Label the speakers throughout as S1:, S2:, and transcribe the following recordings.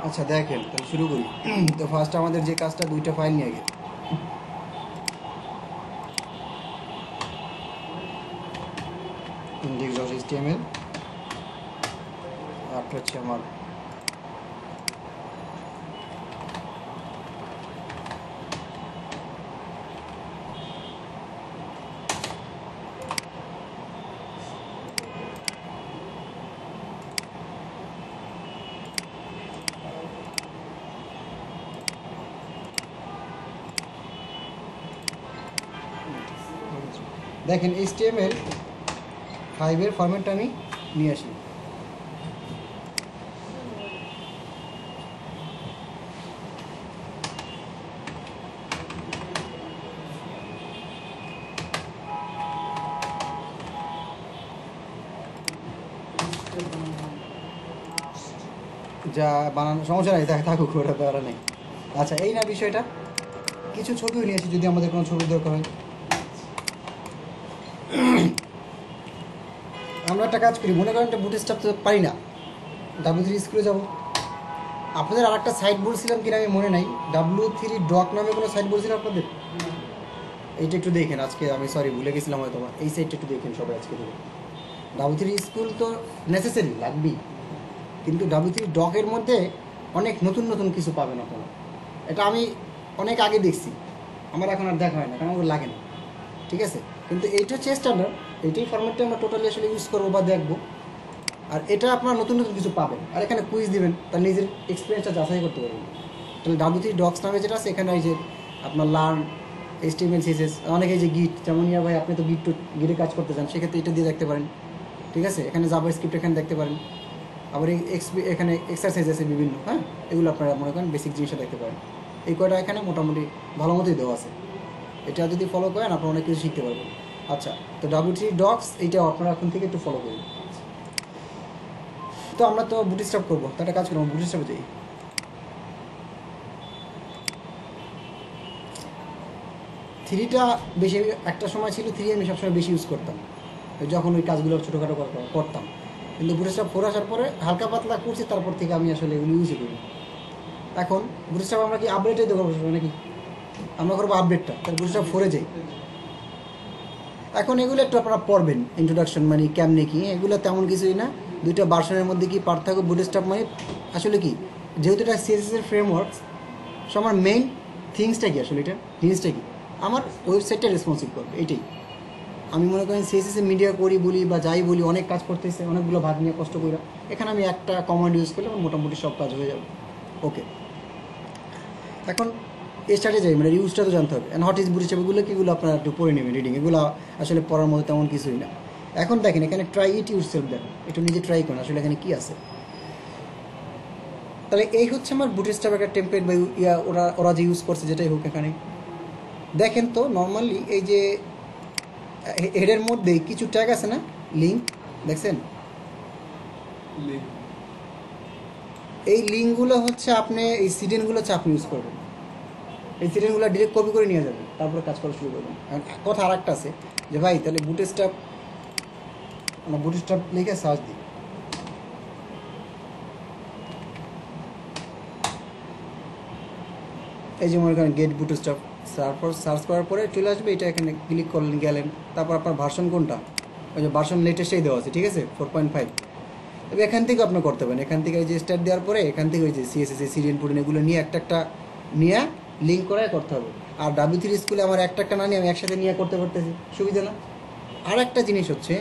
S1: আচ্ছা দেখেন তাহলে শুরু করি। তো ফার্স্ট আমাদের যে কাজটা, দুইটা ফাইল নিয়ে গেল, index.html, আরটা হচ্ছে আমার দেখেন HTML5 এর ফরম্যাটটা আমি নিয়ে আসি। যা বানানো সমস্যা নাই, থাকুক, ওটা ব্যাপার নেই। আচ্ছা এই না বিষয়টা, কিছু ছবিও নিয়ে আসি যদি আমাদের কোনো ছবি দরকার হয়। আমরা একটা কাজ করি, মনে করেন একটা বুটস্ট্র্যাপ তো পারি না, W3 স্কুলে যাব। আপনাদের আর একটা সাইট বলছিলাম কিনা আমি মনে নাই, W3 ডক নামে কোনো সাইট বলছিলাম আপনাদের, এইটা একটু দেখেন আজকে। আমি সরি ভুলে গেছিলাম হয়তো, এই সাইটটা একটু দেখেন সবাই আজকে থেকে। W3 স্কুল তো নেসেসারি লাগবেই, কিন্তু W3 ডকের মধ্যে অনেক নতুন নতুন কিছু পাবেন আপনারা। এটা আমি অনেক আগে দেখছি, আমার এখন আর দেখা হয় না, কারণ আমার লাগে না, ঠিক আছে। কিন্তু এইটা হচ্ছে স্ট্যান্ডার্ড, এইটাই ফরম্যাটটা আমরা টোটালি আসলে ইউজ করবো বা দেখবো। আর এটা আপনারা নতুন নতুন কিছু পাবেন, আর এখানে কুইজ দিবেন, তার নিজের এক্সপিরিয়েন্সটা যাচাই করতে পারবেন। তাহলে W3 ডক্স নামে যেটা আছে, এখানে এই যে আপনার লার্ন, HTML, CSS, অনেকে যে গিট, যেমন ইয়া ভাই আপনি তো গিটে কাজ করতে চান, সেক্ষেত্রে এটা দিয়ে দেখতে পারেন, ঠিক আছে। এখানে জাভাস্ক্রিপ্ট এখানে দেখতে পারেন, আবার এখানে এক্সারসাইজ আছে বিভিন্ন, হ্যাঁ, এগুলো আপনারা মনে করেন বেসিক জিনিসটা দেখতে পারেন। এই কয়টা এখানে মোটামুটি ভালো মতোই দেওয়া আছে, এটা যদি ফলো করেন আপনারা অনেক কিছু শিখতে পারবেন। আচ্ছা, তো W3 ডক্স এইটা আপনারা এখন থেকে একটু ফলো করুন। তো আমরা তো বুটস্ট্র্যাপ করবো, তো একটা কাজ করবো, বুটস্ট্র্যাপে যাই। থ্রিটা বেশি, একটা সময় ছিল থ্রি আমি সবসময় বেশি ইউজ করতাম যখন ওই কাজগুলো ছোটোখাটো করতাম, কিন্তু বুটস্ট্র্যাপ 4 আসার পরে হালকা পাতলা করছি, তারপর থেকে আমি আসলে এগুলো ইউজই করি। এখন বুটস্ট্র্যাপ আমরা কি আপডেটই তো করবো নাকি, আমরা করবো আপডেটটা, তাহলে বুটস্ট্র্যাপ 4-এ যাই। এখন এগুলো একটু আপনারা পড়বেন, ইন্ট্রোডাকশন মানে কেমনে কি, এগুলো তেমন কিছুই না। দুইটা ভার্সনের মধ্যে কি পার্থক্য, বুটস্ট্র্যাপ মানে আসলে কি, যেহেতু এটা CSS এর ফ্রেমওয়ার্কস, সো আমার মেইন থিংসটা কি আসলে, এটা জিনিসটা কি, আমার ওয়েবসাইটটা রেসপন্সিভ করবে, এটাই। আমি মনে করেন CSS এ মিডিয়া করি বলি বা যাই বলি, অনেক কাজ করতেছে, অনেকগুলো ভাগ নিয়ে কষ্ট করি, এখানে আমি একটা কমান্ড ইউজ করলে আমার মোটামুটি সব কাজ হয়ে যাবে। ওকে, এখন স্টার্টে যাই, মানে ইউজটা তো জানতে হবে। অ্যান্ড হোয়াট ইজ বুটস্ট্র্যাপ, এগুলো কিগুলো আপনারা একটু পড়ে নেবেন, রিডিং, এগুলো আসলে পড়ার মতো তেমন কিছুই না। এখন দেখেন এখানে ট্রাই ইট ইউরসেলফ, দেখেন একটু নিজে ট্রাই করেন আসলে এখানে কী আছে। তাহলে এই হচ্ছে আমার বুটস্ট্র্যাপ একটা টেমপ্লেট বা ইয়া, ওরা যে ইউজ করছে যেটাই হোক। এখানে দেখেন তো নর্মালি এই যে হেডের মধ্যে কিছু ট্যাগ আছে না, লিঙ্ক দেখছেন, এই লিঙ্কগুলো হচ্ছে আপনি এই সিডেনগুলো হচ্ছে আপনি ইউজ করবেন, এই সিডেনগুলো ডিরেক্ট কপি করে নিয়ে যাবেন, তারপরে কাজ করা শুরু করবেন। কথা আর একটা আছে যে ভাই তাহলে বুটস্ট্র্যাপ, আমরা বুটস্ট্র্যাপ লিখে সার্চ দিই, এই যে মনে করেন গেট বুটস্ট্র্যাপ, তারপর সার্চ করার পরে চলে আসবে এটা, এখানে ক্লিক করলেন, গেলেন, তারপর আপনার ভার্সন কোনটা, ওই যে ভার্সন লেটেস্টেই দেওয়া আছে, ঠিক আছে, 4.5। তবে এখান থেকে আপনি করতে পারেন, এখান থেকে ওই যে স্টার্ট দেওয়ার পরে এখান থেকে ওই যে CSS, সিরিয়াল পুডিন, এগুলো নিয়ে একটা নিয়ে লিঙ্ক করাই করতে হবে। আর W3 স্কুলে আমার একটা না নিয়ে আমি একসাথে নিয়ে করতে পারতেছি, সুবিধা না। আর একটা জিনিস হচ্ছে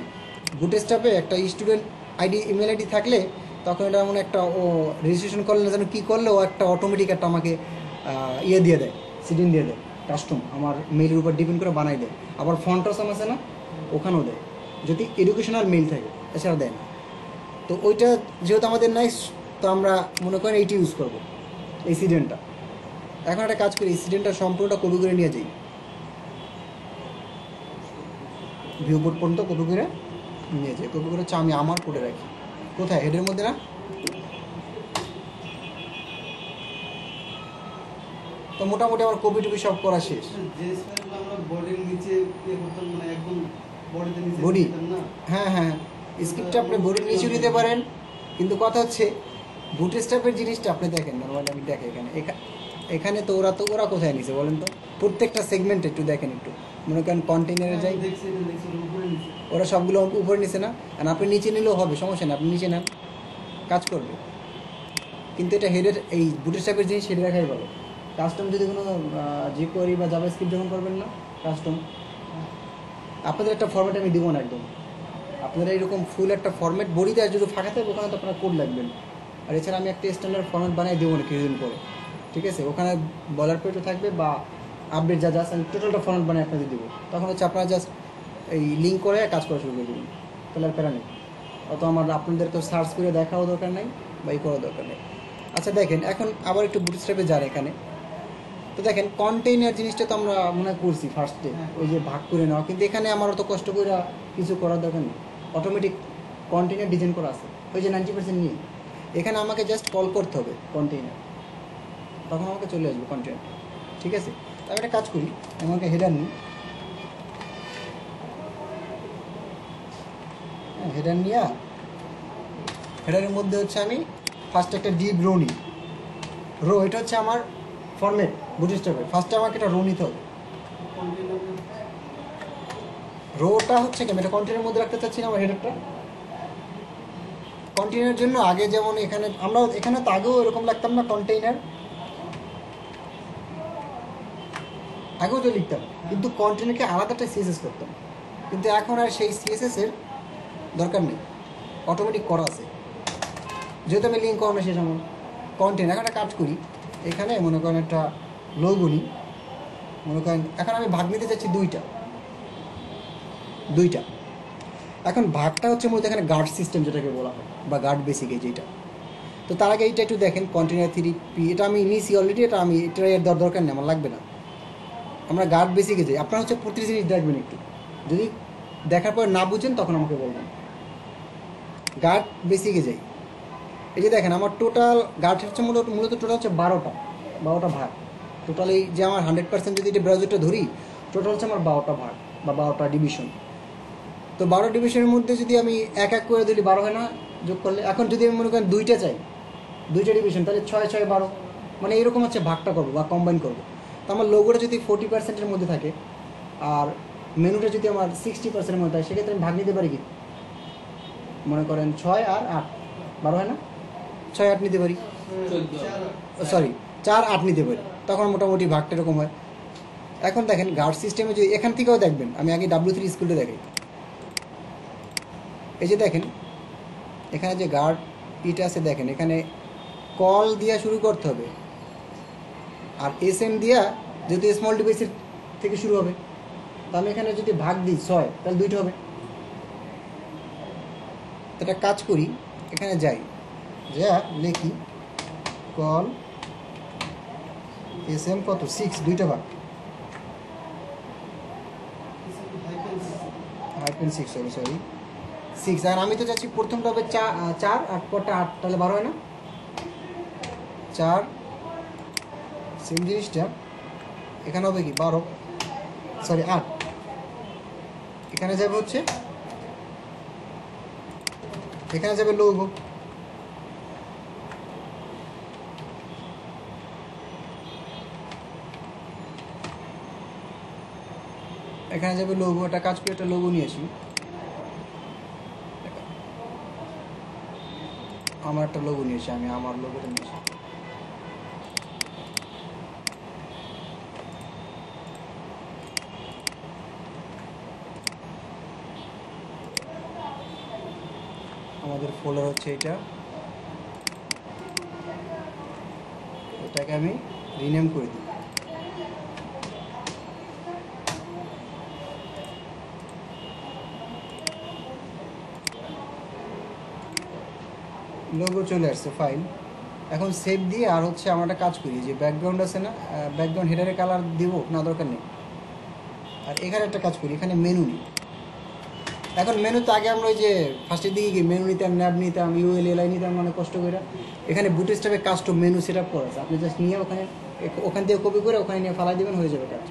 S1: বুটস্ট্র্যাপে একটা স্টুডেন্ট আইডি, ইমেল আইডি থাকলে তখন এটা এমন একটা ও রেজিস্ট্রেশন করলে যেন কী করলে ও একটা অটোমেটিক একটা আমাকে ইয়ে দিয়ে দেয়, সিডিন দিয়ে দেয়, কাস্টম আমার মেইলের উপর ডিপেন্ড করে বানাই দেয়। আবার ফন্ট অপশন আছে না, ওখানেও দেয়, যদি এডুকেশনাল মেইল থাকে, এছাড়া দেয় না। তো ওইটা যেহেতু আমাদের নাই, তো আমরা মনে করেন এইটি ইউজ করবো, এই সিডেনটা। এখন একটা কাজ করি, এই সিডেনটা সম্পূর্ণটা কপি করে নিয়ে যাই, ভিউ বোর্ড পর্যন্ত কপি করে নিয়ে যাই, কপি করে হচ্ছে আমি আমার কোডে রাখি, কোথায়, হেডের মধ্যে না। তো মোটামুটি আমার কপি টপি সব করা শেষ। বডি, হ্যাঁ হ্যাঁ, স্ক্রিপ্টটা আপনি বডির নিচেও নিতে পারেন, কিন্তু কথা হচ্ছে বুটস্ট্র্যাপের জিনিসটা আপনি দেখেন নর্মালি, আমি দেখে এখানে তো ওরা কোথায় নিছে বলেন তো? প্রত্যেকটা সেগমেন্ট একটু দেখেন, একটু মনে করেন কন্টেইনারে যাই, ওরা সবগুলো উপরে নিছে না? আর আপনি নিচে নিলেও হবে, সমস্যা নেই, আপনি নিচে নেন, কাজ করবে। কিন্তু এটা হেডের, এই বুটস্ট্র্যাপের জিনিস হেডে রাখাই ভালো। কাস্টম যদি কোনো jQuery বা জাভাস্ক্রিপ্ট যখন করবেন না কাস্টম, আপনাদের একটা ফরম্যাট আমি দিব না একদম, আপনারা এরকম ফুল একটা ফরম্যাট বডিতে আর যদি ফাঁকা থাকবে ওখানে তো আপনারা কোড লাগবেন। আর এছাড়া আমি একটা স্ট্যান্ডার্ড ফরম্যাট বানিয়ে দেবো না কিছুদিন পরে, ঠিক আছে? ওখানে বলার পেটও থাকবে বা আপডেট যা আমি টোটালটা ফরম্যাট বানিয়ে আপনাদের দেবো। তখন হচ্ছে আপনারা জাস্ট এই লিঙ্ক করে কাজ করা শুরু করে দেবেন, তাহলে আর প্যারা নেই। অত আপনাদের তো সার্চ করে দেখাও দরকার নেই বা এই করার দরকার নেই। আচ্ছা দেখেন, এখন আবার একটু বুটস্ট্র্যাপে যান এখানে। তো দেখেন কন্টেইনার জিনিসটা তো আমরা মনে করছি ফার্স্টে, ওই যে ভাগ করে নেওয়া, কিন্তু এখানে আমার অত কষ্ট করে কিছু করার দরকার নেই, অটোমেটিক কন্টেইনার ডিজাইন করা আছে ওই যে 90% নিয়ে। এখানে আমাকে জাস্ট কল করতে হবে কন্টেইনার, তখন আমাকে চলে আসবে কন্টেইনার, ঠিক আছে? আমি একটা কাজ করি, আমাকে হেডার নিই, হেডার নিয়ে হেডারের মধ্যে হচ্ছে আমি ফার্স্ট একটা ডিপ রো নিই। রো এটা হচ্ছে আমার ফরম্যাট বুটস্ট্র্যাপের, ফার্স্টে আমাকে একটা রো নিতে হবে। রোটা হচ্ছে কি, আমি এটা কন্টেইনারের মধ্যে রাখতে চাচ্ছি না আমার হেডারটা। কন্টেইনারের জন্য আগে যেমন এখানে তো আগেও এরকম লাগতাম না কন্টেইনার, আগেও তো লিখতাম, কিন্তু কন্টেইনারকে আলাদা একটা সিএসএস করতাম। কিন্তু এখন আর সেই সিএসএসের দরকার নেই, অটোমেটিক করা আছে, যেহেতু আমি লিঙ্ক করানো শেষ আমার কন্টেইনার। এখন একটা কাজ করি, এখানে মনে করেন একটা লোগো নিই, মনে করেন এখন আমি ভাগ নিতে চাচ্ছি দুইটা। এখন ভাগটা হচ্ছে মূলত এখানে গার্ড সিস্টেম যেটাকে বলা হয়, বা গার্ড বেসিক, এই যেটা। তো তার আগে এইটা একটু দেখেন, কন্টেইনার 3P, এটা আমি নিয়েছি অলরেডি, এটা আমি এর দরকার নেই, আমার লাগবে না। আমরা গার্ড বেসিকে যাই, আপনারা হচ্ছে প্রতি জিনিস দেখবেন একটু, যদি দেখার পর না বুঝেন তখন আমাকে বলবেন। গার্ড বেসিকে যাই, এই যে দেখেন আমার টোটাল গার্ড হচ্ছে মূলত টোটাল হচ্ছে 12টা ভাগ। টোটাল এই যে আমার 100% যদি এটা ব্রাউজারটা ধরি, টোটাল হচ্ছে আমার 12টা ভাগ বা 12টা ডিভিশন। তো 12 ডিভিশনের মধ্যে যদি আমি এক করে দিলি 12 হয় না যোগ করলে? এখন যদি আমি মনে করেন দুইটা ডিভিশন, তাহলে 6 6 12, মানে এরকম হচ্ছে ভাগটা করবো বা কম্বাইন করবো। তো আমার লোগোটা যদি 40%-এর মধ্যে থাকে আর মেনুটা যদি আমার 60%-এর মধ্যে থাকে, সেক্ষেত্রে আমি ভাগ নিতে পারি কি, মনে করেন 6 আর 8, 12 হয় না? 6 8 নিতে পারি, সরি 4 8 নিতে পারি, তখন মোটামুটি ভাগটা এরকম হয়। এখন দেখেন গার্ড সিস্টেমে যদি এখান থেকেও দেখবেন, আমি আগে W3 স্কুলটা দেখাই। এই যে দেখেন এখানে যে গার্ড ইটা আছে, দেখেন এখানে কল দিয়া শুরু করতে হবে, আর SM দিয়া যেহেতু স্মল ডিভাইসের থেকে শুরু হবে, তো আমি এখানে যদি ভাগ দিই 6, তাহলে 2টা হবে। তো একটা কাজ করি, এখানে যাই, যা লিখি কল SM কত 6, 2টা ভাগ -6, সরি 6। আর আমি তো চাচ্ছি প্রথমটা হবে 4 আর পরটা 8, তাহলে 12 হয় না? 4 সেম জিনিসটা এখানে হবে কি 12, সরি 8, এখানে যাবে হচ্ছে, এখানে যাবে লোগো, এখানে যাবে লোগো। একটা কাজ করে একটা লোগো নিয়ে আসি, আমার একটা লোগো নিয়েছি, আমি আমার লোগোটা নিয়েছি। আমাদের ফোল্ডার হচ্ছে এটাকে আমি রিনেম করে দিই। লোগো চলে আসছে, ফাইল। এখন সেভ দিয়ে আর হচ্ছে আমরা একটা কাজ করি, যে ব্যাকগ্রাউন্ড আছে না, ব্যাকগ্রাউন্ড হেডারে কালার দিব না, দরকার নেই। আর এখানে একটা কাজ করি, এখানে মেনু নিই। এখন মেনুতে আগে আমরা ওই যে ফার্স্টের দিকে গিয়ে মেনু নিতাম, ন্যাব নিতাম, ULLI নিতাম, মানে কষ্ট করে। এখানে বুটস্ট্র্যাপে কাস্টম মেনু সেট আপ করা আছে, আপনি জাস্ট নিয়ে ওখান থেকে কপি করে ওখানে নিয়ে ফালাই দেবেন, হয়ে যাবে কাজ।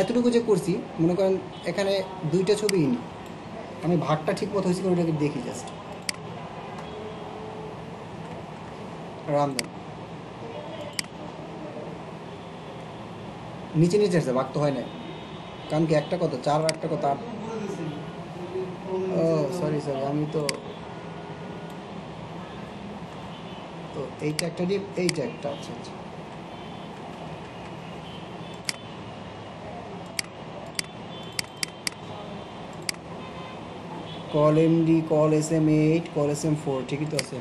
S1: এতটুকু যে করছি, মনে করেন এখানে 2টা ছবিই নিই, আমি ভাগটা ঠিক মতো হয়েছে ওটাকে দেখি জাস্ট। রান দেন, নিচে নিচে আসছে, ভাগ তো হয় না, কারণ কি একটা কত 4 আর একটা কত 8। ও সরি সরি, আমি তো তো এইটা একটা ডিপ, এইটা একটা, আচ্ছা আচ্ছা। Call MD, call SM8, call SM4, ঠিকই তো আছে।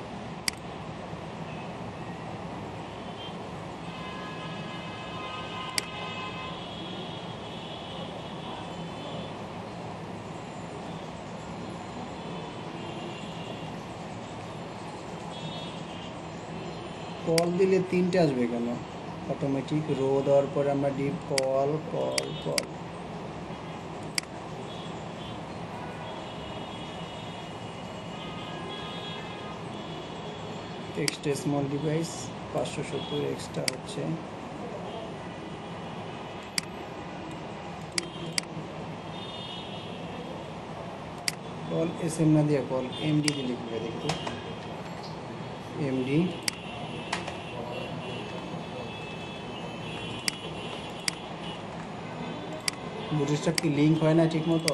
S1: কল দিলে 3টে আসবে কেন? অটোমেটিক রো দেওয়ার পরে আমরা deep call call call. Extra small device 570 extra হচ্ছে। কল SM না দিয়ে কল MD দিয়ে লিখবে, দেখি তো MD। বুটস্ট্র্যাপ কি লিঙ্ক হয় না ঠিক মতো?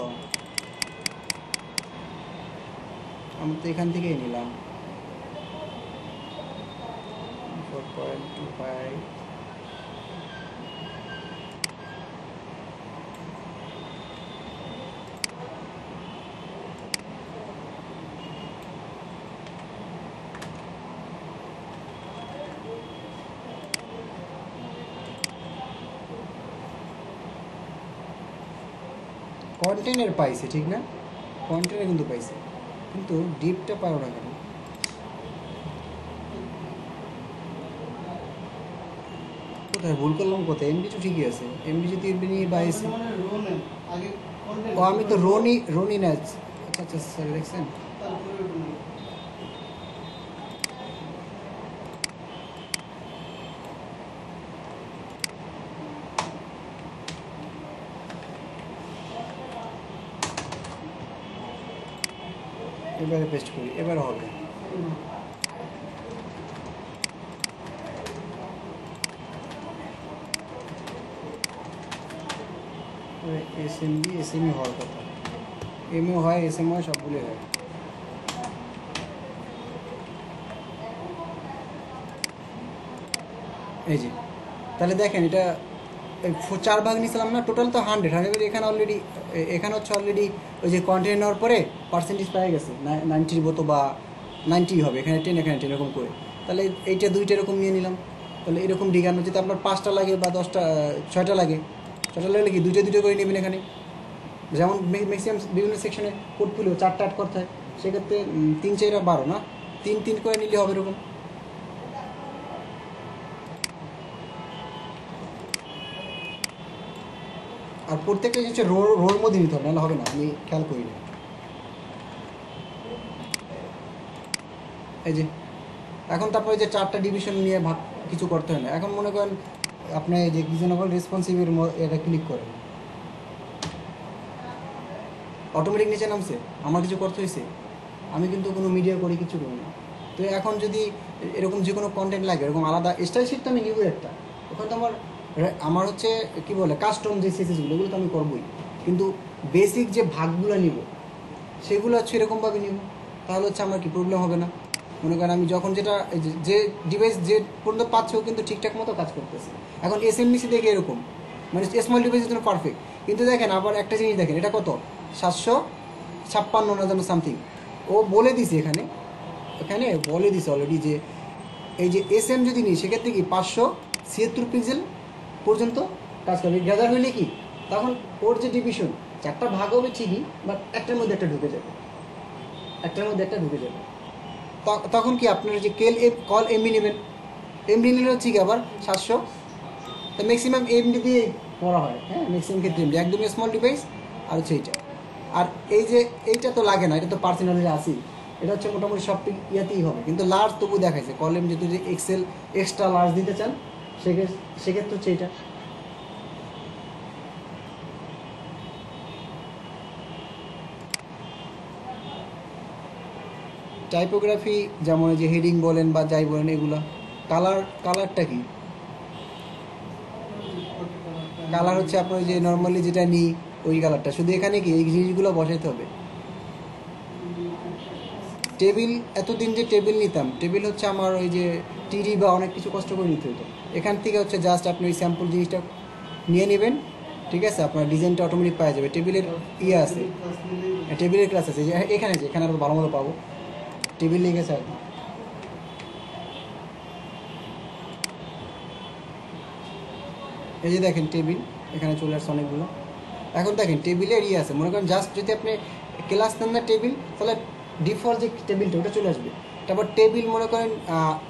S1: আমি তো এখান থেকেই নিলাম 4.25। কন্টেনের পাইছে ঠিক না, কন্টেনে কিন্তু পাইছে, কিন্তু ডিপটা পাও না কেন? কোথায় ভুল করলাম কোথায়? এমডি তো ঠিকই আছে, এমডি যদি এমডি নিয়ে বাইছে। ও আমি তো রনি না, আচ্ছা আচ্ছা স্যার দেখছেন। এবারে পেস্ট করি, এবারে হবে। এসএমই হওয়ার কথা, এমও হয় SM হয়, সবগুলোই হয়। এই যে তাহলে দেখেন, এটা 4 ভাগ নিয়েছিলাম না, টোটাল তো 100 এখানে অলরেডি, এখানে হচ্ছে অলরেডি ওই যে কন্টেন্ট নেওয়ার পরে পার্সেন্টেজ পাই গেছে 90 মতো বা 90 হবে, এখানে 10 এখানে 10 এরকম করে। তাহলে এইটা 2টা এরকম নিয়ে নিলাম। তাহলে এরকম ডিগানো যদি আপনার 5টা লাগে বা 10টা 6টা লাগে, 6টা লাগলে কি 2টা 2টা করে নেবেন এখানে। যেমন ম্যাক্সিমাম বিভিন্ন সেকশনে পোর্টফোলিও 4টা 8 করতে হয়, সেক্ষেত্রে 3 4 12 না, 3 3 করে নিলে হবে এরকম। আর প্রত্যেকটা হচ্ছে রোর মধ্যে নিতে হবে, নাহলে হবে না, আমি খেয়াল করি না। এই যে এখন তারপরে যে 4টা ডিভিশন নিয়ে ভাগ কিছু করতে হয় না। এখন মনে করেন আপনি যে রিজনেবল রেসপন্সিভের এটা ক্লিক করেন, অটোমেটিক নিচে নামছে, আমার কিছু করতে হয়েছে, আমি কিন্তু কোনো মিডিয়া করি কিছু করি না। তো এখন যদি এরকম যে কোনো কন্টেন্ট লাগে, এরকম আলাদা স্টাইল শিট তো আমি নিবই একটা, ওখানে তো আমার হচ্ছে কি বলে কাস্টম যে সিসিসগুলো, এগুলো তো আমি করবোই, কিন্তু বেসিক যে ভাগগুলো নিব সেগুলো হচ্ছে এরকমভাবে নিব, তাহলে হচ্ছে আমার কি প্রবলেম হবে না। মনে করেন আমি যখন যেটা যে ডিভাইস যে পর্যন্ত পাচ্ছেও কিন্তু ঠিকঠাক মতো কাজ করতেছে। এখন SMBC দেখে এরকম, মানে স্মল ডিভাইসের জন্য পারফেক্ট, কিন্তু দেখেন আবার একটা জিনিস দেখেন, এটা কত 756 না যেন সামথিং ও বলে দিছে এখানে, এখানে বলে দিছে অলরেডি যে এই যে SM যদি নিই সেক্ষেত্রে কি 576 পিক্সেল পর্যন্ত কাজ করবে। গ্যাদার হইলে কি তখন ওর যে ডিভিশন 4টা ভাগ হবে ঠিকই, বাট একটার মধ্যে একটা ঢুকে যাবে, একটার মধ্যে একটা ঢুকে যাবে। তখন কি আপনার যে কল এমবি নেবেন, এমডি নিলে ঠিক, আবার 700, তো ম্যাক্সিমাম এমডি দিয়ে করা হয়। হ্যাঁ ম্যাক্সিমাম ক্ষেত্রে এমডি একদমই স্মল ডিভাইস। আর হচ্ছে এইটা, আর এই যে এইটা তো লাগে না, এটা তো পার্সোনালি আসি, এটা হচ্ছে মোটামুটি সব ইয়াতেই হবে, কিন্তু লার্জ তবু দেখাইছে কলেম যদি এক্সেল এক্সট্রা লার্জ দিতে চান সেক্ষেত্রে হচ্ছে এইটা। টাইপোগ্রাফি যেমন যে হেডিং বলেন বা যাই বলেন এগুলা কালারটা কি? কালার হচ্ছে আপনার ওই যে নর্মালি যেটা নিই ওই কালারটা, শুধু এখানে কি এই জিনিসগুলো বসাইতে হবে। টেবিল, এতদিন যে টেবিল নিতাম, টেবিল হচ্ছে আমার ওই যে টিডি বা অনেক কিছু কষ্ট করে নিতে হতো। এখান থেকে হচ্ছে জাস্ট আপনি ওই স্যাম্পল জিনিসটা নিয়ে নেবেন, ঠিক আছে, আপনার ডিজাইনটা অটোমেটিক পাওয়া যাবে। টেবিলের ইয়ে আছে, টেবিলের ক্লাস আছে, যে এখানে যে এখানে আরও ভালো মতো পাবো, টেবিল নিয়ে গেছে আর কি। এই যে দেখেন টেবিল, এখানে চলে আসছে অনেকগুলো। এখন দেখেন টেবিলের ইয়ে আছে, মনে করেন জাস্ট যদি আপনি ক্লাস নেন না টেবিল, তাহলে ডিফল্ট যে টেবিলটা ওটা চলে আসবে। তারপর টেবিল মনে করেন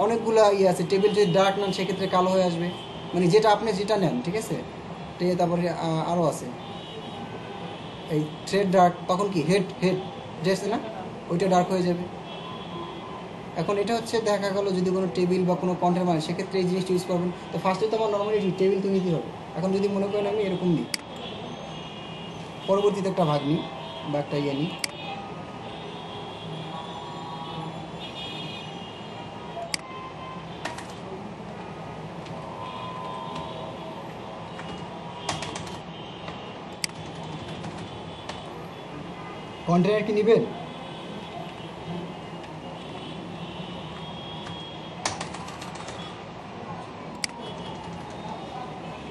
S1: অনেকগুলো ইয়ে আছে, টেবিল যদি ডার্ক নেন সেক্ষেত্রে কালো হয়ে আসবে, মানে যেটা আপনি যেটা নেন, ঠিক আছে। তারপরে আরও আছে এই থ্রেড ডার্ক, তখন কি হেড যে আছে না ওইটা ডার্ক হয়ে যাবে। এখন এটা হচ্ছে দেখা গেল যদি কোনো টেবিল বা কোনো কন্টেন্ট মানে সেক্ষেত্রে এই জিনিসটা ইউজ করবেন। তো ফার্স্টে তো আমার নর্মালি টেবিল তো নিতেই হবে। এখন যদি মনে করেন আমি এরকম নিই, পরবর্তীতে একটা ভাগ নিই বা একটা ইয়ে নিই, কন্টেনার কি নেবেন?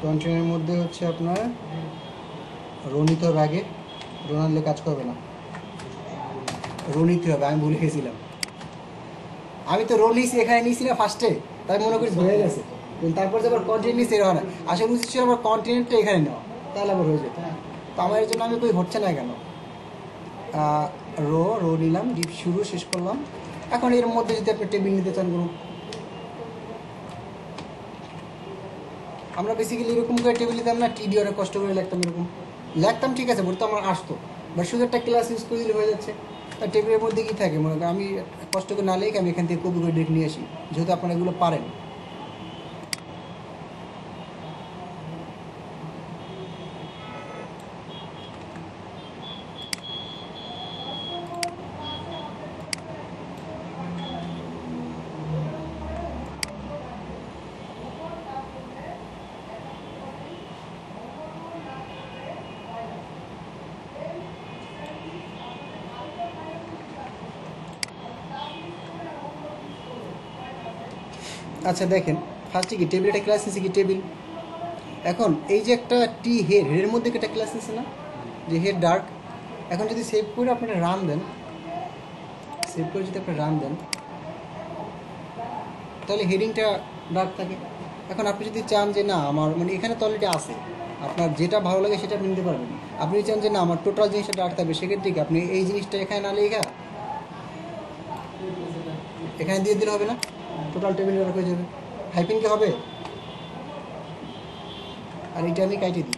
S1: কন্টেনারের মধ্যে হচ্ছে আপনার রো নিতে হবে আগে, রো না নিলে কাজ করবে না, রো নিতে হবে। আমি ভুলে গেছিলাম, আমি তো রো নিয়েছি এখানে নিয়েছি না ফার্স্টে, তাই মনে করি হয়ে গেছে, কিন্তু তারপর যে আবার কন্টিনিউ নিয়েছি এর হয় না। আসলে উচিত ছিল আমার কন্টিনিউটা এখানে নেওয়া, তাহলে আবার হয়ে যেত। তো আমার এর জন্য আমি কই হচ্ছে না কেন। রো নিলাম, ডিপ শুরু শেষ করলাম। এখন এর মধ্যে যদি আপনি টেবিল নিতে চান কোনো, আমরা বেসিক্যালি এরকম করে টেবিল নিতাম না, টিডি অনেক কষ্ট করে লিখতাম ঠিক আছে, বলতো আমার আসতো, বাট শুধু একটা ক্লাস ইউজ করে দিলে হয়ে যাচ্ছে। তা টেবিলের মধ্যে কী থাকে মনে করেন, আমি কষ্ট করে না লিখে আমি এখান থেকে কপি করে ডেকে নিয়ে আসি, যেহেতু আপনারা এগুলো পারেন। আচ্ছা দেখেন, ফার্স্টে কি টেবিল, একটা ক্লাস নিচ্ছে কি টেবিল। এখন এই যে একটা হেডের মধ্যে একটা ক্লাস নিচ্ছে না, যে হেড ডার্ক। এখন যদি সেভ করে আপনারা রান দেন, সেভ করে যদি আপনি রান দেন, তাহলে হেডিংটা ডার্ক থাকে। এখন আপনি যদি চান যে না আমার মানে এখানে তো অলরেডি আছে, আপনার যেটা ভালো লাগে সেটা আপনি নিতে পারবেন। আপনি চান যে না আমার টোটাল জিনিসটা ডার্ক থাকবে, সেক্ষেত্রে কি আপনি এই জিনিসটা এখানে না লেখা এখানে দিয়ে দিলে হবে না, টোটাল টেবিল ডার্ক হয়ে যাবে। হাইপিং কি হবে, আর এটা আমি কাইটে দিই।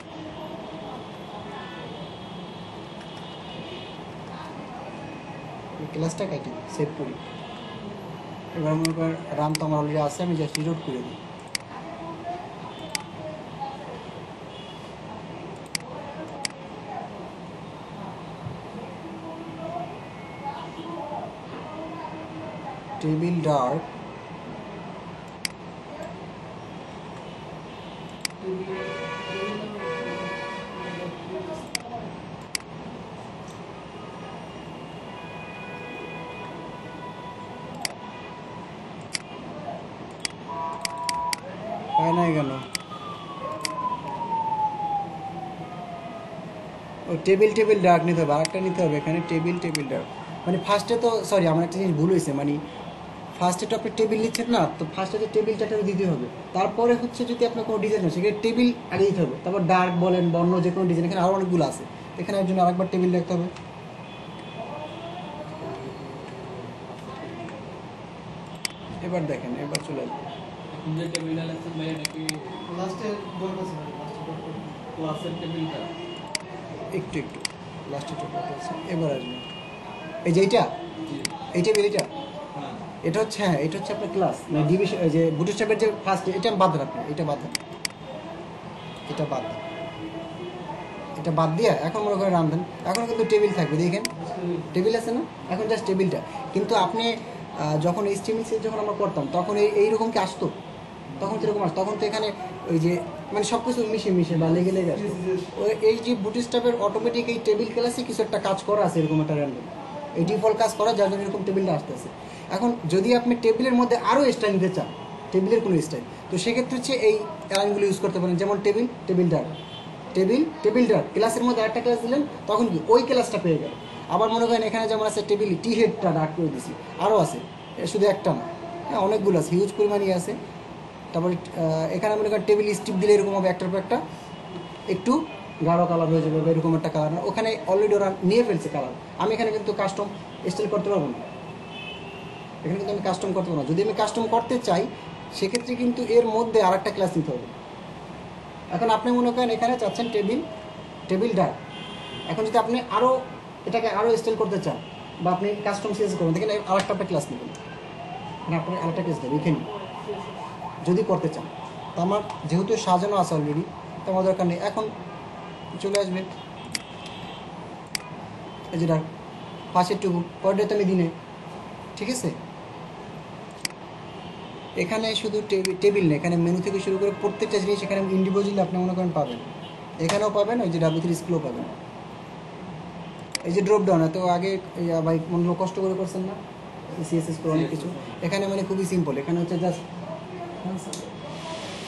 S1: ক্লাসটা কাইটে দিই, সেভ করি। এবার মনে করেন রাম তো আমার অলরেডি আছে, আমি জাস্ট রিলোড করে দিই। টেবিল ডার্ক, পায় নাই কেন? ও টেবিল ডার্ক নিতে হবে, আরেকটা নিতে হবে এখানে টেবিল ডার্ক। মানে ফার্স্টে তো সরি আমার একটা জিনিস ভুল হয়েছে, মানে ফার্স্টে তো আপনি টেবিল নিচ্ছেন না, তো ফার্স্টে তো টেবিলটা দিতে হবে। তারপরে হচ্ছে যদি আপনার কোনো ডিজাইন হয় সেখানে টেবিল আগে দিতে হবে, তারপর ডার্ক বলেন বা অন্য যে কোনো ডিজাইন, এখানে আরও অনেকগুলো আছে, এখানে এর জন্য আরেকবার টেবিল রাখতে হবে। এবার দেখেন, এবার চলে আসবে একটু লাস্টে চলে আসছে, এবার আসবে এই যে এই টেবিল, এটা হচ্ছে, হ্যাঁ এটা হচ্ছে আপনার ক্লাস মানে ডিভিশন, যে বুটস্ট্র্যাপের যে ফার্স্ট, এটা বাদ দেন আপনি, এটা বাদ দেন, এটা বাদ দিয়ে এখন মনে করেন রান দেন। এখন কিন্তু টেবিল থাকবে, দেখেন টেবিল আছে না, এখন জাস্ট টেবিলটা। কিন্তু আপনি যখন এইচটিএমএল সিএস যখন আমরা করতাম তখন এইরকম কি আসতো? তখন কীরকম আসতো? তখন তো এখানে ওই যে মানে সব কিছু মিশে বা লেগে আসতো। এই যে বুটস্ট্র্যাপের অটোমেটিক এই টেবিল ক্লাসে কিছু একটা কাজ করা আছে, এরকম একটা র্যান্ডম এই ডিফল্ট কাজ করা, যার জন্য এরকম টেবিলটা আসতেছে। এখন যদি আপনি টেবিলের মধ্যে আরও স্টাইল নিতে চান, টেবিলের কোনো স্টাইল, তো সেক্ষেত্রে হচ্ছে এই অ্যালাইনগুলো ইউজ করতে পারেন। যেমন টেবিলটার ক্লাসের মধ্যে একটা ক্লাস দিলেন, তখন কি ওই ক্লাসটা পেয়ে গেল। আবার মনে করেন এখানে যেমন আছে টেবিল টি হেডটা ডাক করে দিছি, আরও আছে, শুধু একটা না, হ্যাঁ অনেকগুলো আছে, হিউজ পরিমাণই আছে। তারপরে এখানে মনে করেন টেবিল স্টিপ দিলে এরকম হবে, একটার পর একটা একটু গাঢ় কালার হয়ে যাবে, এরকম একটা কালার না, ওখানে অলরেডি ওরা নিয়ে ফেলছে কালার। আমি এখানে কিন্তু কাস্টম স্টাইল করতে পারবো না, এখানে কিন্তু আমি কাস্টম করতে পারবো না। যদি আমি কাস্টম করতে চাই সেক্ষেত্রে কিন্তু এর মধ্যে আর একটা ক্লাস নিতে হবে। এখন আপনি মনে করেন এখানে চাচ্ছেন টেবিল ডার্ক, এখন যদি আপনি আরও এটাকে আরও স্টাইল করতে চান বা আপনি কাস্টম সিএস করবেন, দেখেন আরেকটা আপনি ক্লাস নেবেন, মানে আপনার আরেকটা ক্লাস দেবেন এখানে যদি করতে চান। তো আমার যেহেতু সাজানো আছে অলরেডি, তো আমার দরকার নেই। এখন চলে আসবে এই যেটা পাশেরটুকু পরেরটা তো আমি দিনে, ঠিক আছে। এখানে শুধু টেবিল নেই, এখানে মেনু থেকে শুরু করে প্রত্যেকটা জিনিস এখানে ইন্ডিভিজুয়ালি আপনি মনে করেন পাবেন, এখানেও পাবেন, ওই যে W3 স্কুলও পাবেন। এই যে ড্রপ ডাউন, এত আগে ভাই মনে কষ্ট করে করছেন না সিএসএস করে অনেক কিছু, এখানে মানে খুবই সিম্পল। এখানে হচ্ছে জাস্ট,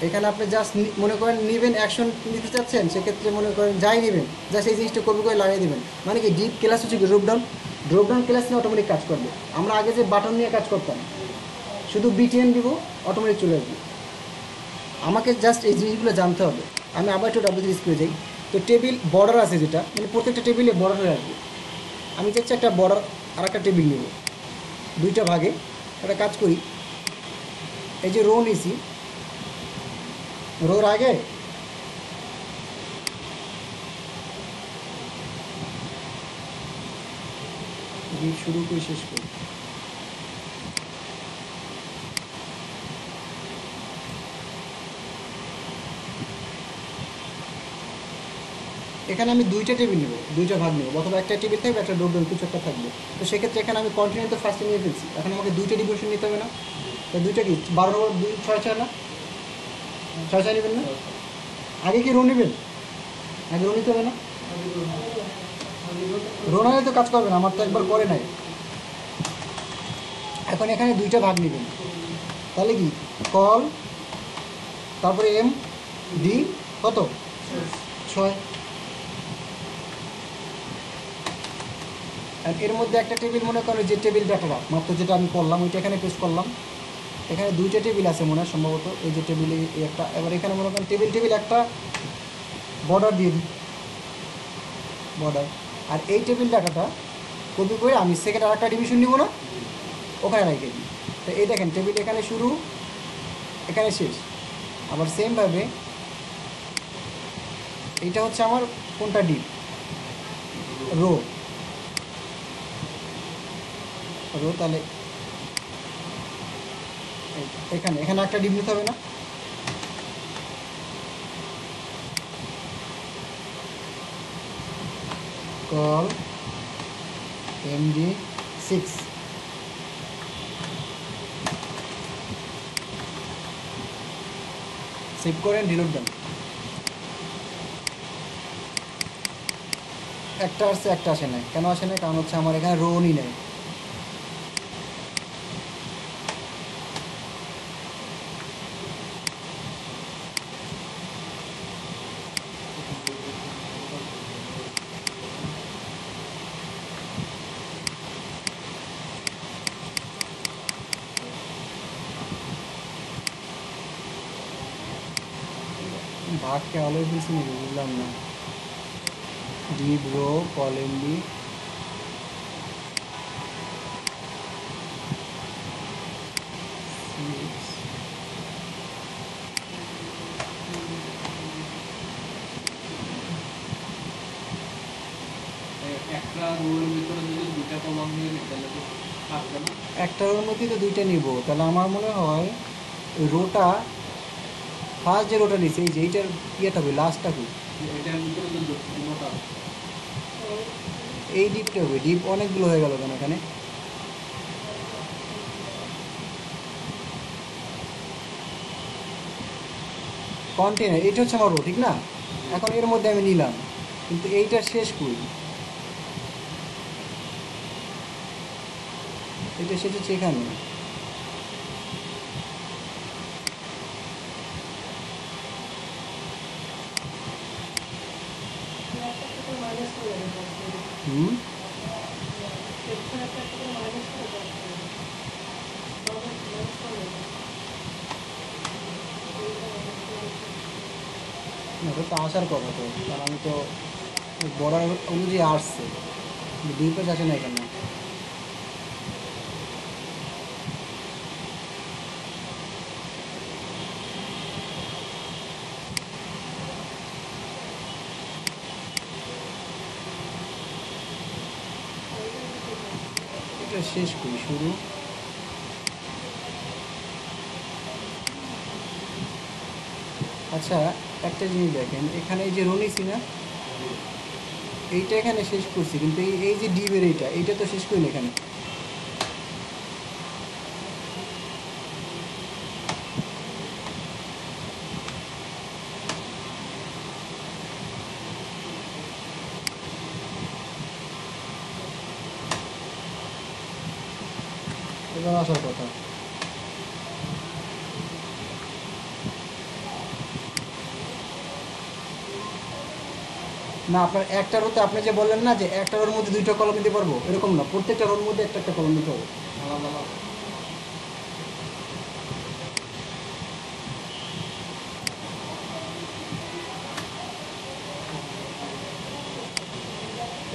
S1: এখানে আপনি জাস্ট মনে করেন নেবেন, অ্যাকশন নিতে চাচ্ছেন, সেক্ষেত্রে মনে করেন যাই নেবেন, জাস্ট এই জিনিসটা করবে করে লাগিয়ে দেবেন। মানে কি ডিপ ক্লাস হচ্ছে ড্রপ ডাউন ক্লাস নিয়ে অটোমেটিক কাজ করবে। আমরা আগে যে বাটন নিয়ে কাজ করতাম, শুধু বিটিএন দিব, অটোমেটিক চলে আসবে। আমাকে জাস্ট এই জিনিসগুলো জানতে হবে। আমি আবার একটু W3 স্কুলে যাই, তো টেবিল বর্ডার আছে যেটা, মানে প্রত্যেকটা টেবিলে বর্ডার হয়ে আসবে। আমি চাচ্ছি একটা বর্ডার আর একটা টেবিল নেব, দুইটা ভাগে। একটা কাজ করি, এই যে রো নিছি, রোর আগে শুরু করে শেষ করি। এখানে আমি দুইটা টেবিল নেব, দুইটা ভাগ নেব, অথবা একটা টেবিল থাকবে, একটা ডোর কিছু একটা থাকবে। তো সেক্ষেত্রে এখানে আমি কন্টিনিউ তো ফার্স্টে নিয়ে ফেলছি, এখন আমাকে দুইটা ডিভিশন নিতে হবে না? তো দুইটা কি 12 নম্বর 2 6 না 6 নেবেন না? আগে কি রো নেবেন? আগে রো নিতে হবে না? রো না তো কাজ করবে না, আমার তো একবার করে নাই। এখন এখানে দুইটা ভাগ নেবেন, তাহলে কি কল, তারপরে এম ডি কত 6, আর এর মধ্যে একটা টেবিল মনে করেন যে টেবিল ডাটাটা মাত্র যেটা আমি করলাম ওইটা এখানে পেস্ট করলাম। এখানে দুইটা টেবিল আছে মনে হয় সম্ভবত, এই যে টেবিল একটা, এবার এখানে মনে করেন টেবিল একটা বর্ডার দিয়ে দিই, বর্ডার। আর এই টেবিল ডাটাটা কপি করে আমি সেকেন্ড আর একটা ডিভিশন নিব না, ওখানে রেখে দিই। তো এই দেখেন টেবিল এখানে শুরু, এখানে শেষ। আবার সেমভাবে এইটা হচ্ছে আমার কোনটা ডিপ, রো, তাহলে এখানে একটা ডিপ নিতে হবে না? কল MD6, সেভ করেন, ডিলিট দেন। একটা আসছে, একটা আসে নাই, কেন আসে নাই? কারণ হচ্ছে আমার এখানে রোনই নেই। ভাগকে আলোয় ফেলছি নাকি বুঝলাম না। ডিপ রো কল MD, একটা রোর মধ্যে তো দুইটা নিব, তাহলে আমার মনে হয় রোটা ফার্স্ট যে রোটা নিচ্ছে, এই যে এইটার ইয়েটা হবে, লাস্টটা কি এই ডিপটা হবে। ডিপ অনেকগুলো হয়ে গেল কেন এখানে? কন্টেনার এটা হচ্ছে আমার রো, ঠিক না? এখন এর মধ্যে আমি নিলাম, কিন্তু এইটা শেষ করি, এটা শেষ হচ্ছে এখানে। হুম, ওটা তো আসার কথা তো, কারণ আমি তো বর্ডার অনুযায়ী আসছে, দুই পাশ আসে না এখানে। এটা শেষ করি শুরু। আচ্ছা, একটা জিনিস দেখেন, এখানে এই যে রনিসি না, এইটা এখানে শেষ করছি, কিন্তু এই এই যে ডিবের এইটা তো শেষ করি না এখানে। এবার আসার কথা, না আপনার একটা রোতে আপনি যে বললেন না যে একটা রোর মধ্যে দুইটা কলম দিতে পারবো, এরকম না, প্রত্যেকটা রোর মধ্যে একটা একটা কলম দিতে হবে।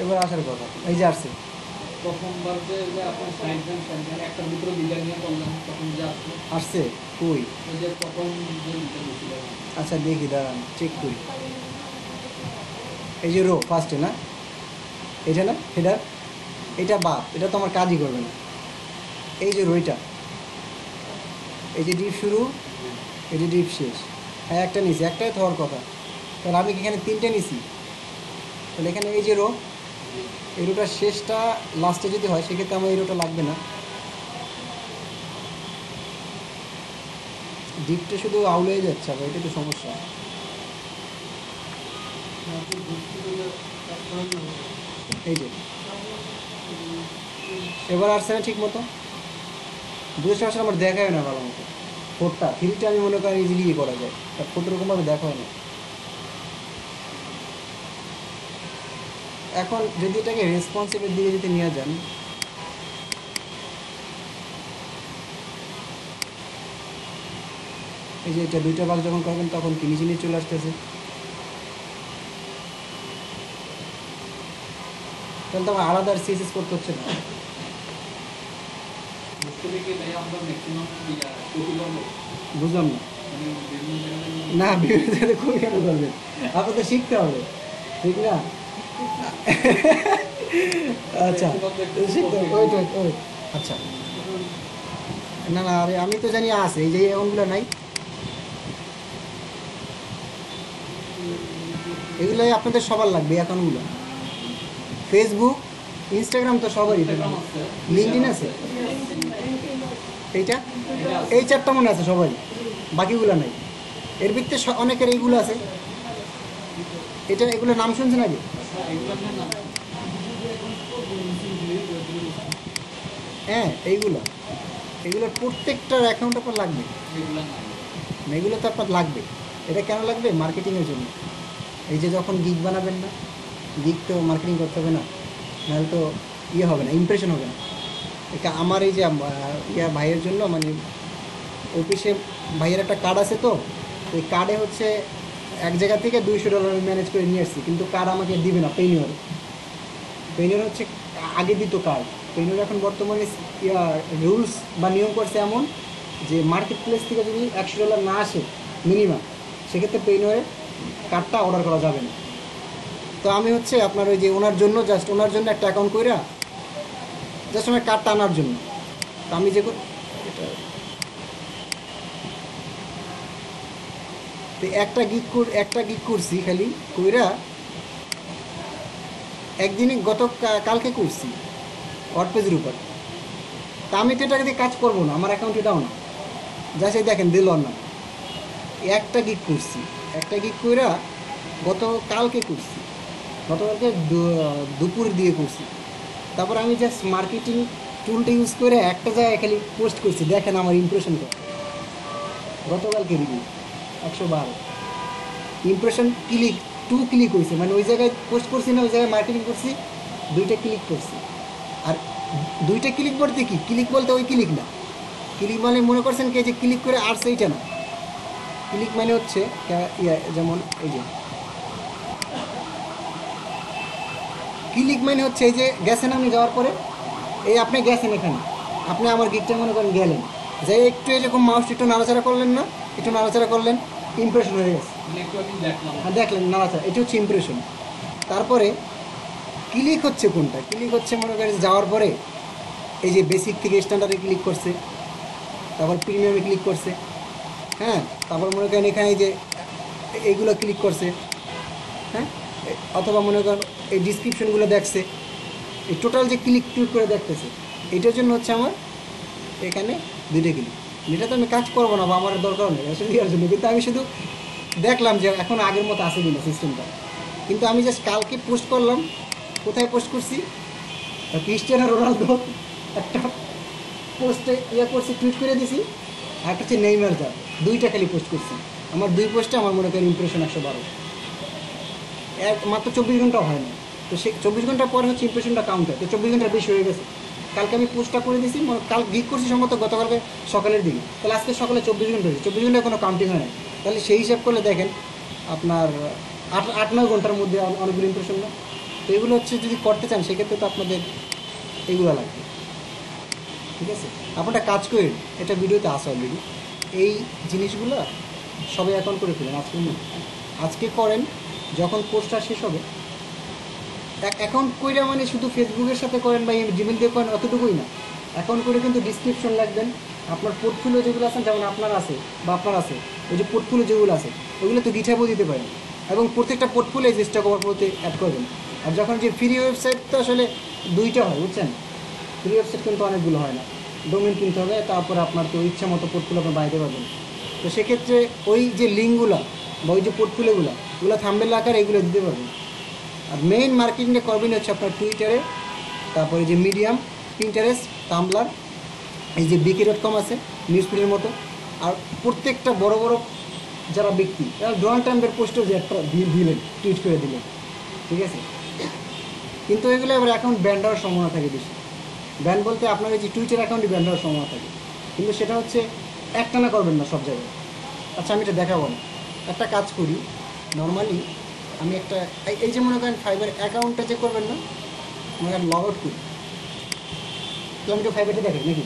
S1: এবার আসার কথা, এই যে আসছে।
S2: প্রথমবার যে আপনার সাইড ব্যান্ড একটার ভিতরে দুইটা নিয়ে করলেন, তখন যে আসলো
S1: আসছে কই?
S2: ওই যে প্রথম যে দুইটা দিয়েছিল।
S1: আচ্ছা দেখি, দাঁড়ান চেক করি। এই যে রো ফার্স্টে না, এটা না হেডার, এটা বাদ, এটা তো আমার কাজই করবে না। এই যে রোইটা, এই যে ডিপ শুরু, এই যে ডিপ শেষ, হ্যাঁ একটা নিছি, একটাই তো হওয়ার কথা, তাহলে আমি কি এখানে তিনটে নিছি? তাহলে এখানে এই যে রো, এই রোটার শেষটা লাস্টে যদি হয় সেক্ষেত্রে আমার এই রোটা লাগবে না। ডিপটা শুধু আউলে যাচ্ছে, আবার এটা তো সমস্যা। এই যে এবার আসছে না ঠিক মতো, বুঝতে পারছেন? আমার দেখায় না ভালো মতো। ফোরটা থ্রিটা আমি মনে করি ইজিলি ইয়ে করা যায়, আর ফোরটা ওরকমভাবে দেখা হয় না। এখন যদি এটাকে রেসপন্সিভের দিকে যদি নিয়ে যান, এই যে এটা দুইটা ভাগ যখন করবেন তখন কি নিচে নিয়ে চলে আসতেছে, তাহলে তো আমার আলাদা আর সিএসএস করতে হচ্ছে না। বুঝলাম না। না বিরোধিতা খুবই কেন করবেন, আপনার তো শিখতে হবে, ঠিক না? আচ্ছা শিখতে হবে, ওয়েট ওয়েট ওয়েট। আচ্ছা, না না, আরে আমি তো জানি আছে, এই যে এমনগুলো নাই, এগুলোই আপনাদের সবার লাগবে অ্যাকাউন্টগুলো। ফেসবুক, ইনস্টাগ্রাম তো সবারই, লিঙ্কডিন আছে, এইটা, এই চারটা মনে আছে সবারই, বাকিগুলো নাই। এর ভিত্তিতে অনেকের এইগুলো আছে, এটা এগুলোর নাম শুনছেন আগে? হ্যাঁ এইগুলোর প্রত্যেকটার অ্যাকাউন্ট আপনার লাগবে, এগুলো তো আপনার লাগবে। এটা কেন লাগবে? মার্কেটিংয়ের জন্য। এই যে যখন গিগ বানাবেন না, গিগ তো মার্কেটিং করতে হবে না, নাহলে তো ইয়ে হবে না, ইমপ্রেশন হবে না। এটা আমার এই যে ভাইয়ের জন্য, মানে অফিসে ভাইয়ের একটা কার্ড আছে, তো ওই কার্ডে হচ্ছে এক জায়গা থেকে $200 ম্যানেজ করে নিয়ে আসছি, কিন্তু কার্ড আমাকে দিবে না পেনিওরে। পেনিওর হচ্ছে আগে দিত কার্ড, পেনিওর এখন বর্তমানে রুলস বা নিয়ম করছে এমন যে মার্কেট প্লেস থেকে যদি $100 না আসে মিনিমাম, সেক্ষেত্রে পেনিওরে কার্ডটা অর্ডার করা যাবে না। তো আমি হচ্ছে আপনার ওই যে ওনার জন্য একটা অ্যাকাউন্ট কইরা জাস্ট আমার কার্ডটা আনার জন্য, তো আমি যে এটা তো একটা গিগ করছি খালি কইরা, একদিনই কালকে করছি ওয়ার্ডপেজের উপর। তা আমি তো এটাকে দিয়ে কাজ করবো না, আমার অ্যাকাউন্ট এটাও না, যা সে দেখেন দিল না, একটা গিগ করছি, একটা গিগ কইরা গতকালকে করছি, গতকালকে দুপুর দিয়ে করছি। তারপর আমি জাস্ট মার্কেটিং টুলটা ইউজ করে একটা জায়গায় খালি পোস্ট করছি, দেখেন আমার ইমপ্রেশনটা গতকালকে রিভিউ 112 ইমপ্রেশন, ক্লিক 2 ক্লিক হয়েছে, মানে ওই জায়গায় পোস্ট করছি না, ওই জায়গায় মার্কেটিং করছি, 2টা ক্লিক করছি। আর 2টা ক্লিক বলতে কি, ক্লিক বলতে ওই ক্লিক না, ক্লিক মানে মনে করছেন কি যে ক্লিক করে আর সেইটা না, ক্লিক মানে হচ্ছে যেমন এই যে ক্লিক মানে হচ্ছে এই যে গেছেন, আপনি যাওয়ার পরে এই আপনি গেছেন এখানে, আপনি আমার গিকটা মনে করেন গেলেন, যে একটু এরকম মাউস একটু নাড়াচাড়া করলেন না, একটু নাড়াচাড়া করলেন, ইমপ্রেশন হয়ে গেছে, দেখলেন নাড়াচাড়া, এটা হচ্ছে ইমপ্রেশন। তারপরে ক্লিক হচ্ছে কোনটা, ক্লিক হচ্ছে মনে করেন যাওয়ার পরে এই যে বেসিক থেকে স্ট্যান্ডার্ডে ক্লিক করছে, তারপর প্রিমিয়ামে ক্লিক করছে, হ্যাঁ, তারপর মনে করেন এখানে যে এইগুলো ক্লিক করছে, হ্যাঁ, অথবা মনে করেন এই ডিসক্রিপশনগুলো দেখছে, এই টোটাল যে ক্লিক ক্লিক করে দেখতেছে, এটার জন্য হচ্ছে আমার এখানে 2টা ক্লিক। এটা তো আমি কাজ করবো না বা আমার দরকার নেই আসলে দেওয়ার জন্য, কিন্তু আমি শুধু দেখলাম যে এখন আগের মতো আসে কিনা সিস্টেমটা। কিন্তু আমি জাস্ট কালকে পোস্ট করলাম, কোথায় পোস্ট করছি, ক্রিস্টিয়ানো রোনালদো একটা পোস্টে করছি, টুইট করে দিছি, আর একটা হচ্ছে নেইমার যা, 2টা খালি পোস্ট করছি। আমার 2 পোস্টে আমার মনে করেন ইমপ্রেশন 112, মাত্র 24 ঘন্টাও হয় না। তো সে 24 ঘন্টা পরে হচ্ছে ইমপ্রেশনটা কাউন্ট হয়, তো 24 ঘন্টার বেশি হয়ে গেছে। কালকে আমি পোস্টটা করে দিয়েছি, কাল গিক করছি সম্ভবত গতকালকে সকালের দিকে, তাহলে আজকে সকালে 24 ঘন্টা হয়েছে, 24 ঘন্টা কোনো কাউন্টিং হয় না। তাহলে সেই হিসাব করলে দেখেন আপনার 8-9 ঘন্টার মধ্যে অনেকগুলো ইমপ্রেশন না। তো এগুলো হচ্ছে যদি করতে চান সেক্ষেত্রে তো আপনাদের এগুলো লাগবে, ঠিক আছে। আপনারা কাজ করেন, এটা ভিডিওতে আসে অলরেডি, এই জিনিসগুলো সবাই অ্যাকাউন্ট করে ফেলেন আজকে করেন, যখন পোস্টটা শেষ হবে অ্যাকাউন্ট কইরা, মানে শুধু ফেসবুকের সাথে করেন বা জিমেল দিয়ে করেন অতটুকুই না, অ্যাকাউন্ট করে কিন্তু ডিসক্রিপশন লাগবেন, আপনার পোর্টফোলিও যেগুলো আছেন, যেমন আপনার আছে বা আপনার আছে ওই যে পোর্টফোলিও যেগুলো আছে ওগুলো তো গিটহাবেও দিতে পারেন, এবং প্রত্যেকটা পোর্টফোলিও যে স্টক ওভারফ্লোতে অ্যাড করবেন। আর যখন যে ফ্রি ওয়েবসাইট তো আসলে 2টা হয়, বুঝছেন, ফ্রি ওয়েবসাইট কিন্তু অনেকগুলো হয় না, ডোমেন কিনতে হবে, তারপরে আপনার তো ইচ্ছা মতো পোর্টফোলিও আপনি বানাতে পারবেন। তো সেক্ষেত্রে ওই যে লিঙ্কগুলো বা ওই যে পোর্টফোলিওগুলো ওগুলো থাম্বনেল আকারে এগুলো দিতে পারবেন। আর মেইন মার্কেটিংটা করবেন হচ্ছে আপনার টুইটারে, তারপরে যে মিডিয়াম, পিন্টারেস্ট, টাম্বলার, এই যে বিকি.com আছে নিউজ ফিডের মতো, আর প্রত্যেকটা বড় বড় যারা ব্যক্তি, তারা ডোনাল্ড ট্রাম্পের পোস্টও যে একটা দিলেন, টুইট করে দিলেন, ঠিক আছে। কিন্তু এগুলো এবার অ্যাকাউন্ট ব্যান হওয়ার সম্ভাবনা থাকে বেশি। ব্যান বলতে আপনার এই যে টুইটার অ্যাকাউন্টে ব্যান হওয়ার সম্ভাবনা থাকে, কিন্তু সেটা হচ্ছে একটানা করবেন না সব জায়গায়। আচ্ছা আমি এটা দেখাবো না, একটা কাজ করি, নর্মালি আমি একটা এই যে মনে করেন ফাইবার অ্যাকাউন্টটা যে করবেন না, মনে করেন লগ আউট করি, তো আমি তো ফাইবারটা দেখাই নাকি,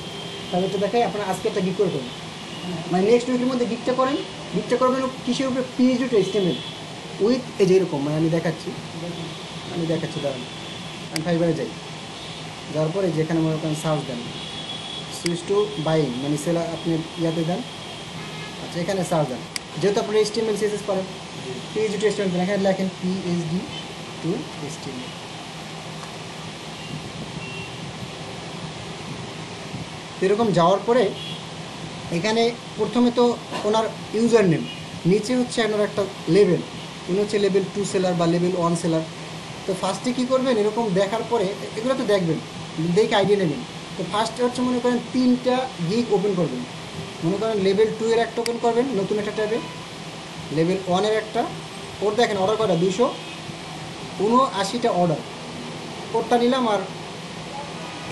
S1: ফাইবারটা দেখাই, আপনার আজকে একটা গিক করে করবেন, মানে নেক্সট উইকের মধ্যে গিকটা করেন, গিকটা করবেন কিসের উপরে, PHP টু HTML উইথ এই যে এরকম, মানে আমি দেখাচ্ছি দাঁড়ান, আমি ফাইবারে যাই, যাওয়ার পরে যেখানে মনে করেন search then switch to buying, মানে সেলার আপনি ইয়াতে দেন, আচ্ছা এখানে সার্চ দেন, যেহেতু আপনি HTML CSS পারেন, PHP টু HTML দেন, এখানে লেখেন PHP টু HTML, এরকম যাওয়ার পরে এখানে প্রথমে তো ওনার ইউজার নেম, নিচে হচ্ছে ওনার একটা লেভেল, উনি হচ্ছে লেভেল 2 সেলার বা লেভেল 1 সেলার। তো ফার্স্টে কী করবেন, এরকম দেখার পরে এগুলো তো দেখবেন, দেখে আইডিয়া নেবেন। তো ফার্স্টে হচ্ছে মনে করেন 3টা গিগ ওপেন করবেন, মনে করেন লেভেল 2 এর একটা ওপেন করবেন নতুন একটা ট্যাবে, লেভেল 1 এর একটা, ওর দেখেন অর্ডার করা 279টা অর্ডার, ওরটা নিলাম। আর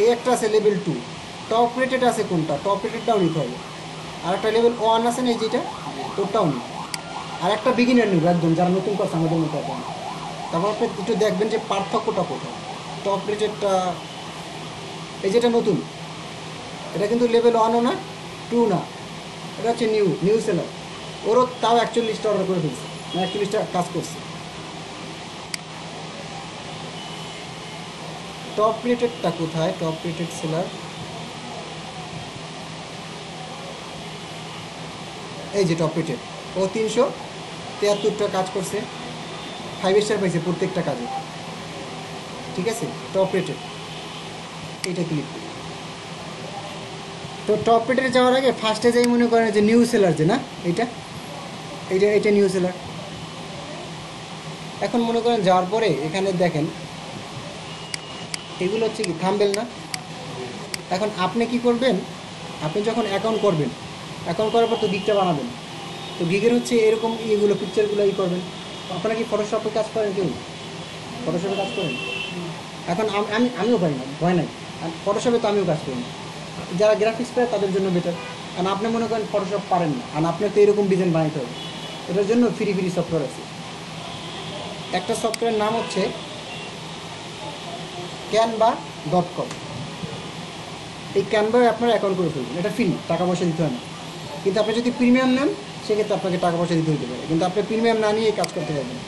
S1: এই একটা আছে লেভেল 2, টপ রেটেড আছে কোনটা, টপ রেটেডটাও নিতে হবে। আর একটা লেভেল 1 আছে না যেটা, ওটাও নিই। আর একটা বিগিনার নিব একদম, যারা নতুন করছে আমাদের মতো এখন। তারপর আপনি একটু দেখবেন যে পার্থক্যটা কোথায়, টপ রেটেডটা এই যেটা নতুন, এটা কিন্তু লেভেল 1ও না 2 না, এটা হচ্ছে নিউ সেলার, ওরও তাও 41টা অর্ডার করে ফেলছে, না 41টা কাজ করছে। টপ রেটেডটা কোথায়, টপ রেটেড সেলার এই যে টপ রেটেড, ও 373টা কাজ করছে, 5 স্টার পাইছে প্রত্যেকটা কাজে, ঠিক আছে। টপ রেটেড এইটা ক্লিক করি। তো টপ রেটেড যাওয়ার আগে ফার্স্টে যাই মনে করেন যে নিউ সেলার, যে না এইটা এটা নিউ সেলার। এখন মনে করেন যাওয়ার পরে এখানে দেখেন এগুলো হচ্ছে কি থাম্বনেল না। এখন আপনি কি করবেন, আপনি যখন অ্যাকাউন্ট করবেন, অ্যাকাউন্ট করার পর তো গিগটা বানাবেন, তো গিগের হচ্ছে এরকম ইয়েগুলো পিকচারগুলো করবেন। আপনারা কি ফটোশপে কাজ করেন? কেউ ফটোশপে কাজ করেন? এখন আমিও পারি না, ভয় নাই। আর ফটোশপে তো আমিও কাজ করি না। যারা গ্রাফিক্স পায় তাদের জন্য বেটার। কারণ আপনি মনে করেন ফটোশপ পারেন না, আর আপনার তো এরকম ডিজাইন বানাতে হবে, এটার জন্য ফ্রি সফটওয়্যার আছে। একটা সফটওয়্যারের নাম হচ্ছে canva.com। এই ক্যানভায় আপনারা অ্যাকাউন্ট করে ফেলবেন, এটা ফ্রি, টাকা পয়সা দিতে হয় না। কিন্তু আপনি যদি প্রিমিয়াম নেন সেক্ষেত্রে আপনাকে টাকা পয়সা দিতে হতে পারে, কিন্তু আপনি প্রিমিয়াম না নিয়ে কাজ করতে পারবেন।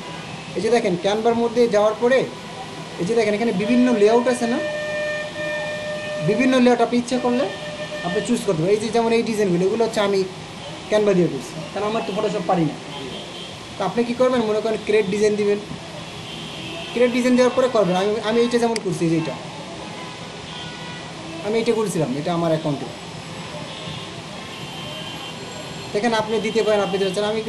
S1: এই যে দেখেন ক্যানভার মধ্যে যাওয়ার পরে এই যে দেখেন এখানে বিভিন্ন লেআউট আছে না, বিভিন্ন লেআউট আপনি ইচ্ছা করলে আপনি চুজ করতে পারেন। এই যে যেমন এই ডিজাইনগুলো, এগুলো হচ্ছে আমি ক্যানভা দিয়ে করছি, কারণ আমার তো ফটোশপ পারি না। তো আপনি কী করবেন, মনে করেন ক্রিয়েট ডিজাইন দিবেন, ক্রিয়েট ডিজাইন দেওয়ার পরে করবেন। আমি এইটা যেমন করছি, যেটা আমি এইটা করেছিলাম, এটা আমার অ্যাকাউন্টে। দেখেন আপনি দিতে পারেন, আপনি দিতে চান। আমি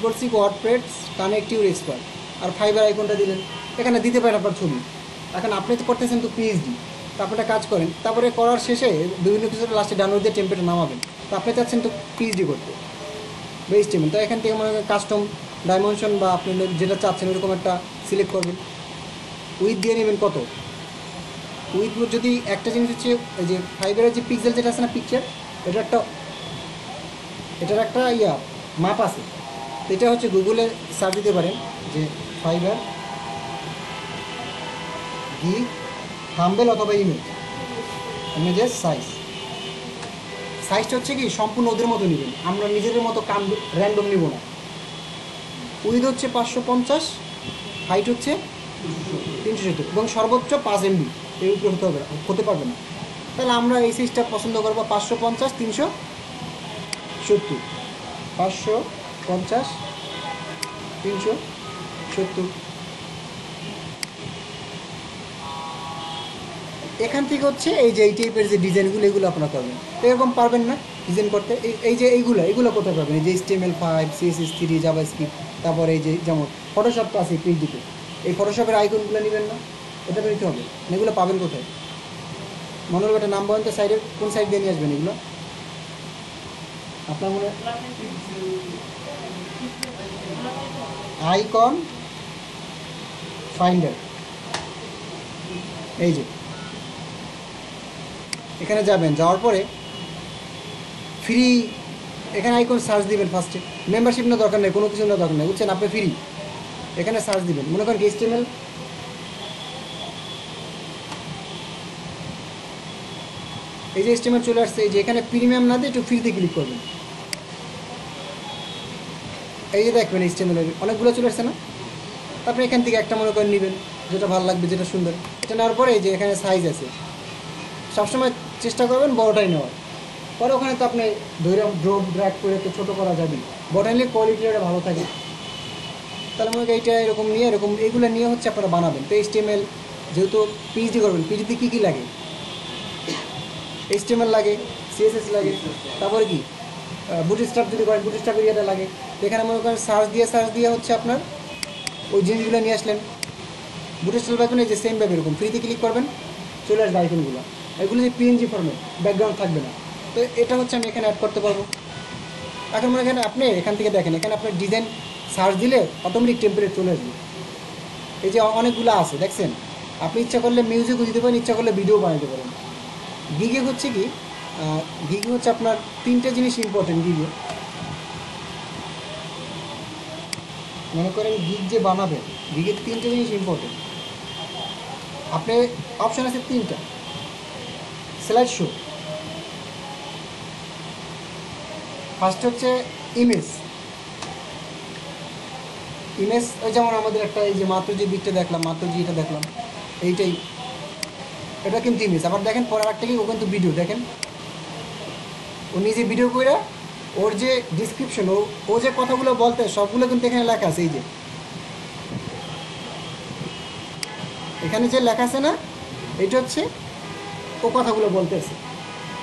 S1: বলছি ওয়ার্ডপ্রেস কানেক্টিভ এক্সপার্ট, আর ফাইবার আইকনটা দিলেন, এখানে দিতে পারেন আপনার ছবি। এখন আপনি তো করতেছেন তো পিএইচডি, তো আপনারা কাজ করেন, তারপরে করার শেষে বিভিন্ন কিছু লাস্টে ডাউনলোড দিয়ে টেম্পলেটে নামাবেন। তো আপনি চাচ্ছেন তো পিএইচডি করতে বেস টেম্পল, তো এখান থেকে মনে করেন কাস্টম ডাইমেনশন বা আপনি যেটা চাচ্ছেন ওরকম একটা সিলেক্ট করবেন। উইথ দিয়ে নেবেন কত, উইথ যদি একটা জিনিস হচ্ছে এই যে ফাইবারের যে পিক্সেল যেটা আছে না পিকচার, এটার একটা মাপ আছে। তো এটা হচ্ছে গুগলে সার্চ দিতে পারেন যে ফাইবার গিগ থাম্বনেল অথবা ইমেজের সাইজটা হচ্ছে কি সম্পূর্ণ ওদের মতো নেবেন, আমরা নিজেদের মতো র্যান্ডম নিব না। উইথ হচ্ছে 550, হাইট হচ্ছে 370 এবং সর্বোচ্চ 5 MB, এর উপরে হতে পারবে না। তাহলে আমরা এই সাইজটা পছন্দ করবো 550 370, 550 370। এখান থেকে হচ্ছে এই যে এই টাইপের যে ডিজাইনগুলো এগুলো আপনারা করবেন। তো এরকম পারবেন না ডিজাইন করতে, এই যে এইগুলো কোথায় পাবেন? এই যে HTML5, CSS3, জাভাস্ক্রিপ্ট, তারপরে এই যে যেমন ফটোশপ তো আছে পিএইচডিতে, এই ফটোশপের আইকনগুলো নেবেন না, এটা নিতে হবে। এগুলো পাবেন কোথায়? মনে হবে একটা নাম বলেন তো, সাইডের কোন সাইড দিয়ে নিয়ে আসবেন এগুলো আপনার মনে? আইকন ফাইন্ডার, এই যে এখানে যাবেন, যাওয়ার পরে ফ্রি এখানে আইকন সার্চ দিবেন। ফার্স্টে মেম্বারশিপ নেওয়ার দরকার নেই, কোনো কিছু নেওয়ার দরকার নেই, বুঝছেন? আপনি ফ্রি এখানে সার্চ দিবেন, মনে করেন HTML, এই যে HTML চলে আসছে। এই যে এখানে প্রিমিয়াম না দিয়ে একটু ফ্রিতে ক্লিক করবেন, এই যে দেখবেন HTML অনেকগুলো চলে আসছে না। তারপরে এখান থেকে একটা মনে করেন নেবেন, যেটা ভালো লাগবে, যেটা সুন্দর। এটা নেওয়ার পরে এই যে এখানে সাইজ আছে, সবসময় চেষ্টা করবেন বড়টাই নেওয়ার। পরে ওখানে তো আপনি ড্রপ ড্র্যাগ করে তো ছোটো করা যাবে, বড় নিলে কোয়ালিটিটা ভালো থাকে। তাহলে মনে করি এইটা এরকম নিয়ে এইগুলো নিয়ে হচ্ছে আপনারা বানাবেন। তো HTML যেহেতু পিএইচডি করবেন, পিএইচডিতে কী কী লাগে? HTML লাগে, CSS লাগে, তারপরে কি বুটস্ট্র্যাপ যদি করেন বুটস্ট্র্যাপ এরিয়াটা লাগে। তো এখানে মনে করেন সার্চ দিয়ে হচ্ছে আপনার ওই জিনিসগুলো নিয়ে আসলেন। বুটস্ট্র্যাপ আইকন এই যে সেমভাবে এরকম ফ্রিতে ক্লিক করবেন, চলে আসবে আইকনগুলো। এগুলো যে PNG ফর্মে, ব্যাকগ্রাউন্ড থাকবে না। তো এটা হচ্ছে আমি এখানে অ্যাড করতে পারবো। এখন মনে করেন আপনি এখান থেকে দেখেন, এখানে আপনার ডিজাইন সার্চ দিলে অটোমেটিক টেম্পলেট চলে আসবে। এই যে অনেকগুলো আছে দেখছেন, আপনি ইচ্ছা করলে মিউজিকও দিতে পারেন, ইচ্ছা করলে ভিডিও বানাতে পারেন। গিগে হচ্ছে কি, গিগে হচ্ছে আপনার 3টে জিনিস ইম্পর্টেন্ট। গিগে মনে করেন গিগ যে বানাবেন, গিগের 3টে জিনিস ইম্পর্টেন্ট। আপনি অপশান আছে 3টা। স্লাইড শো, ফার্স্ট হচ্ছে ইমেজ। ওই যেমন আমাদের একটা এই যে মাত্র যে দিকটা দেখলাম, এটা দেখলাম, এইটাই, এটা কিন্তু ইমেজ। আবার দেখেন পরের একটা কি, ও কিন্তু ভিডিও। দেখেন ও নিজে ভিডিও করে, ওর যে ডিসক্রিপশন, ও যে কথাগুলো বলতে সবগুলো কিন্তু এখানে লেখা আছে। এই যে এখানে যে লেখা আছে না, এটা হচ্ছে ও কথাগুলো বলতেছে।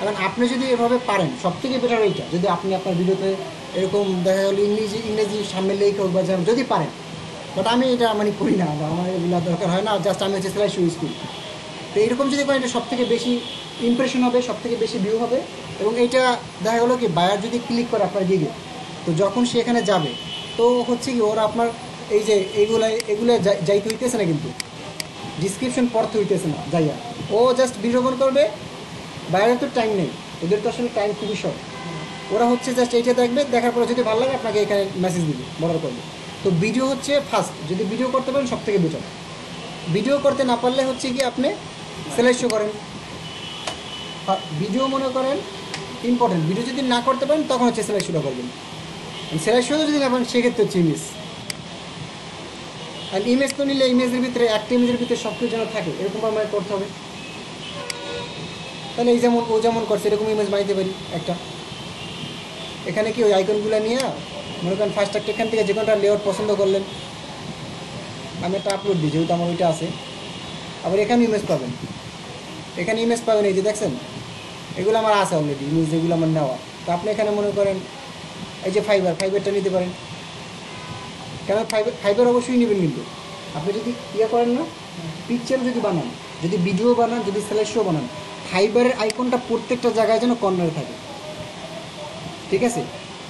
S1: এখন আপনি যদি এভাবে পারেন, সব থেকে বেটার এইটা, যদি আপনি আপনার ভিডিওতে এরকম দেখা গেলো ইংরেজি সামনে লেখা হোক বা যদি পারেন, বাট আমি এটা মানে করি না, বা আমার এগুলো দরকার হয় না, জাস্ট আমি হচ্ছে সেলাই শো ইউজ করি। তো এইরকম যদি করেন এটা সবথেকে বেশি ইমপ্রেশন হবে, সবথেকে বেশি ভিউ হবে। এবং এইটা দেখা গেলো কি বায়ার যদি ক্লিক করে আপনার গিগে, তো যখন সে এখানে যাবে তো হচ্ছে কি ওরা আপনার এই যে এগুলো যাইতে হইতেছে না, কিন্তু ডিসক্রিপশন পড়তে হইতেছে না যাইয়া, ও জাস্ট বিজ্ঞাপন করবে। বায়ারের তো টাইম নেই, ওদের তো আসলে টাইম খুবই শর্ট। ওরা হচ্ছে জাস্ট এইটা দেখবে, দেখার পরে যদি ভালো লাগে আপনাকে এখানে মেসেজ দিবে, বর্ডার করবে। তো ভিডিও হচ্ছে ফার্স্ট, যদি ভিডিও করতে পারেন সব থেকে বেটার। ভিডিও করতে না পারলে হচ্ছে কি আপনি সেলাই শো করেন। ভিডিও মনে করেন ইম্পর্টেন্ট, ভিডিও যদি না করতে পারেন তখন হচ্ছে সেলাই শোটা করবেন। সেলাই শো যদি না পারেন সেক্ষেত্রে হচ্ছে ইমেজ। আর ইমেজ তো নিলে ইমেজের ভিতরে একটা ইমেজের ভিতরে সব কিছু যেন থাকে এরকম আমার করতে হবে। তাহলে এই যেমন ও যেমন করছে এরকম ইমেজ বানাইতে পারি একটা। এখানে কি ওই আইকনগুলো নিয়ে মনে করেন ফার্স্ট একটা এখান থেকে যে কোনোটা লেআউট পছন্দ করলেন, আমি একটা আপলোড দিই যেহেতু আমার ওইটা আছে। আবার এখানে ইমেজ পাবেন, এখানে ইমেজ পাবেন, এই যে দেখছেন এগুলো আমার আছে অলরেডি ইমেজ, যেগুলো আমার নেওয়া। তো আপনি এখানে মনে করেন এই যে ফাইবারটা নিতে পারেন। কেন ফাইবার অবশ্যই নেবেন, কিন্তু আপনি যদি ইয়ে করেন না, পিকচার যদি বানান, যদি ভিডিও বানান, যদি সেলাই শো বানান, ফাইবারের আইকনটা প্রত্যেকটা জায়গায় যেন কর্নারে থাকে, ঠিক আছে?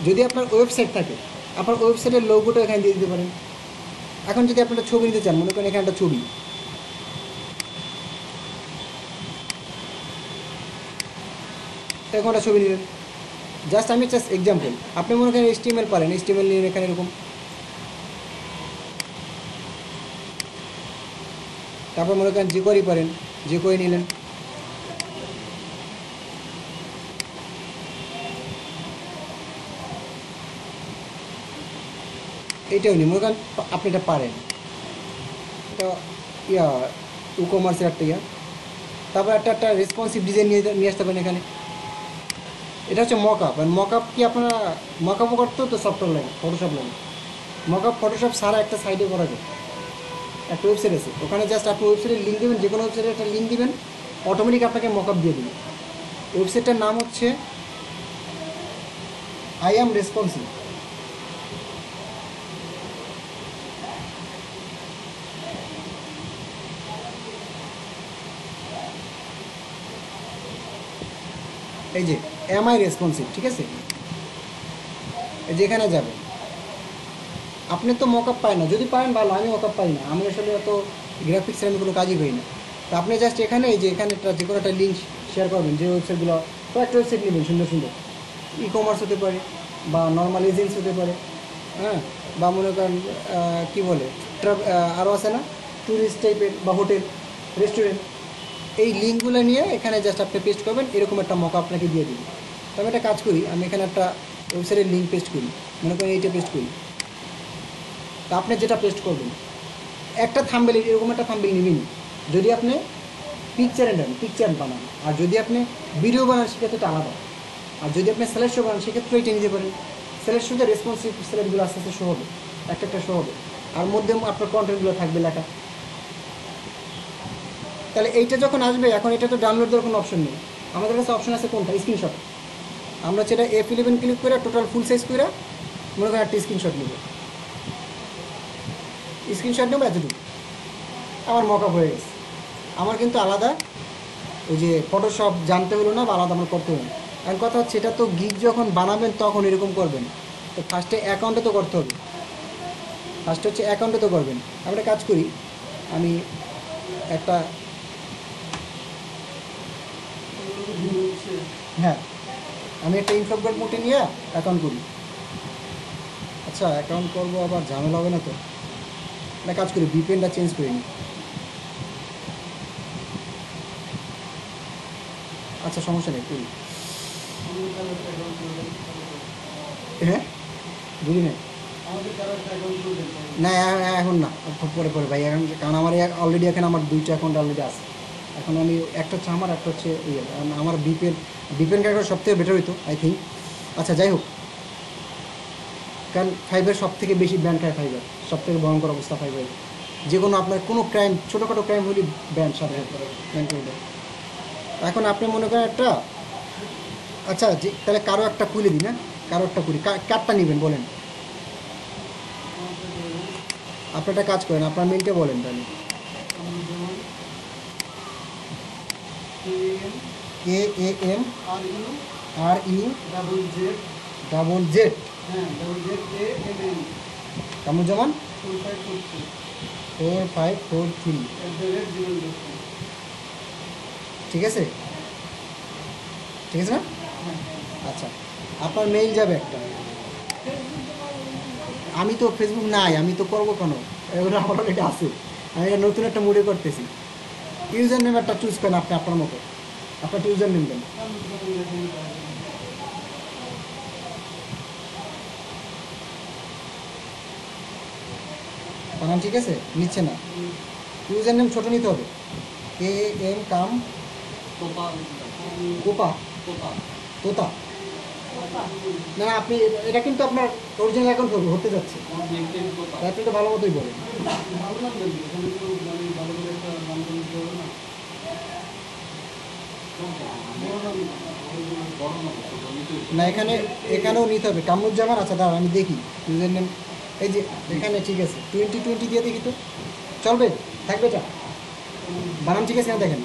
S1: যদি আপনার ওয়েবসাইট থাকে, আপনার ওয়েবসাইটের লোগোটা এখানে দিয়ে দিতে পারেন। এখন যদি আপনারা ছবি নিতে চান, মনে করেন এখানে একটা ছবি, এখন একটা ছবি নিলেন, জাস্ট এক্সাম্পল। আপনি মনে করেন HTML পারেন, HTML নিলেন এখানে এরকম, তারপর মনে করেন jQuery পারেন, jQuery নিলেন। এইটাও নিই, মনে করেন আপনি এটা পারেন, এটা কমার্সের একটা তারপর একটা রেসপন্সিভ ডিজাইন নিয়ে আসতে পারেন এখানে। এটা হচ্ছে মকআপ। আর মকআপ কি আপনারা মকআপও করতেও তো সফটওয়্যার লাগে, ফটোশপ লাগে। মকআপ ফটোশপ সারা একটা সাইডে করা যায়, একটা ওয়েবসাইট আছে, ওখানে জাস্ট আপনি ওয়েবসাইটের লিঙ্ক দেবেন, যে কোনো ওয়েবসাইটের একটা লিঙ্ক দিবেন, অটোমেটিক আপনাকে মকআপ দিয়ে দেবে। ওয়েবসাইটটার নাম হচ্ছে আই অ্যাম রেসপন্সিভ। এই যে MI রেসপন্সিভ, ঠিক আছে? এই যে এখানে যাবে, আপনি তো মকআপ পাই না, যদি পারেন ভালো, আমি মকআপ পাই না, আমি আসলে অত গ্রাফিক্সের আমি কোনো কাজই পাই না। তো আপনি জাস্ট এখানে এই যে এখানে যে কোনো একটা লিঙ্ক শেয়ার করবেন, যে ওয়েবসাইটগুলো, কয়েকটা ওয়েবসাইট নেবেন সুন্দর সুন্দর, কমার্স হতে পারে বা নর্মাল এজেন্সি হতে পারে, হ্যাঁ, বা মনে করেন কী বলে আরও আছে না ট্যুরিস্ট টাইপের, বা হোটেল, রেস্টুরেন্ট। এই লিঙ্কগুলো নিয়ে এখানে জাস্ট আপনি পেস্ট করবেন, এরকম একটা মকআপ আপনাকে দিয়ে দিবে। তো আমি একটা কাজ করি, আমি এখানে একটা ওয়েবসাইটের লিঙ্ক পেস্ট করি, মনে করেন এইটা পেস্ট করি। তা আপনি যেটা পেস্ট করবেন, একটা থাম্বনেল, এরকম একটা থাম্বনেল নেবেন। যদি আপনি পিকচার বানান, আর যদি আপনি ভিডিও বানান সেক্ষেত্রে এটা আলাদা। আর যদি আপনি সেলেক্ট শো বানান সেক্ষেত্রে এটা নিতে পারেন। সেলেক্ট শোতে রেসপন্সিভ সেলেক্টগুলো আস্তে আস্তে শো হবে, একটা শো হবে, আর মধ্যে আপনার কন্টেন্টগুলো থাকবে লেখা। তাহলে এইটা যখন আসবে, এখন এটা তো ডাউনলোড দেওয়ার কোনো অপশন নেই, আমাদের কাছে অপশন আছে কোনটা, স্ক্রিনশট। আমরা সেটা F11 ক্লিক করে টোটাল ফুল সাইজ করে মনে করেন একটা স্ক্রিনশট নেব, এতটুকু আমার মকআপ হয়ে গেছে। আমার কিন্তু আলাদা ওই যে ফটোশপ জানতে হলো না, বা আলাদা আমার করতে হলো না। এখন কথা হচ্ছে এটা তো গিগ যখন বানাবেন তখন এরকম করবেন, তো ফার্স্টে অ্যাকাউন্টে তো করতে হবে, ফার্স্টে হচ্ছে অ্যাকাউন্টে তো করবেন। আমরা কাজ করি, আমি একটা আমি একটা ইনফ্লোগ্রাফ মোটে নিয়ে অ্যাকাউন্ট করি। আচ্ছা, অ্যাকাউন্ট করবো আবার ঝামেলা হবে না তো? একটা কাজ করি, VPNটা চেঞ্জ করে নিই। আচ্ছা, সমস্যা নেই, করি। হ্যাঁ, বুঝি না, না এখন না, পরে ভাই, এখন কারণ আমার অলরেডি এখানে আমার দুইটা অ্যাকাউন্ট অলরেডি আছে। এখন আমি একটা হচ্ছে আমার, একটা হচ্ছে আমার VPN কার্ড সব থেকে বেটার হইতো আই থিঙ্ক। আচ্ছা, যাই হোক, কারণ ফাইবার সব থেকে বেশি ব্যান খায়, ফাইবার সব থেকে ভয়ঙ্কর অবস্থা। ফাইবার যে কোনো আপনার কোনো ক্রাইম, ছোটোখাটো ক্রাইম হলে ব্যান, সাথে ব্যান করে দেয়। এখন আপনি মনে করেন একটা, আচ্ছা তাহলে কারো একটা খুলে দিন, কারোরটা করি, কারটা নেবেন বলেন। আপনি একটা কাজ করেন, আপনার মেলটা বলেন তাহলে। AAM RE Z কামরুজ্জামান 4543, ঠিক আছে? ঠিক আছে না? আচ্ছা, আপনার মেইল যাবে একটা। আমি তো ফেসবুক নাই, আমি তো করবো কেন, এগুলো আমার অলরেডি আছে। আমি এটা নতুন একটা মুডে করতেছি। ইউজার নেম একটা চুজ করেন আপনি আপনার মতো, আপনার ইউজার নেম দেন। বানান ঠিক আছে? নিচ্ছে না, ইউজার নেম ছোটো নিতে হবে। KAM কাম কোপা তোতা। না না, আপনি এটা কিন্তু আপনার অরিজিনাল অ্যাকাউন্ট হতে যাচ্ছে, আপনি তো ভালো মতোই বলেন। না এখানেও নিতে হবে কামরুজ্জামান। আচ্ছা দাঁড়ান আমি দেখি ইউজার নেম, এই যে এখানে ঠিক আছে 2020 দিয়ে দেখি তো, চলবে? থাকবে এটা? বানান ঠিক আছে না? দেখেন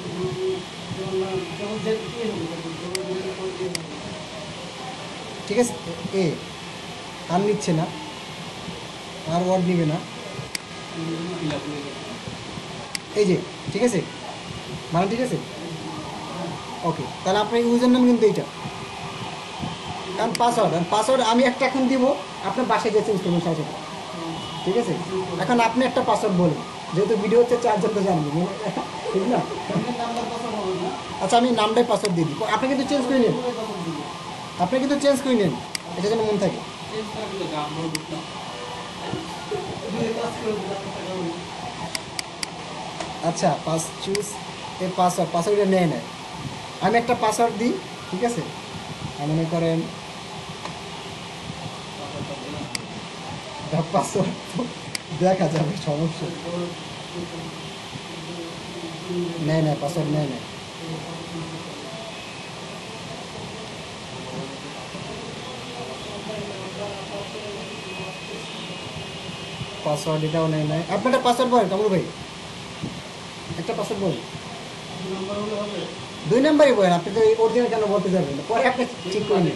S1: ঠিক আছে। আর নিচ্ছে না, আর ওয়ার্ড নিবে না, এই যে ঠিক আছে, বানান ঠিক আছে। ওকে, তাহলে আপনার ইউজার নেম কিন্তু এইটা, কারণ পাসওয়ার্ড আমি একটা এখন দিব, আপনার বাসায় যে চেঞ্জ করবেন সাথে সাথে, ঠিক আছে? এখন আপনি একটা পাসওয়ার্ড বলুন, যেহেতু ভিডিও হচ্ছে 4 জন তো জানবে, ঠিক না? আচ্ছা আমি নামটাই পাসওয়ার্ড দিয়ে দিই, আপনি কিন্তু চেঞ্জ করে নেন, এটা যেন মন থাকে। আচ্ছা চুজ এ পাসওয়ার্ডটা নেয়। আমি একটা পাসওয়ার্ড দিই, ঠিক আছে? মনে করেন পাসওয়ার্ড দেখা যাবে, সমস্যা নেয়, পাসওয়ার্ড নেয়। পাসওয়ার্ড এটাও নেয়। আপনি একটা পাসওয়ার্ড বলেন কামরু ভাই, একটা পাসওয়ার্ড বলেন। 2 নাম্বারই বলেন, আপনি তো অরিজিনাল কেন বলতে যাবেন, পরে আপনি ঠিক করে নিন।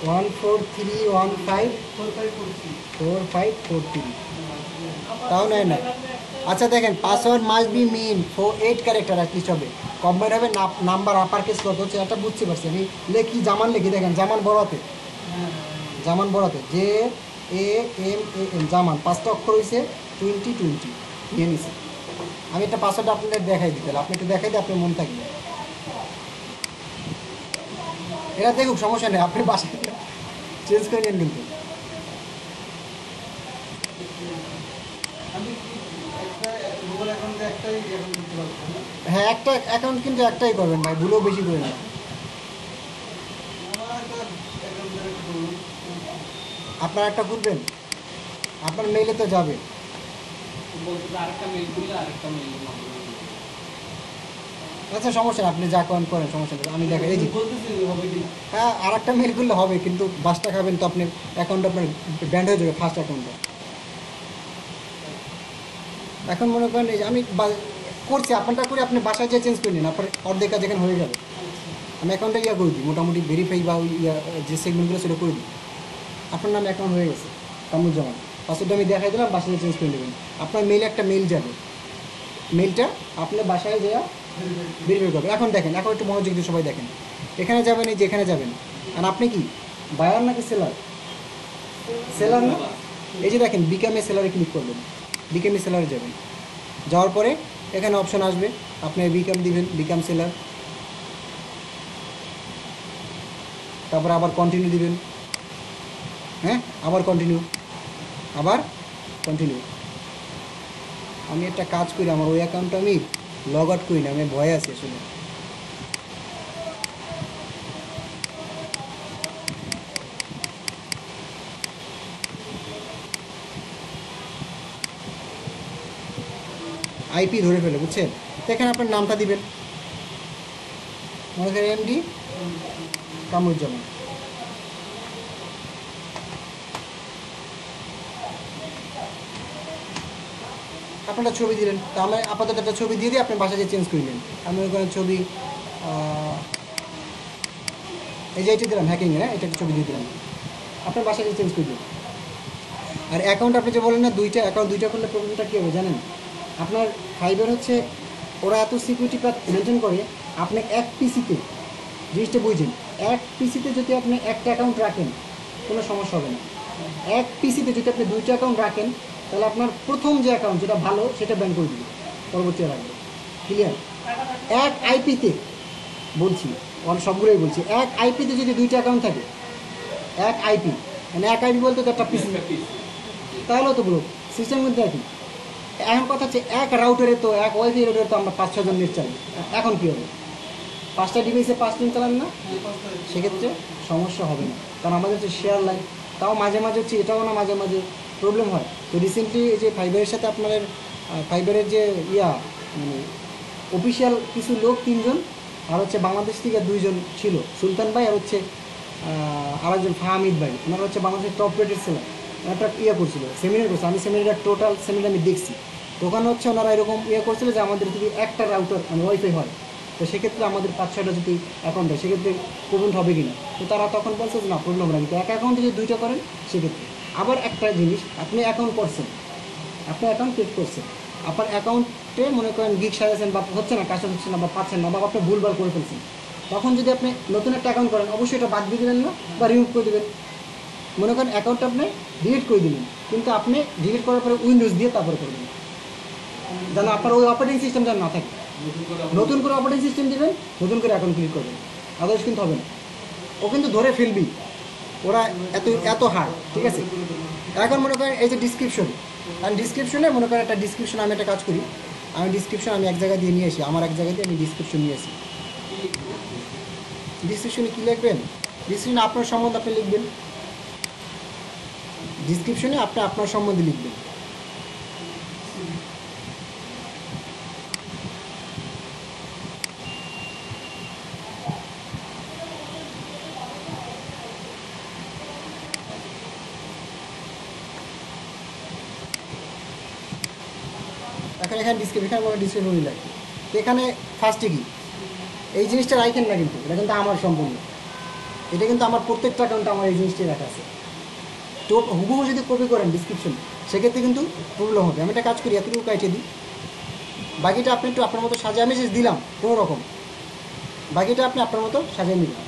S1: 143154543, তাও নেয় না। আচ্ছা দেখেন, password must be min 8 character at least হবে, কম্বাইন্ড হবে নাম্বার আপার কেস কত হচ্ছে এটা বুঝতে পারছি আমি। লেখি জামান, লিখি দেখেন জামান বড়াতে JAMAN জামান, 5টা অক্ষর হয়েছে 2020 নিয়ে নিছে। আমি একটা পাসওয়ার্ড আপনাদের দেখাই দিতে, আপনি একটু দেখাই দিই, আপনার মন থাকবে। এটা দেখুক, সমস্যা নেই, আপনি বাসায় চেঞ্জ করে নেন কিন্তু। হ্যাঁ একটা অ্যাকাউন্ট কিন্তু একটাই করবেন ভাই, ভুলেও বেশি করে না। আপনার একটা খুলবেন, আপনার মেইলে তো যাবে। আচ্ছা সমস্যা না, আপনি যা করেন সমস্যা নেই, আমি দেখাই। এই যে হ্যাঁ, আর একটা মেইল করলে হবে, কিন্তু বাসটা খাবেন তো, আপনি অ্যাকাউন্ট আপনার ব্যান্ড হয়ে যাবে, ফার্স্ট অ্যাকাউন্টটা। এখন মনে করেন এই যে আমি করছি, আপনারটা করে আপনি বাসায় যেয়ে চেঞ্জ করে নিন, আপনার অর্ধেক কাজ এখানে হয়ে যাবে। আমি অ্যাকাউন্টটা করে দিই, মোটামুটি ভেরিফাই বা যে সেগমেন্টগুলো সেটা করে দিই। আপনার নামে অ্যাকাউন্ট হয়ে গেছে কামরুজ্জামান, পাসওয়ার্ডটা আমি দেখাই দিলাম, বাসায় চেঞ্জ করে নেবেন। আপনার মেইলে একটা মেইল যাবে, মেইলটা আপনার বাসায় যাওয়া ভেরিফাই করবেন। এখন দেখেন, এখন একটু মনোযোগ দিয়ে সবাই দেখেন, এখানে যাবেন, এই যে এখানে যাবেন। আর আপনি কি বায়ার নাকি সেলার না? এই যে দেখেন বিকামে সেলারে ক্লিক করবেন, বিকামে সেলারে যাবেন, যাওয়ার পরে এখানে অপশন আসবে, আপনি বিকাম দিবেন, বিকাম সেলার, তারপর আবার কন্টিনিউ দিবেন। হ্যাঁ, আবার কন্টিনিউ। আমি একটা কাজ করি, আমার ওই অ্যাকাউন্টটা আমি লগ আউট করি না, আমি ভয়ে আছি আসলে। আইপি ধরে ফেলে, বুঝছেন? তো এখানে আপনার নামটা দিবেন, মনে করেন MD কামরুজ্জামান। আপনারা ছবি দিলেন, তা আমি আপাতত একটা ছবি দিয়ে দিই, আপনি বাসায় যে চেঞ্জ করলেন। আমি ওখানে ছবি এই যে এটা দিলাম হ্যাকিং, হ্যাঁ এটা একটা ছবি দিয়ে দিলাম, আপনার বাসায় যে চেঞ্জ করলেন। আর অ্যাকাউন্ট আপনি যে বলেন না দুইটা অ্যাকাউন্ট দুইটা করলে প্রবলেমটা কী হবে জানেন? আপনার ফাইবার হচ্ছে ওরা এত সিকিউরিটি মেনটেন করে, আপনি এক পিসিতে জিনিসটা বুঝছেন, এক পিসিতে যদি আপনি একটা অ্যাকাউন্ট রাখেন কোনো সমস্যা হবে না। এক পিসিতে যদি আপনি দুইটা অ্যাকাউন্ট রাখেন তাহলে আপনার প্রথম যে অ্যাকাউন্ট যেটা ভালো সেটা ব্যান করে দিবে, পরবর্তী রাখবে। ক্লিয়ার? এক আইপিতে বলছি, অনেক সবগুলোই বলছি, এক আইপিতে যদি দুইটা অ্যাকাউন্ট থাকে, এক আইপি মানে এক আইপি বলতে তো একটা পিসি, তাহলেও তো বলো সিস্টেম কিন্তু একই। এখন কথা হচ্ছে এক রাউটারে তো এক ওয়াইফাই রাউটারে তো আমরা 5-6 জন নেট চালাই, এখন কী হবে? 5টা ডিভাইসে 5 জন চালান না, সেক্ষেত্রে সমস্যা হবে না, কারণ আমাদের হচ্ছে শেয়ার লাইন। তাও মাঝে মাঝে হচ্ছে এটাও না মাঝে মাঝে প্রবলেম হয়। তো রিসেন্টলি এই যে ফাইবারের সাথে আপনাদের ফাইবারের যে মানে অফিসিয়াল কিছু লোক 3 জন, আর হচ্ছে বাংলাদেশ থেকে 2 জন ছিল, সুলতান ভাই আর হচ্ছে আরেকজন ফাহামিদ ভাই, ওনারা হচ্ছে বাংলাদেশের টপ রেটেড সেলার। একটা করছিল, সেমিনার করছে, আমি সেমিনারটা টোটাল সেমিনার আমি দেখছি। তো ওখানে হচ্ছে ওনারা এরকম করছিল যে আমাদের যদি একটা রাউটার মানে ওয়াইফাই হয়, তো সেক্ষেত্রে আমাদের 5-6টা যদি অ্যাকাউন্ট হয় সেক্ষেত্রে প্রবলেম হবে কি না। তো তারা তখন বলছে যে না, প্রবলেম হবে না, কিন্তু এক অ্যাকাউন্টে যদি 2টা করেন সেক্ষেত্রে। আবার একটা জিনিস, আপনি অ্যাকাউন্ট করছেন, আপনি অ্যাকাউন্ট ক্রিয়েট করছেন, আপনার অ্যাকাউন্টে মনে করেন গিগ সাজাচ্ছেন বা হচ্ছে না, কাজটা হচ্ছে না বা পাচ্ছেন না, বা আপনি ভুলভাল করে ফেলছেন, তখন যদি আপনি নতুন একটা অ্যাকাউন্ট করেন অবশ্যই এটা বাদ দিয়ে দেবেন না বা রিমুভ করে দেবেন। মনে করেন অ্যাকাউন্টটা আপনি ডিলিট করে দিলেন, কিন্তু আপনি ডিলিট করার পরে উইন্ডোজ দিয়ে তারপরে করবেন, যেন আপনার ওই অপারেটিং সিস্টেম যেন না থাকে। নতুন করে অপারেটিং সিস্টেম দেবেন, নতুন করে অ্যাকাউন্ট ক্লিক করবেন, আদার্স কিন্তু হবে না। ও কিন্তু ধরে ফেলবি, ওরা এত হার্ড, ঠিক আছে? এখন মনে করেন এই যে ডিসক্রিপশন, আমি ডিসক্রিপশনে মনে করেন একটা ডিসক্রিপশন, আমি একটা কাজ করি, আমি ডিসক্রিপশন আমি এক জায়গায় দিয়ে নিয়ে আসি, আমার এক জায়গায় দিয়ে আমি ডিসক্রিপশন নিয়ে আসি। ডিসক্রিপশনে কী লিখবেন? ডিসক্রিপশনে আপনার সম্বন্ধে আপনি লিখবেন, ডিসক্রিপশনে আপনি আপনার সম্বন্ধে লিখবেন। এখন এখানে ডিসক্রিপশন কোনো ডিসক্রিপশন লাগে, তো এখানে ফার্স্টে কি এই জিনিসটা রাখেন না, কিন্তু এটা কিন্তু আমার সম্পূর্ণ, এটা কিন্তু আমার প্রত্যেকটা অ্যাকাউন্টে আমার এই জিনিসটাই রাখা আছে। তো হুবহু যদি কপি করেন ডিসক্রিপশন, সেক্ষেত্রে কিন্তু প্রবলেম হবে। আমি একটা কাজ করি, এতটুকু কাটিয়ে দিই, বাকিটা আপনি একটু আপনার মতো সাজিয়ে, আমি দিলাম কোনো রকম, বাকিটা আপনি আপনার মতো সাজিয়ে নেবেন।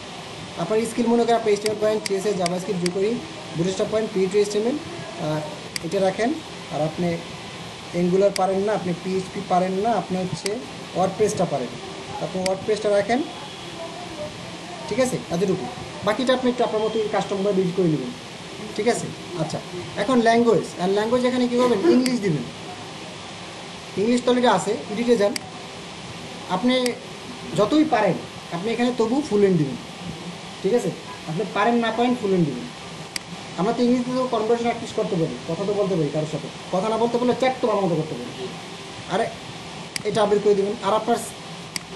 S1: আপনার স্কিল মনে করেন আপনি HTML point, CSS, JavaScript, jQuery, Bootstrap point, PHP, HTML এটা রাখেন। আর আপনি অ্যাঙ্গুলার পারেন না, আপনি PHP পারেন না, আপনি হচ্ছে ওয়ার্ডপ্রেসটা পারেন, আপনি ওয়ার্ডপ্রেসটা রাখেন, ঠিক আছে? এতটুকু, বাকিটা আপনি একটু আপনার মতো কাস্টমার বিল্ড করে নেবেন, ঠিক আছে? আচ্ছা, এখন ল্যাঙ্গুয়েজ, আর ল্যাঙ্গুয়েজ এখানে কী করবেন? ইংলিশ দিবেন। ইংলিশ তো অলরেডি আছে, এডিটে যান, আপনি যতই পারেন আপনি এখানে তবু ফুলএন্ড দিবেন, ঠিক আছে? আপনি পারেন না পারেন ফুলএন্ড দিবেন। আমরা তো ইংলিশে তো কনভার্সেশন অ্যাক্টিস করতে পারি, কথা তো বলতে পারি কারোর সাথে, কথা না বলতে পারলে চ্যাট তো ভালো মতো করতে পারি। আরে এটা আবির করে দেবেন। আর আপনার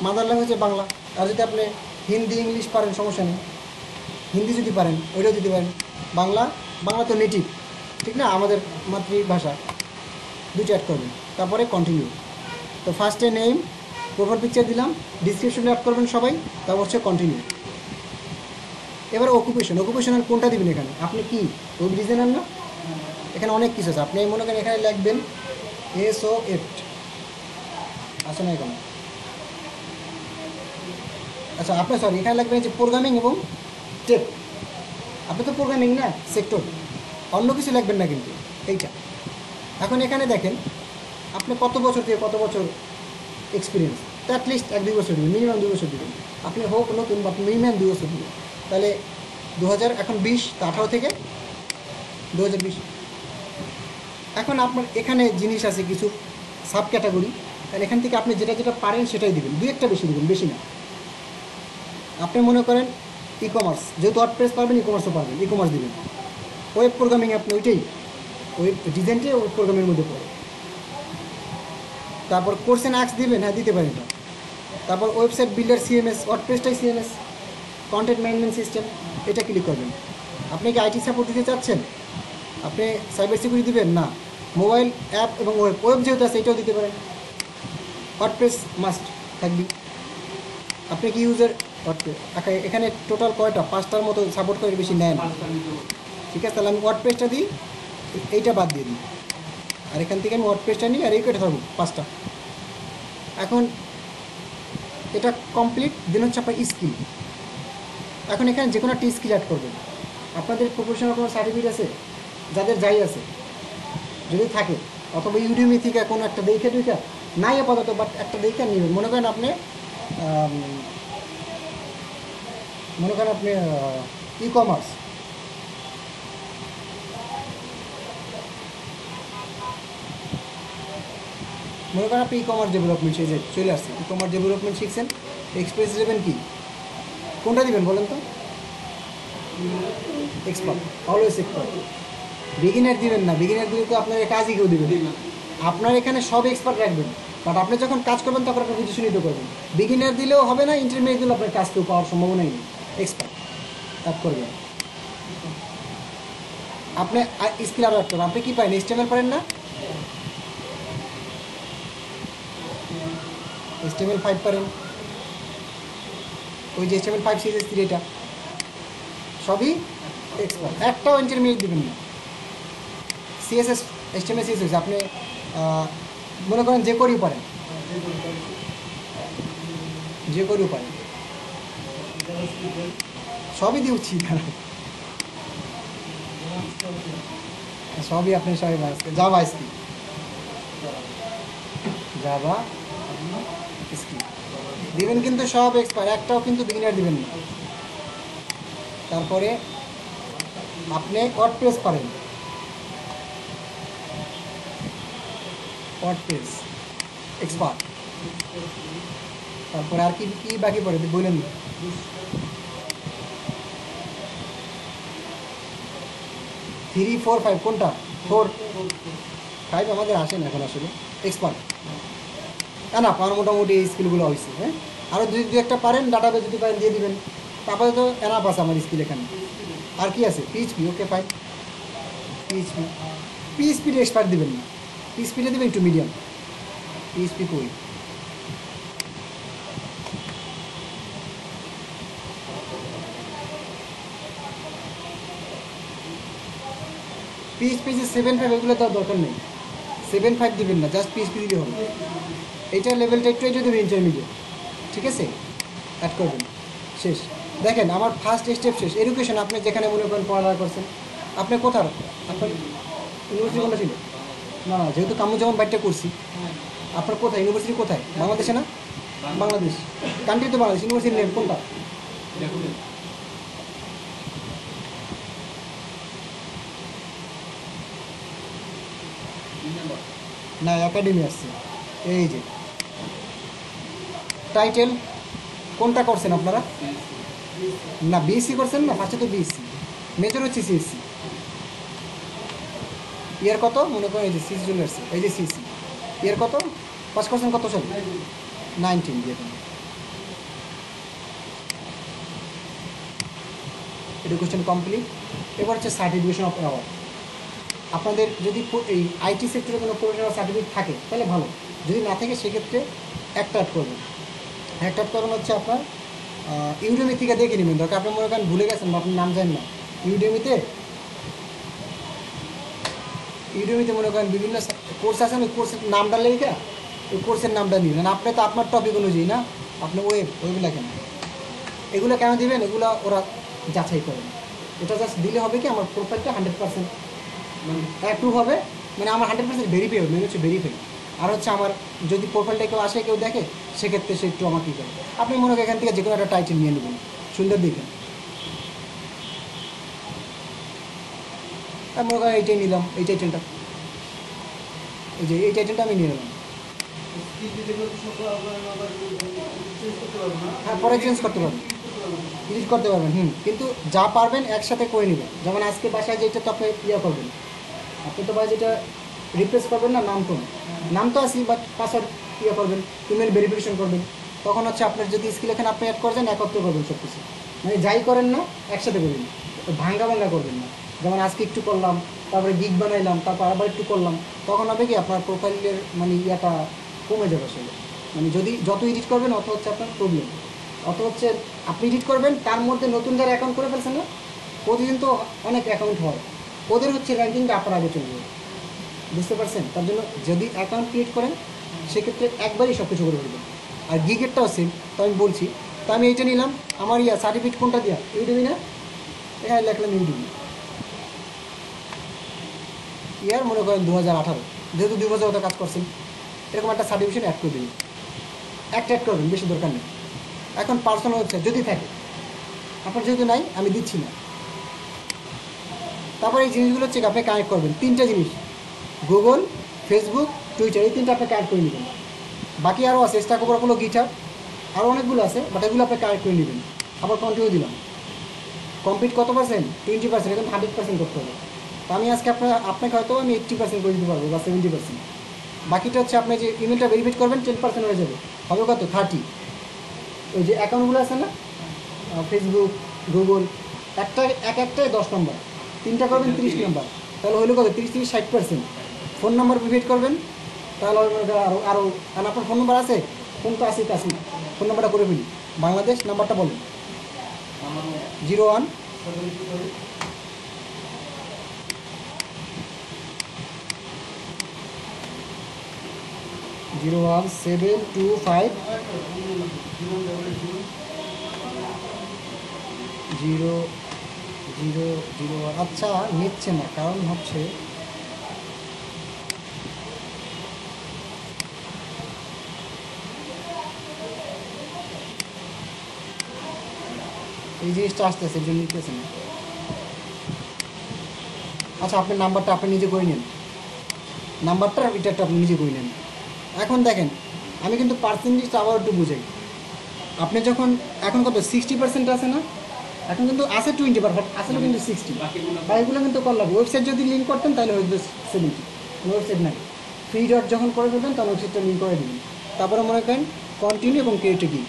S1: মাদার ল্যাঙ্গুয়েজ বাংলা, আর যদি আপনি হিন্দি ইংলিশ পারেন সমস্যা নেই, হিন্দি যদি পারেন ওইটাও দিতে পারেন। বাংলা, বাংলা তো নেটিভ, ঠিক না, আমাদের মাতৃভাষা, দুটো অ্যাড করবেন, তারপরে কন্টিনিউ। তো ফার্স্টে নেম, প্রোফাইল পিকচার দিলাম, ডিসক্রিপশনে অ্যাড করবেন সবাই, তারপর হচ্ছে কন্টিনিউ। এবার অকুপেশনাল কোনটা দিবেন? এখানে আপনি কি ওয়েব ডিজাইনার না? এখানে অনেক কিছু আছে, আপনি মনে করেন এখানে লিখবেন SOF, আছে না এখানে? আচ্ছা, আপনার সরি এখানে লিখবেন যে প্রোগ্রামিং এবং টেক, আপনি তো প্রোগ্রামিং না সেক্টর, অন্য কিছু লিখবেন না কিন্তু এইটা। এখন এখানে দেখেন আপনি কত বছর থেকে কত বছর এক্সপিরিয়েন্স, তো অ্যাটলিস্ট 1-2 বছর দেবেন, মিনিমাম 2 বছর দেবেন। আপনি হোক নতুন বা মিনিমাম 2 বছর দেবেন, তাহলে 2000 এখন 20, তা 18 থেকে 2020। এখন আপনার এখানে জিনিস আছে কিছু সাব ক্যাটাগরি, তাহলে এখান থেকে আপনি যেটা যেটা পারেন সেটাই দেবেন, 2-1টা বেশি দেবেন, বেশি না। আপনি মনে করেন ই-কমার্স, যেহেতু ওয়ার্ডপ্রেস পারবেন ই-কমার্সও পারবেন, ই-কমার্স দেবেন। ওয়েব প্রোগ্রামিং আপনি ওইটাই, ওয়েব ডিজাইনটাই ওয়েব প্রোগ্রামের মধ্যে পড়ে। তারপর কোর্স অ্যান্ড অ্যাক্স দিবেন, হ্যাঁ দিতে পারেন এটা। তারপর website builder CMS, ওয়ার্ডপ্রেসটাই CMS, content management system, এটা ক্লিক করবেন। আপনি কি আইটি সাপোর্ট দিতে চাচ্ছেন? আপনি সাইবার সিকিউরিটি দিবেন? না, মোবাইল অ্যাপ এবং ওয়েব যেহেতু আছে এটাও দিতে পারেন। ওয়ার্ডপ্রেস মাস্ট থাকবে। আপনি কি ইউজার ওয়ার্ডপ্রেস এখানে টোটাল কয়টা? 5টার মতো সাপোর্ট করে, বেশি নেন। ঠিক আছে, তাহলে আমি ওয়ার্ডপ্রেসটা দিই, এইটা বাদ দিয়ে দিই, আর এখান থেকে আমি ওয়ার্ডপ্রেসটা নিই আর এই কেটে থাকবো 5টা। এখন এটা কমপ্লিট। দেন হচ্ছে আপনার স্কিল। এখন এখানে যে কোনো একটা স্কিল অ্যাড করবেন। আপনাদের প্রফেশনাল কোনো সার্টিফিকেট আছে? যাদের যাই আছে যদি থাকে, অথবা ইউডিউমি থেকে কোনো একটা দেখে নাই আপাতত, বাট একটা দেখে নেবেন। মনে করেন আপনি ই কমার্স, মনে করেন আপনি ই কমার্স ডেভেলপমেন্ট সে চলে আসছে, ই কমার্স ডেভেলপমেন্ট শিখছেন, এক্সপ্রেস দেবেন কি, কোনটা দিবেন বলেন তো? Expert, always expert. বিগিনার দিবেন না, বিগিনার দিলে তো আপনার কাজই কেউ দেবেন। আপনার এখানে সব এক্সপার্ট রাখবেন, বাট আপনি যখন কাজ করবেন তখন আপনার বুঝে শুনিতে করবেন। বিগিনার দিলেও হবে না, ইন্টারমিডিয়েট দিলেও আপনার কাজ কেউ পাওয়ার সম্ভাবনাই নেই। এক্সপার্ট কাজ করবেন। আপনি স্কিল আরও একটা, আপনি কী পারেন? HTML পারেন না? HTML5 পারেন, ওই যে HTML5 CSS3 এটা সবই এক্সপার্ট। একটাও ইন্টারমিডিয়েট দেবেন না। CSS HTML CSS আপনি মনে করেন যে করেও পারেন, যে করেও পারেন, সবই দিচ্ছি সবই আপনি সবাই জাভা স্কিল, জাভা স্কিল দিবেন, কিন্তু সব এক্সপার্ট, একটাও কিন্তু বিগিনার দিবেন না। তারপরে আপনি ওয়ার্ডপ্রেস পারেন, ওয়ার্ডপ্রেস এক্সপার্ট। তারপরে আর কি কি বাকি পড়ে বললেন? 3, 4, 5 কোনটা? 4, 5 আমাদের আসে না এখন আসলে। এক্সপার্ট না, আমার মোটামুটি এই স্কিলগুলো হয়েছে। হ্যাঁ, আরও দু একটা পারেন, ডাটাবেস যদি পারেন দিয়ে দিবেন। তারপরে তো এনাফ আছে আমার স্কিল এখানে। আর কি আছে? PHP, okay fine. পিএইচপির এক্সপার্ট দিবেন না, পিএইচপিটা দেবেন একটু মিডিয়াম। PHP কই? PHP যে 7.5 এগুলো তার দরকার নেই, 7.5 দিবেন না, জাস্ট PHP দিলে হবে। এইটার লেভেলটা একটু এটা দেবেন ইন্টারমিডিয়েট। ঠিক আছে, অ্যাড করবেন। শেষ। দেখেন আমার ফার্স্ট স্টেপ শেষ। এডুকেশন আপনি যেখানে মনে করেন পড়ালেখা করছেন, আপনি কোথার? আপনার ইউনিভার্সিটি কোনটা ছিল? না, যেহেতু কামরুজ্জামান বাইকটা করছি, আপনার কোথায় ইউনিভার্সিটি? কোথায়? বাংলাদেশে না? বাংলাদেশ কান্ট্রি তো বাংলাদেশ। ইউনিভার্সিটি নেম কোনটা? না, একাডেমি আসছে। এই যে টাইটেল কোনটা করছেন আপনারা? না, বিএসসি করছেন না? ফার্স্টে তো বিএসসি, মেজর হচ্ছে CSC। ইয়ার কত? মনে করেন এই যে সিসি চলে আসছে, এই যে CC ইয়ার কত? পাস করছেন কত সাল? 19 দিয়ে দেন। Education complete. এবার হচ্ছে সার্টিফিকেশন অফ অ্যাওয়ার্ড। আপনাদের যদি এই আইটি সেক্টরে কোনো প্রফেশনাল সার্টিফিকেট থাকে তাহলে ভালো, যদি না থাকে সেক্ষেত্রে একটা অ্যাড করবেন। একটা অ্যাড করবেন হচ্ছে আপনার ইউডেমি থেকে দেখে নেবেন। দরকার আপনি মনে করেন ভুলে গেছেন বা আপনি নাম জানেন না, ইউডেমিতে মনে করেন বিভিন্ন কোর্স আছে, ওই কোর্সের নামটা লেখা ওই কোর্সের নামটা নিবেন। আপনি তো আপনার টপিক অনুযায়ী না, আপনি ওয়েব লেখেন। এগুলো কেন দিবেন? এগুলো ওরা যাচাই করেন। এটা জাস্ট দিলে হবে কি আমার প্রোফাইলটা 100% মানে অ্যাপ্রুভ হবে, মানে আমার 100% ভেরিফাই হবে, মানে হচ্ছে ভেরিফাই। আর হচ্ছে আমার যদি প্রোফাইলটা কেউ আসে, কেউ দেখে, সেক্ষেত্রে সে একটু আমাকে কী করে। আপনি মনে করেন এখান থেকে যে কোনো একটা টাইটেল নিয়ে নেবেন, সুন্দর দেখেন। আর মনে করেন এইটাই নিলাম, এই টাইটেলটা, এই টাইটেলটা আমি নিয়ে নিলাম। হ্যাঁ, পরে চেঞ্জ করতে পারবেন, এডিট করতে পারবেন। কিন্তু যা পারবেন একসাথে করে নেবেন। যেমন আজকে বাসায় যেটা তো আপনি করবেন, আপনি তো বাসায় যেটা রিপ্লেস করবেন না, নাম তো আসি, বাট পাসওয়ার্ড করবেন, ইমেল ভেরিফিকেশন করবেন। তখন হচ্ছে আপনার যদি স্কিল এখানে আপনি অ্যাড করবেন, একত্র করবেন সব কিছু। মানে যাই করেন না একসাথে করবেন, ভাঙ্গা ভাঙ্গা করবেন না। যেমন আজকে একটু করলাম, তারপরে গিগ বানাইলাম, তারপর আবার একটু করলাম, তখন হবে কি আপনার প্রোফাইলের মানে ইয়াটা কমে যাবে আসলে। মানে যদি যত এডিট করবেন অত হচ্ছে আপনার প্রবলেম, অত হচ্ছে আপনি এডিট করবেন, তার মধ্যে নতুন যারা অ্যাকাউন্ট করে ফেলছেন না, প্রতিদিন তো অনেক অ্যাকাউন্ট হয়, ওদের হচ্ছে র্যাঙ্কিংটা আপনার আগে চলে যাবে, বুঝতে পারছেন? তার জন্য যদি অ্যাকাউন্ট ক্রিয়েট করেন সেক্ষেত্রে একবারই সব কিছু করে ফেলবেন। আর গিগেরটাও সেম, তো আমি বলছি, তো আমি এইটা নিলাম, আমার সার্টিফিকেট কোনটা দেওয়া, ইউডিমি না, এখানে লিখলাম ইউডিমি, ইয়ার মনে করেন 2018, যেহেতু 2 বছর কাজ করছেন, এরকম একটা সার্টিফিকেশন অ্যাড করে দিন, একটা অ্যাড করবেন, বেশি দরকার নেই। এখন পার্সোনাল ওয়েবসাইট যদি থাকে, আপনার যেহেতু নাই আমি দিচ্ছি না। তারপর এই জিনিসগুলো হচ্ছে আপনি কানেক্ট করবেন, 3টা জিনিস, গুগল, ফেসবুক, টুইটার, এই 3টা আপনি কানেক্ট করে নেবেন। বাকি আরও আছে, স্ট্যাক ওভারফ্লো, গিটহাব, আরও অনেকগুলো আছে, বাট এগুলো আপনি কানেক্ট করে নেবেন। আবার কন্টিনিউ দিলাম, কমপ্লিট কত পার্সেন্ট, 20%, এখন 100% করতে হবে। তো আমি আজকে আপনাকে হয়তো আমি 80% করে দিতে পারবো বা 70%। বাকিটা হচ্ছে আপনি যে ইমেলটা ভেরিফাই করবেন 10% হয়ে যাবে, হবে কত, 30। ওই যে অ্যাকাউন্টগুলো আছে না, ফেসবুক, গুগল, একটাই 10 নম্বর, 3টা করবেন 30 নম্বর, তাহলে হলো কত, 30-60%। ফোন নাম্বার ভেরিফাই করবেন, তাহলে আরও কারণ আপনার ফোন নাম্বার আছে, ফোন তো আসি কাশি, ফোন নাম্বারটা করে ফেলি। বাংলাদেশ নাম্বারটা বলেন,
S2: আমার
S1: 01 01725 0001। আচ্ছা, নিচ্ছে না, কারণ হচ্ছে এই জিনিসটা আসতেছে, এর জন্য নিতেছে না। আচ্ছা, আপনার নাম্বারটা আপনি নিজে করে নেন, নাম্বারটা রিটারটা আপনি নিজে করে নেন। এখন দেখেন, আমি কিন্তু পার্সেন্টেজটা আবার একটু বুঝাই। আপনি যখন এখন কত 60% আছে না, এখন কিন্তু আছে 20%, আসলে কিন্তু 60, বাকিগুলো কিন্তু কল লাগবে। ওয়েবসাইট যদি লিঙ্ক করতেন তাহলে হয়তো 70, ওয়েবসাইট নাই, ফ্রি ডট যখন করে দেবেন তখন ওয়েবসাইটটা লিঙ্ক করে দেবেন। তারপরে মনে করেন কন্টিনিউ এবং ক্রিয়েট গিগ।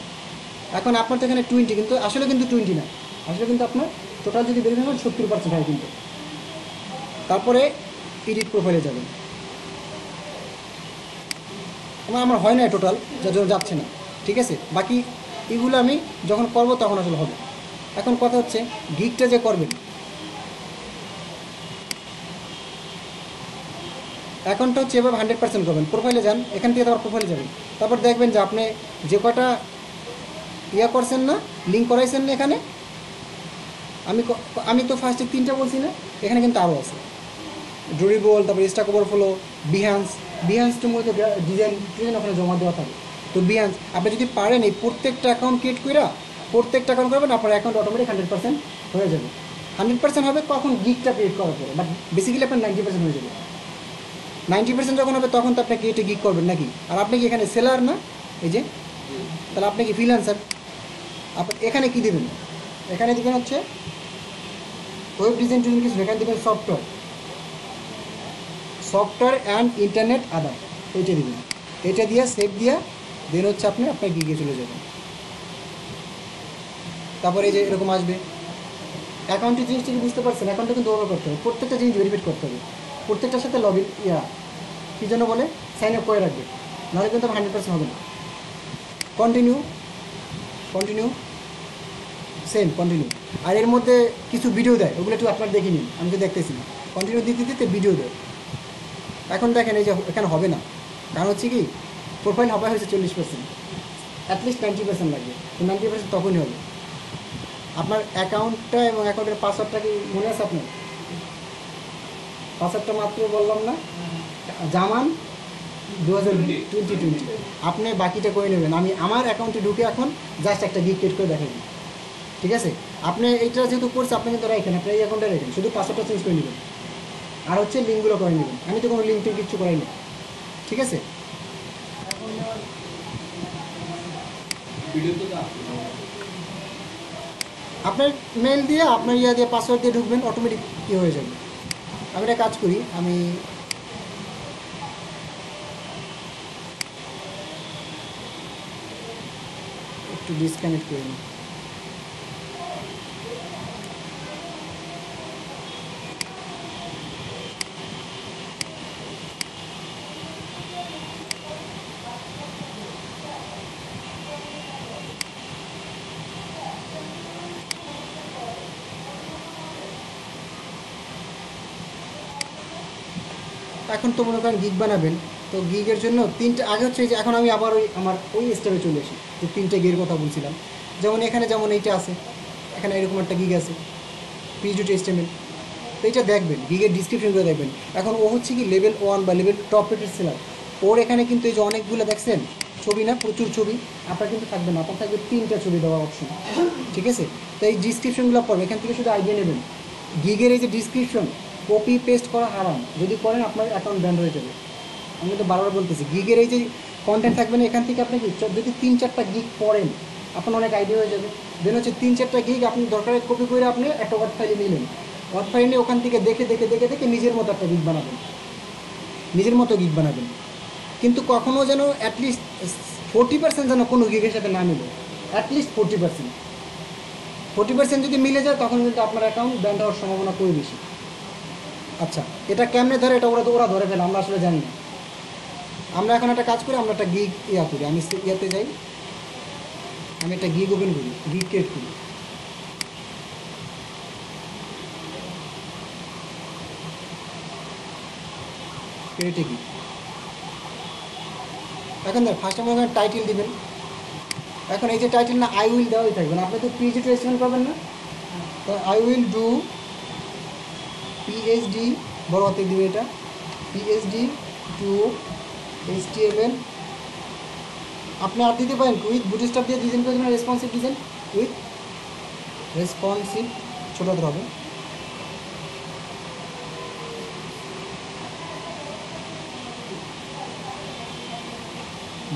S1: এখন আপনার তো এখানে 20, কিন্তু আসলে কিন্তু 20 না, আসলে কিন্তু আপনার টোটাল যদি বের করেন 70% হয় কিন্তু। তারপরে এডিট প্রোফাইলে যাবেন, আমার হয় না টোটাল, যার জন্য যাচ্ছে না, ঠিক আছে। বাকি এগুলো আমি যখন করবো তখন আসলে হবে। এখন কথা হচ্ছে গিগটা যে করবেন, অ্যাকাউন্টটা হচ্ছে এভাবে 100% করবেন। প্রোফাইলে যান, এখান থেকে তারপর প্রোফাইলে যাবেন, তারপর দেখবেন যে আপনি যে কটা ইয়া করছেন না, লিঙ্ক করাইছেন না এখানে, আমি তো ফার্স্টে 3টা বলছি না, এখানে কিন্তু আরও আছে, ড্রিবল, তারপরে স্ট্যাক ওভারফ্লো, বিহান্স তো মূলত ডিজাইন ওখানে জমা দেওয়া থাকে। তো বিহান্স আপনি যদি পারেন এই প্রত্যেকটা অ্যাকাউন্ট ক্রিয়েট করে প্রত্যেকটা অ্যাকাউন্ট করবেন, আপনার অ্যাকাউন্ট অটোমেটিক 100% হয়ে যাবে। 100% হবে কখন, গিগটা ক্রিয়েট করার পরে, বাট বেসিক্যালি আপনার 90% হয়ে যাবে। 90% যখন হবে তখন তো আপনি ক্রিয়েটে গিগ করবেন নাকি? আর আপনি কি এখানে সেলার না, এই যে, তাহলে আপনি কি ফ্রিল্যান্সার? আপনি এখানে কি দেবেন, এখানে দেবেন হচ্ছে ওয়েব ডিজাইন টিজাইন কিছু, এখানে দেবেন সফটওয়্যার অ্যান্ড ইন্টারনেট আদার, এইটা দেবেন। এটা দিয়ে সেভ দিয়া দেন হচ্ছে আপনার গিগে চলে যাবেন। তারপরে এই যে এরকম আসবে, অ্যাকাউন্টের জিনিসটা কি বুঝতে পারছেন? অ্যাকাউন্টটা কিন্তু ব্যবহার করতে হবে, প্রত্যেকটা জিনিস ভেরিফাই করতে হবে, প্রত্যেকটার সাথে লগ ইন কী জন্য বলে সাইন আপ করে রাখবে, নাহলে কিন্তু 100% হবে না। Continue same continue. আর এর মধ্যে কিছু ভিডিও দেয়, ওগুলো একটু আপনার দেখে নিন, আমি তো দেখতেছি না। কন্টিনিউ দিতে দিতে ভিডিও দেয়। এখন দেখেন এই যে এখানে হবে না, কারণ হচ্ছে কি প্রোফাইল হবে হয়েছে 40%, অ্যাটলিস্ট 90% লাগবে, তো 90% তখনই হবে। আপনার অ্যাকাউন্টটা এবং অ্যাকাউন্টের পাসওয়ার্ডটা কি মনে আছে আপনার? পাসওয়ার্ডটা মাত্র বললাম না, জামান 2020। আপনি বাকিটা করে নেবেন, আমি আমার অ্যাকাউন্টে ঢুকে এখন জাস্ট একটা গিগ ক্রিয়েট করে দেখাই, ঠিক আছে? আপনি এইটা যেহেতু করছে আপনি কিন্তু রাখেন, আপনি এই অ্যাকাউন্টে রাখেন, শুধু পাসওয়ার্ডটা চেঞ্জ করে নেবেন, আর হচ্ছে লিঙ্কগুলো করে নেবেন। আমি তো কোনো লিঙ্ক টিঙ্ক কিচ্ছু করাইনি, ঠিক আছে? আপনার মেল দিয়ে আপনার দিয়ে পাসওয়ার্ড দিয়ে ঢুকবেন, অটোমেটিক কী হয়ে যাবে। আমি একটা কাজ করি, আমি একটু ডিসকানেক্ট করে নিই। এখন তো মনে করেন গিগ বানাবেন, তো গিগের জন্য তিনটা আগে হচ্ছে যে এখন আমি আবার আমার ওই স্টেপে চলে আসি যে তিনটে গিয়ের কথা বলছিলাম। যেমন এখানে যেমন এইটা আছে, এখানে এরকম একটা গিগ আছে PHP HTML, তো এইটা দেখবেন গিগের ডিসক্রিপশনগুলো দেখবেন। এখন ও হচ্ছে কি লেভেল 1 বা লেভেল টপ রেটেড সেলার, ওর এখানে কিন্তু এই যে অনেকগুলো দেখছেন ছবি না, প্রচুর ছবি, আপনার কিন্তু থাকবে না, আপনার থাকবে 3টা ছবি দেওয়ার অপশন, ঠিক আছে। তো এই ডিসক্রিপশনগুলো পড়বেন, এখান থেকে শুধু আইডিয়া নেবেন। গিগের এই যে ডিসক্রিপশন কপি পেস্ট করা হারাম, যদি করেন আপনার অ্যাকাউন্ট ব্যান্ড হয়ে যাবে। আমি তো বারবার বলতেছি গিগের এই যে কন্টেন্ট থাকবে না, এখান থেকে আপনি কি যদি 3-4টা গিগ পড়েন আপনার অনেক আইডিয়া হয়ে যাবে। দেন হচ্ছে 3-4টা গিগ আপনি দরকারে কপি করে আপনি একটা ওয়ার্ড ফাইলে নিলেন, ওয়ার্ড ফাইলে নিয়ে ওখান থেকে দেখে দেখে দেখে দেখে নিজের মতো একটা গিগ বানাবেন, নিজের মতো গিগ বানাবেন। কিন্তু কখনও যেন অ্যাটলিস্ট 40% যেন কোনো গিগের সাথে না মিলে, অ্যাটলিস্ট 40% যদি মিলে যায় তখন কিন্তু আপনার অ্যাকাউন্ট ব্যান্ড হওয়ার সম্ভাবনা খুবই বেশি। আচ্ছা, এটা কেমনে ধরে, এটা ওরা ধরে ফেলে, আমরা আসলে জানি না। আমরা এখন একটা কাজ করি, আমরা একটা গিগ করি, আমি ইয়াতে যাই, আমি একটা গিগ ওপেন করি, গিগ ক্রিয়েট করি। ক্রিয়েটে কি এখন দেখ ফার্স্ট আমরা টাইটেল দিবেন। এখন এই যে টাইটেল না আই উইল দেওয়াই থাকবে না, আপনি তো PHP পাবেন না, তো আই উইল ডু PhD বড় হাতে দিবে, এটা PhD টু HTML। আপনি আর দিতে পারেন উইথ বুটস্ট্র্যাপ দিয়ে ডিজাইন করে দেবেন, রেসপন্সিভ ডিজাইন উইথ রেসপন্সিভ, ছোট হাতের হবে।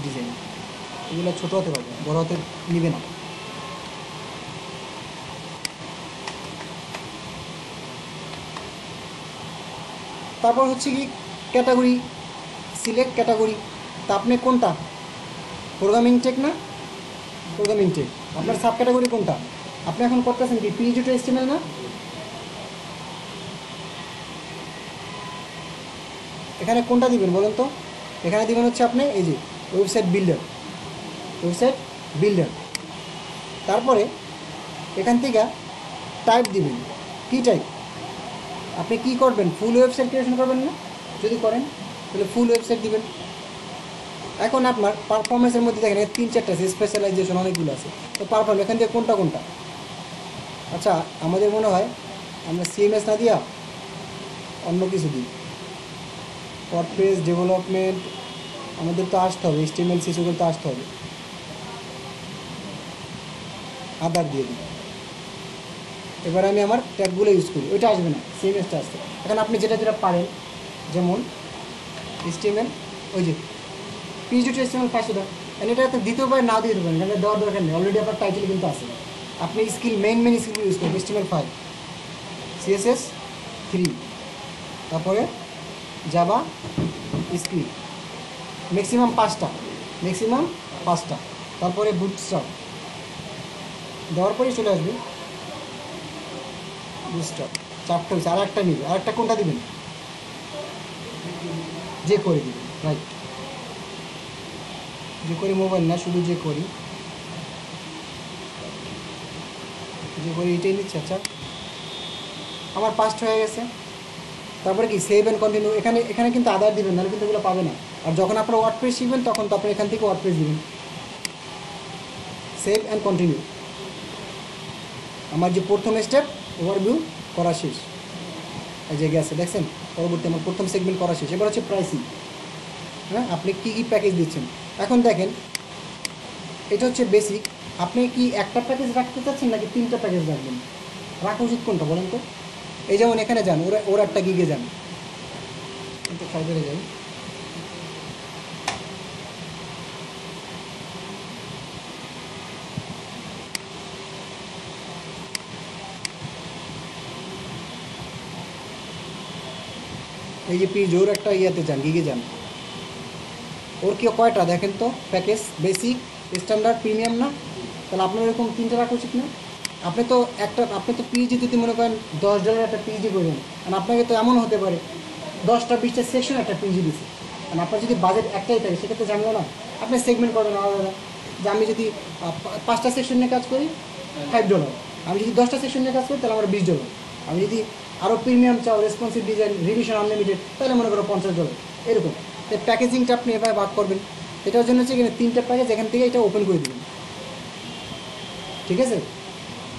S1: ডিজাইন এগুলো ছোট হাতের হবে, বড় হাতের নিবে না। তারপর হচ্ছে কি ক্যাটাগরি, সিলেক্ট ক্যাটাগরি। তা আপনি কোনটা, প্রোগ্রামিং টেক না প্রোগ্রামিং টেক, আপনার সাব ক্যাটাগরি কোনটা? আপনি এখন করতেছেন কি PHP/HTML না? এখানে কোনটা দিবেন বলেন তো? এখানে দিবেন হচ্ছে আপনি এই যে ওয়েবসাইট বিল্ডার। তারপরে এখান থেকে টাইপ দিবেন, কি টাইপ আপনি কি করবেন, ফুল ওয়েবসাইট ক্রিয়েশন করবেন না? যদি করেন তাহলে ফুল ওয়েবসাইট দিবেন। এখন আপনার পারফরমেন্সের মধ্যে দেখেন 3-4টা আছে, স্পেশালাইজেশন অনেকগুলো আছে, তো পারফরমেন্স এখান থেকে কোনটা? আচ্ছা, আমাদের মনে হয় আমরা CMS না দিয়া অন্য কিছু দিই, ওয়ার্ডপ্রেস ডেভেলপমেন্ট আমাদের তো আসতে হবে, HTML CSS তো আসতে হবে, আদার দিয়ে দিই। এবার আমি আমার ট্যাগগুলো ইউজ করি, ওইটা আসবে না, CMSটা আসছে। এখন আপনি যেটা পারেন, যেমন HTML, ওই যে PHP/HTML 500 দেন, এটা তো দিতেও পারেন, নাও দিতে পারেন, কারণ দেওয়ার দরকার নেই, অলরেডি আপনার টাইটেল কিন্তু আছে। আপনি স্কিল মেইন স্কিল ইউজ করেন, HTML5, CSS 3, তারপরে জাভা স্ক্রিপ্ট, ম্যাক্সিমাম 5টা, তারপরে বুটস্ট্র্যাপ দেওয়ার পরেই চলে আসবে বুটস্ট্র্যাপ। 4টা হয়েছে, আর একটা নিবে, আর একটা কোনটা দিবেন, যে করে দিবেন, রাইট, যে করি মোবাইল না, শুধু যে করি এটাই নিচ্ছে। আচ্ছা, আমার পাস্ট হয়ে গেছে। তারপরে কি সেভ অ্যান্ড কন্টিনিউ, এখানে কিন্তু আদার দিবেন, নাহলে কিন্তু এগুলো পাবে না। আর যখন আপনারা ওয়ার্ডপ্রেস শিখবেন তখন তো আপনি এখান থেকে ওয়ার্ডপ্রেস দিবেন, সেভ অ্যান্ড কন্টিনিউ। আমার যে প্রথম স্টেপ ওভারভিউ করা শেষ, এই যে গেছে দেখছেন, পরবর্তী আমার প্রথম সেগমেন্ট করা শেষ। এবার হচ্ছে প্রাইসিং, হ্যাঁ, আপনি কী প্যাকেজ দিচ্ছেন। এখন দেখেন এটা হচ্ছে বেসিক, আপনি কি একটা প্যাকেজ রাখতে চাচ্ছেন নাকি 3টা প্যাকেজ রাখবেন, রাখা উচিত কোনটা বলেন তো? এই যেমন এখানে যান, ওরা একটা গিগে যান, কিন্তু ফাইবারে যাই, এই যে পিজ ওর একটা ইয়াতে যান, গিগে যান, ওর কি কয়টা দেখেন তো প্যাকেজ, বেসিক, স্ট্যান্ডার্ড, প্রিমিয়াম না? তাহলে আপনার এরকম 3টা রাখা উচিত না? আপনি তো পিজি যদি মনে করেন $10 একটা পিজি করবেন, কারণ আপনাকে তো এমন হতে পারে 10টা-20টা সেকশন একটা পিজি দিচ্ছে, কারণ আপনার যদি বাজেট একটাই থাকে সেক্ষেত্রে জানবো না, আপনি সেগমেন্ট করবেন আলাদা, যে আমি যদি 5টা সেকশন নিয়ে কাজ করি $5, আমি যদি 10টা সেকশন নিয়ে কাজ করি তাহলে আমার $20, আমি যদি আরও প্রিমিয়াম চাও, রেসপন্সিভ ডিজাইন, রিভিশন আনলিমিটেড, তাহলে মনে করো $50 এরকম। তো প্যাকেজিংটা আপনি এভাবে ভাগ করবেন। এটার জন্য হচ্ছে এখানে 3টা প্যাকেজ, এখান থেকে এটা ওপেন করে দেবেন, ঠিক আছে?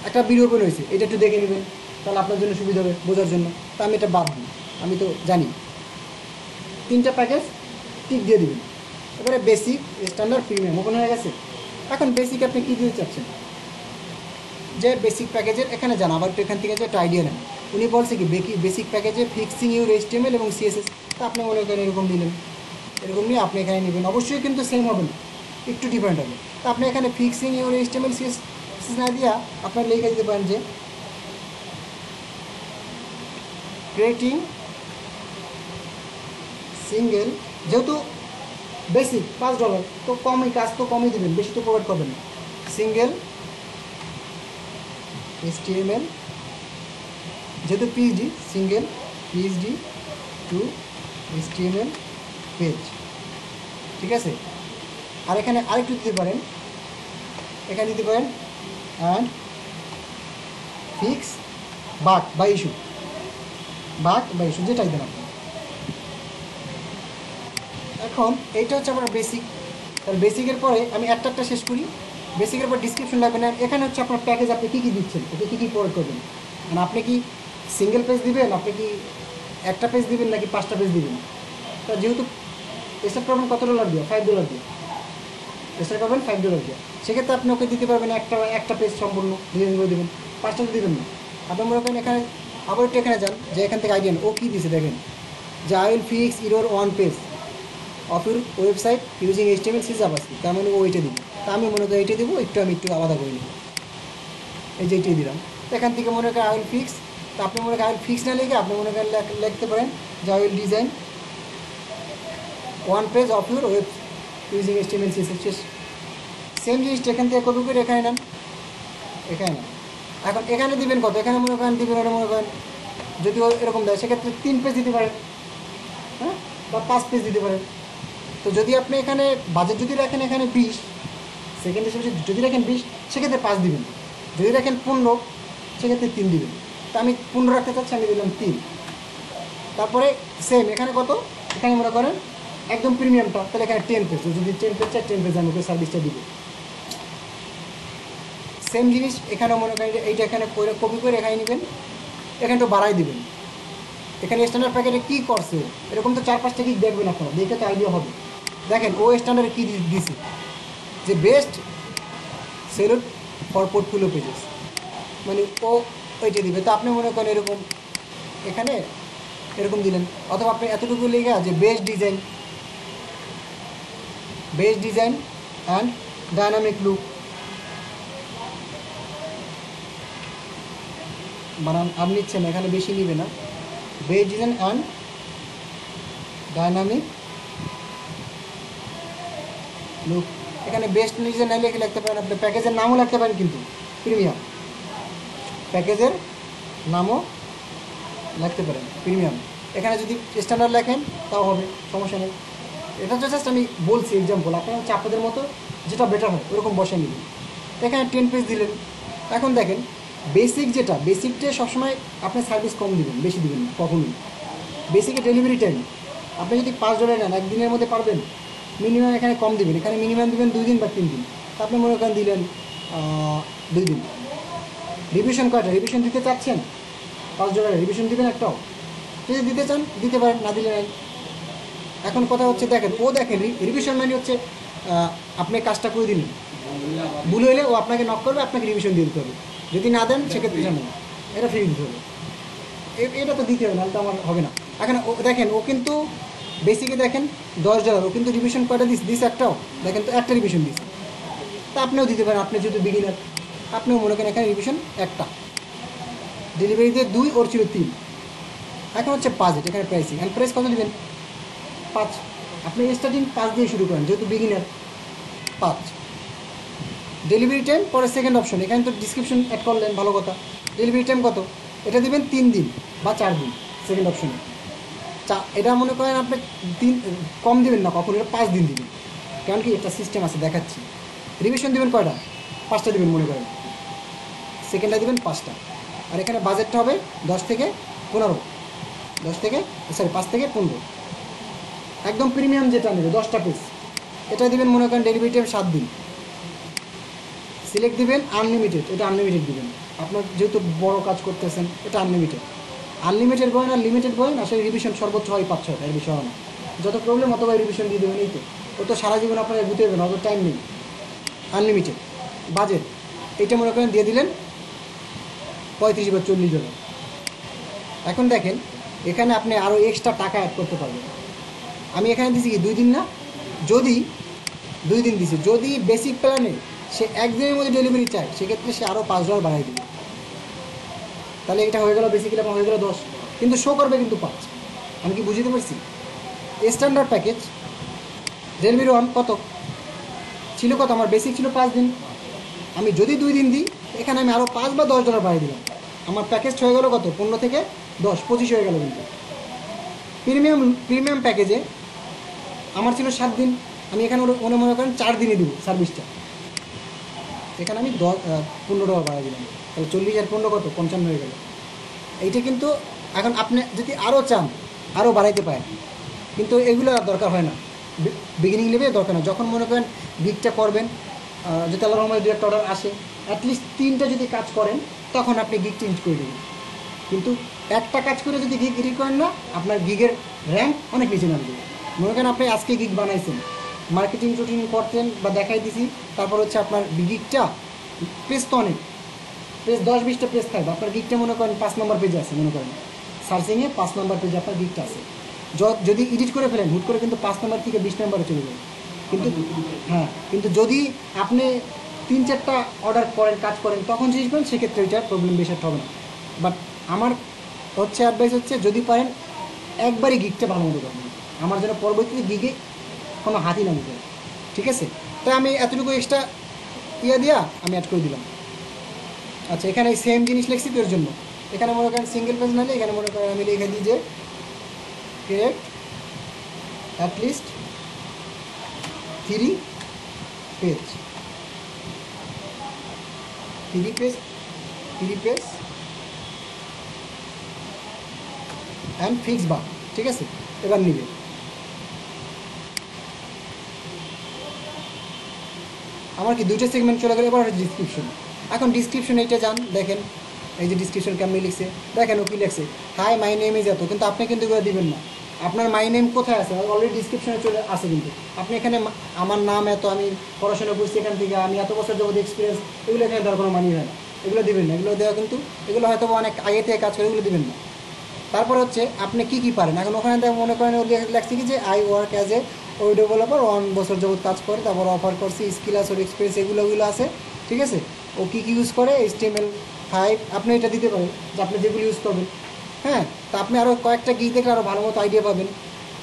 S1: একটা ভিডিও ওপেন হয়েছে, এটা একটু দেখে নেবেন, তাহলে আপনার জন্য সুবিধা হবে বোঝার জন্য। তা আমি এটা বাদ দিই, আমি তো জানি। 3টা প্যাকেজ টিক দিয়ে দেবেন। এবারে বেসিক, স্ট্যান্ডার্ড, প্রিমিয়াম ওপেন হয়ে গেছে। এখন বেসিক আপনি কী দিতে চাচ্ছেন, যে বেসিক প্যাকেজের এখানে যান, আবার একটু এখান থেকে যে একটা আইডিয়া নেন। উনি বলছে কি বেসিক প্যাকেজে ফিক্সিং ইউর HTML এবং CSS, তা আপনি মনে করেন এরকম দিলেন, এরকম নিয়ে আপনি এখানে নেবেন। অবশ্যই কিন্তু সেম হবে না, একটু ডিফারেন্ট হবে। তা আপনি এখানে ফিক্সিং ইউর HTML CSS না দিয়া আপনার লিখে দিতে পারেন যে ক্রিয়েটিং সিঙ্গেল, যেহেতু বেসিক $5, তো কমই কাজ, তো কমই দেবেন, বেশি তো প্রোভাইড করবেন না। সিঙ্গেল HTML, যেহেতু PhD, single PhD to HTML page, ঠিক আছে? আর এখানে আরেকটু দিতে পারেন, এখানে দিতে পারেন অ্যান্ড ফিক্স বাগ বা ইস্যু, যেটাই দেন আপনি। এখন এইটা হচ্ছে আপনার বেসিক। তাহলে বেসিকের পরে আমি একটা শেষ করি। বেসিকের পর ডিসক্রিপশন লাগবে না। এখানে হচ্ছে আপনার প্যাকেজ, আপনি কী কী দিচ্ছেন, ওকে কী কী প্রোভাইড করবেন। মানে আপনি কি সিঙ্গেল পেজ দিবেন, আপনি কি একটা পেজ দিবেন, নাকি 5টা পেজ দিবেন। তা যেহেতু স্টার্ট করবেন কত ডলার দিয়ে, $5 দিয়ে স্টার্ট করবেন, $5 দিয়ে। সেক্ষেত্রে আপনি ওকে দিতে পারবেন একটা পেজ সম্পূর্ণ ডিজাইন করে দেবেন, 5টা তো দেবেন না। আপনি মনে করেন এখানে আবার একটু এখানে যান, যে এখান থেকে আইডিয়া ও কী দিয়েছে দেখেন, যে I will fix your one page of your website using HTML CSS JavaScript, তার মানে ও এইটা দিব। তা আমি মনে করি এইটা দেবো, আমি একটু আলাদা করে নিব, এই যে এইটাই দিলাম। তো এখান থেকে মনে করেন আই উইল ফিক্স, তো আপনি মনে করেন আই উইল ফিক্স না লিখে আপনি মনে করেন লিখতে পারেন যে I will design one page of your web using HTML CSS। Same জিনিসটা এখান থেকে কপি করে এখানে নেন, এখানে নেন। এখন এখানে দিবেন কত, এখানে মনে করেন দিবেন, ওটা মনে করেন যদি এরকম দেয় সেক্ষেত্রে 3 পেজ দিতে পারেন, হ্যাঁ, বা 5 পেজ দিতে পারেন। তো যদি আপনি এখানে বাজেট যদি রাখেন এখানে 20, সেকেন্ড হিসেবে যদি রাখেন 20, সেক্ষেত্রে 5 দিবেন। যদি রাখেন 15, সেক্ষেত্রে 3 দিবেন। তো আমি 15 রাখতে চাচ্ছি, আমি দিলাম 3। তারপরে সেম এখানে কত, এখানে মনে করেন একদম প্রিমিয়ামটা, তাহলে এখানে 10 পেজ, যদি 10 পেজ চাই 10 পেজ আমি ওকে সার্ভিসটা দিব। সেম জিনিস এখানেও মনে করেন যে এইটা এখানে কপি করে এখানে নেবেন, এখানে একটু বাড়াই দিবেন। এখানে স্ট্যান্ডার্ড প্যাকেটে কী করছে, এরকম তো 4-5টা কি দেখবেন আপনারা, দেখে তো আইডিয়া হবে। দেখেন ও স্ট্যান্ডার্ডে কী দিছে, যে best salute for portfolio pages, মানে ও ওইটা দিবে। তো আপনি মনে করেন এরকম এখানে এরকম দিলেন, অথবা আপনি এতটুকু লেখা যে best design and dynamic look, বানান আপনি নিচ্ছেন এখানে বেশি নিবে না, best design and dynamic look. এখানে বেস্ট ডিজাইন না লিখে লিখতে পারেন, আপনি প্যাকেজের নামও লিখতে পারেন, কিন্তু প্রিমিয়াম প্যাকেজের নামও লিখতে পারেন প্রিমিয়াম। এখানে যদি স্ট্যান্ডার্ড লেখেন তাও হবে, সমস্যা নেই। এটা জাস্ট আমি বলছি এক্সাম্পল, আপনারা হচ্ছে আপনাদের মতো যেটা বেটার হয় ওরকম বসে নেবেন। এখানে 10 পেজ দিলেন। এখন দেখেন বেসিকটা সবসময় আপনি সার্ভিস কম দিবেন, বেশি দিবেন না কখনোই। বেসিকে ডেলিভারি টাইম আপনি যদি $5 নেন, একদিনের মধ্যে পারবেন, মিনিমাম এখানে কম দিবেন, এখানে মিনিমাম দিবেন 2 দিন বা 3 দিন। আপনি মনে করেন দিলেন 2 দিন। রিভিশন কয়টা, রিভিশন দিতে চাচ্ছেন $5 রিভিশন দিবেন একটাও, যদি দিতে চান দিতে পারেন, না দিলে নাই। এখন কথা হচ্ছে দেখেন রিভিশন মানে হচ্ছে আপনি কাজটা করে দিলেন, ভুল হইলে ও আপনাকে নক করবে, আপনাকে রিভিশন দিয়ে দিতে হবে। যদি না দেন সেক্ষেত্রে জানেন এটা ফ্রি দিতে হবে, এটা তো দিতে হবে, নাহলে তো আমার হবে না। এখন ও দেখেন ও কিন্তু বেসিকে দেখেন $10, ও কিন্তু রিভিশন কয়টা দিস একটাও, দেখেন তো একটা রিভিশন দিস। তা আপনিও দিতে পারেন, আপনি যেহেতু বিগিনার, আপনিও মনে করেন এখানে রিভিশন একটা, ডেলিভারি দিয়ে 2, ওর ছিল 3। এখন হচ্ছে বাজেট, এখানে প্রাইসিং, এখন প্রাইস কত দেবেন, 5। আপনি স্টার্টিং 5 দিয়ে শুরু করেন, যেহেতু বিগিনার 5। ডেলিভারি টাইম পরে সেকেন্ড অপশন, এখানে তো ডিসক্রিপশন অ্যাড করলেন, ভালো কথা। ডেলিভারি টাইম কত, এটা দিবেন 3 দিন বা 4 দিন, সেকেন্ড অপশনে। এটা মনে করেন আপনি 3 কম দিবেন না কখন, এটা 5 দিন দিবেন, কারণ কি একটা সিস্টেম আছে দেখাচ্ছি। রিভিশন দিবেন কয়টা, 5টা দিবেন মনে করেন, সেকেন্ডটা দিবেন 5টা। আর এখানে বাজেটটা হবে 10 থেকে 15, 10 থেকে সরি 5 থেকে 15, একদম প্রিমিয়াম যেটা নেবে 10টা পিস, এটা দিবেন মনে করেন ডেলিভারি টাইম 7 দিন। সিলেক্ট দিবেন আনলিমিটেড, এটা আনলিমিটেড দিবেন, আপনার যেহেতু বড় কাজ করতেছেন এটা আনলিমিটেড। আনলিমিটেড বলেন আর লিমিটেড বলেন, আসলে রিভিশন সর্বোচ্চ হয় 5-6টা, এর বিষয় না, যত প্রবলেম অথবা রিভিশন দিয়ে দেবেন, এই তো। ও তো সারা জীবন আপনাকে ঘুরতে দেবেন, অত টাইম নেই। আনলিমিটেড বাজেট এইটা মনে করেন দিয়ে দিলেন 35 বা 40 ডলার। এখন দেখেন এখানে আপনি আরও এক্সট্রা টাকা অ্যাড করতে পারবেন। আমি এখানে দিছি কি 2 দিন না, যদি 2 দিন দিছি, যদি বেসিক প্ল্যানে সে একদিনের মধ্যে ডেলিভারি চায় সেক্ষেত্রে সে আরও $5 বাড়াই দেবে, তাহলে এটা হয়ে গেল বেসিক্যালি আপনার হয়ে গেল 10, কিন্তু শো করবে কিন্তু 5। আমি কি বুঝতে পারছি? স্ট্যান্ডার্ড প্যাকেজ রেলমির ওয়ান কত ছিল, কত আমার বেসিক ছিল 5 দিন, আমি যদি 2 দিন দিই এখানে আমি আরও $5 বা $10 বাড়িয়ে দিলাম, আমার প্যাকেজ হয়ে গেল কত 15 থেকে 10, 25 হয়ে গেল। কিন্তু প্রিমিয়াম প্যাকেজে আমার ছিল 7 দিন, আমি এখানে মনে করেন 4 দিনে দেবো সার্ভিসটা, এখানে আমি $15 বাড়াই দিলাম, তাহলে 40 আর 15 কত 55 হয়ে গেল। এইটা কিন্তু এখন আপনি যদি আরও চান আরও বাড়াইতে পারেন, কিন্তু এগুলো আর দরকার হয় না, বিগিনিং লেভেলে দরকার না। যখন মনে করেন গিগটা করবেন, যদি আল্লাহর রহমতে 2-1টা অর্ডার আসে, অ্যাটলিস্ট 3টা যদি কাজ করেন তখন আপনি গিগ চেঞ্জ করে দেবেন, কিন্তু একটা কাজ করে যদি গিগ রেডি করেন না, আপনার গিগের র্যাঙ্ক অনেক নিচে নামবে। মনে করেন আপনি আজকে গিগ বানাইছেন, মার্কেটিং টুটিং করতেন বা দেখাই দিছি, তারপর হচ্ছে আপনার গিগটা পেজ তো অনেক, পেজ 10-20টা পেজ থাকবে, আপনার গিগটা মনে করেন 5 নম্বর পেজে আছে, মনে করেন সার্চিংয়ে 5 নম্বর পেজে আপনার গিগটা আছে, যদি এডিট করে ফেলেন হুট করে কিন্তু 5 নম্বর থেকে 20 নম্বরে চলে যাবে। কিন্তু হ্যাঁ, কিন্তু যদি আপনি 3-4টা অর্ডার করেন কাজ করেন তখন চেঞ্জ করেন, সেক্ষেত্রে ওইটার প্রবলেম বেশি হবে না। বাট আমার হচ্ছে অ্যাডভাইস হচ্ছে যদি পারেন একবারই গিগটা ভালো মতো করবেন, আমার যেন পরবর্তীতে গিগে কোনো হাতই না নিতে, ঠিক আছে? তাই আমি এতটুকু এক্সট্রা দিয়া আমি অ্যাড করে দিলাম। আচ্ছা, এখানে সেম জিনিস লিখছি তোর জন্য, এখানে মনে করেন সিঙ্গেল পেজ নাহলে এখানে মনে করেন আমি লিখে দিই যে create at least 3 page, 3 page and fix bar, ঠিক আছে? এবার নিবে আমার কি 2টা সেগমেন্ট চলে গেল। এবার ডিসক্রিপশন, এখন ডিসক্রিপশন এইটা যান, দেখেন এই যে ডিসক্রিপশন কেমনি লিখছে, দেখেন ও কি লিখছে, হাই মাই নেম ইজ এত, কিন্তু আপনি কিন্তু এগুলো দিবেন না। আপনার মাই নেম কোথায় আছে? অলরেডি ডিসক্রিপশনে চলে আসে, কিন্তু আপনি এখানে আমার নাম এত, আমি পড়াশোনা করছি এখান থেকে, আমি এত বছর যাবত এক্সপিরিয়েন্স, এগুলো এখানে দেওয়ার কোনো মানি হয় না, এগুলো দিবেন না। এগুলো দেওয়া কিন্তু এগুলো হয়তো অনেক আগে থেকে কাজ করে, এগুলো দিবেন না। তারপর হচ্ছে আপনি কি পারেন, এখন ওখানে মনে করেন লেখছি কি যে I work as a web developer, 1 বছর যাবত কাজ করে, তারপর অফার করছি স্কিল আছে ওর এক্সপিরিয়েন্স, এগুলো আছে, ঠিক আছে? ও কী ইউজ করে HTML5, আপনি এটা দিতে পারেন যে আপনি যেগুলো ইউজ করবেন। হ্যাঁ, তা আপনি আরও কয়েকটা গিগ দেখলে আরও ভালো মতো আইডিয়া পাবেন।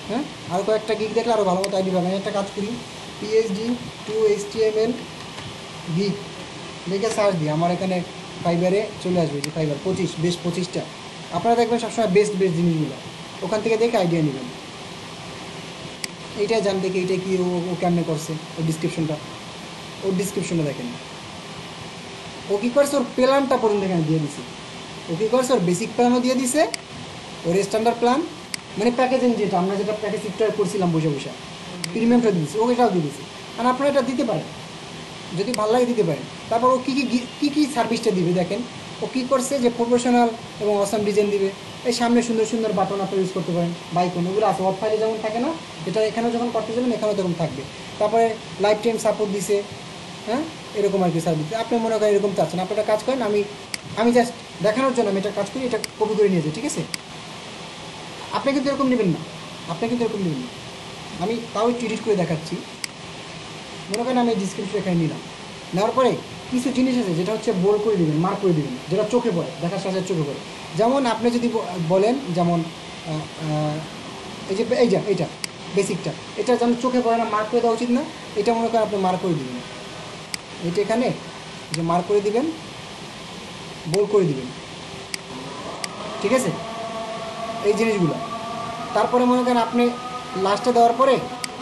S1: হ্যাঁ, আরও কয়েকটা গিগ দেখলে আরও ভালো মতো আইডিয়া পাবেন। একটা কাজ করি, PhD to HTML গিগ দেখে সার্চ দিই, আমার এখানে ফাইবারে চলে আসবে যে ফাইবার 25টা, আপনারা দেখবেন সবসময় বেস্ট জিনিসগুলো, ওখান থেকে দেখে আইডিয়া নেবেন। এইটাই জানতে কি এইটা কি ও কেমনে করছে, ওর ডিসক্রিপশনটা দেখেন, ও কী করছে, ওর প্ল্যানটা পর্যন্ত এখানে দিয়ে দিছে, ও কী করছে, ওর বেসিক প্ল্যানও দিয়ে দিছে, ওর স্ট্যান্ডার্ড প্ল্যান মানে প্যাকেজিং যেটা আমরা যেটা প্যাকেজ সিফটওয়্যার করছিলাম বসে প্রিমিয়ামটা দিয়ে দিচ্ছে, ও এটাও দিয়ে দিচ্ছে। আর আপনারা এটা দিতে পারেন, যদি ভালো লাগে দিতে পারেন। তারপর ও কী সার্ভিসটা দিবে দেখেন, ও কী করছে যে প্রফেশনাল এবং অসাম ডিজাইন দিবে, এই সামনে সুন্দর সুন্দর বাটন আপনি ইউজ করতে পারেন, বাইকন ওগুলো আছে, ওয়ার্ড ফাইলে যেমন থাকে না, এটা এখানেও যখন করতে যাবেন এখানেও তখন থাকবে। তারপরে লাইফ টাইম সাপোর্ট দিছে, হ্যাঁ, এরকম আর কি সার্ভিস। আপনি মনে করেন এরকম চাচ্ছেন, আপনি একটা কাজ করেন, আমি জাস্ট দেখানোর জন্য আমি এটা কাজ করি, এটা কপি করে নিয়ে যাই, ঠিক আছে? আপনি কিন্তু এরকম নেবেন না, আমি তাও একটু এডিট করে দেখাচ্ছি। মনে করেন আমি ডিসক্রিপশন এখানে নিলাম, নেওয়ার পরে কিছু জিনিস আছে যেটা হচ্ছে বোল্ড করে দেবেন, মার্ক করে দেবেন, যেটা চোখে পড়ে, দেখার সাথে চোখে পড়ে। যেমন আপনি যদি বলেন, যেমন এইটা বেসিকটা, এটা যেমন চোখে পড়ে না, মার্ক করে দেওয়া উচিত না, এটা মনে করেন আপনি মার্ক করে দেবেন, এটা এখানে যে মার্ক করে দিবেন, বোল্ড করে দিবেন, ঠিক আছে? এই জিনিসগুলো। তারপরে মনে করেন আপনি লাস্টে দেওয়ার পরে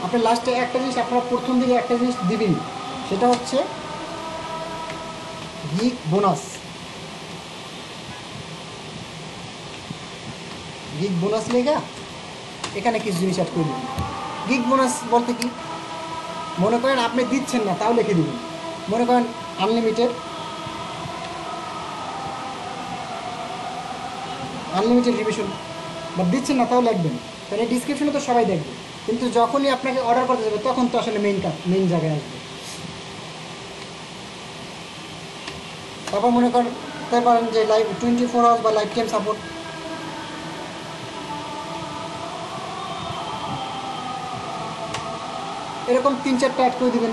S1: আপনি লাস্টে একটা জিনিস, আপনারা প্রথম দিকে একটা জিনিস দিবেন, সেটা হচ্ছে গিগ বোনাস। গিগ বোনাস লেখা এখানে কিছু জিনিস অ্যাড করে দেবেন। গিগ বোনাস বলতে কি, মনে করেন আপনি দিচ্ছেন না তাও লিখে দেবেন। মনে করেন আনলিমিটেড রিভিশন, বা দিচ্ছেন না তাও লিখবেন, কারণ এই ডিসক্রিপশনে তো সবাই দেখবে, কিন্তু যখনই আপনাকে অর্ডার করতে যাবে তখন তো আসলে মেইন জায়গায় আসবে। তারপর মনে করতে পারেন যে লাইভ 24 আওয়ার্স বা লাইফ টাইম সাপোর্ট। এরকম 3-4টা অ্যাড করে দেবেন।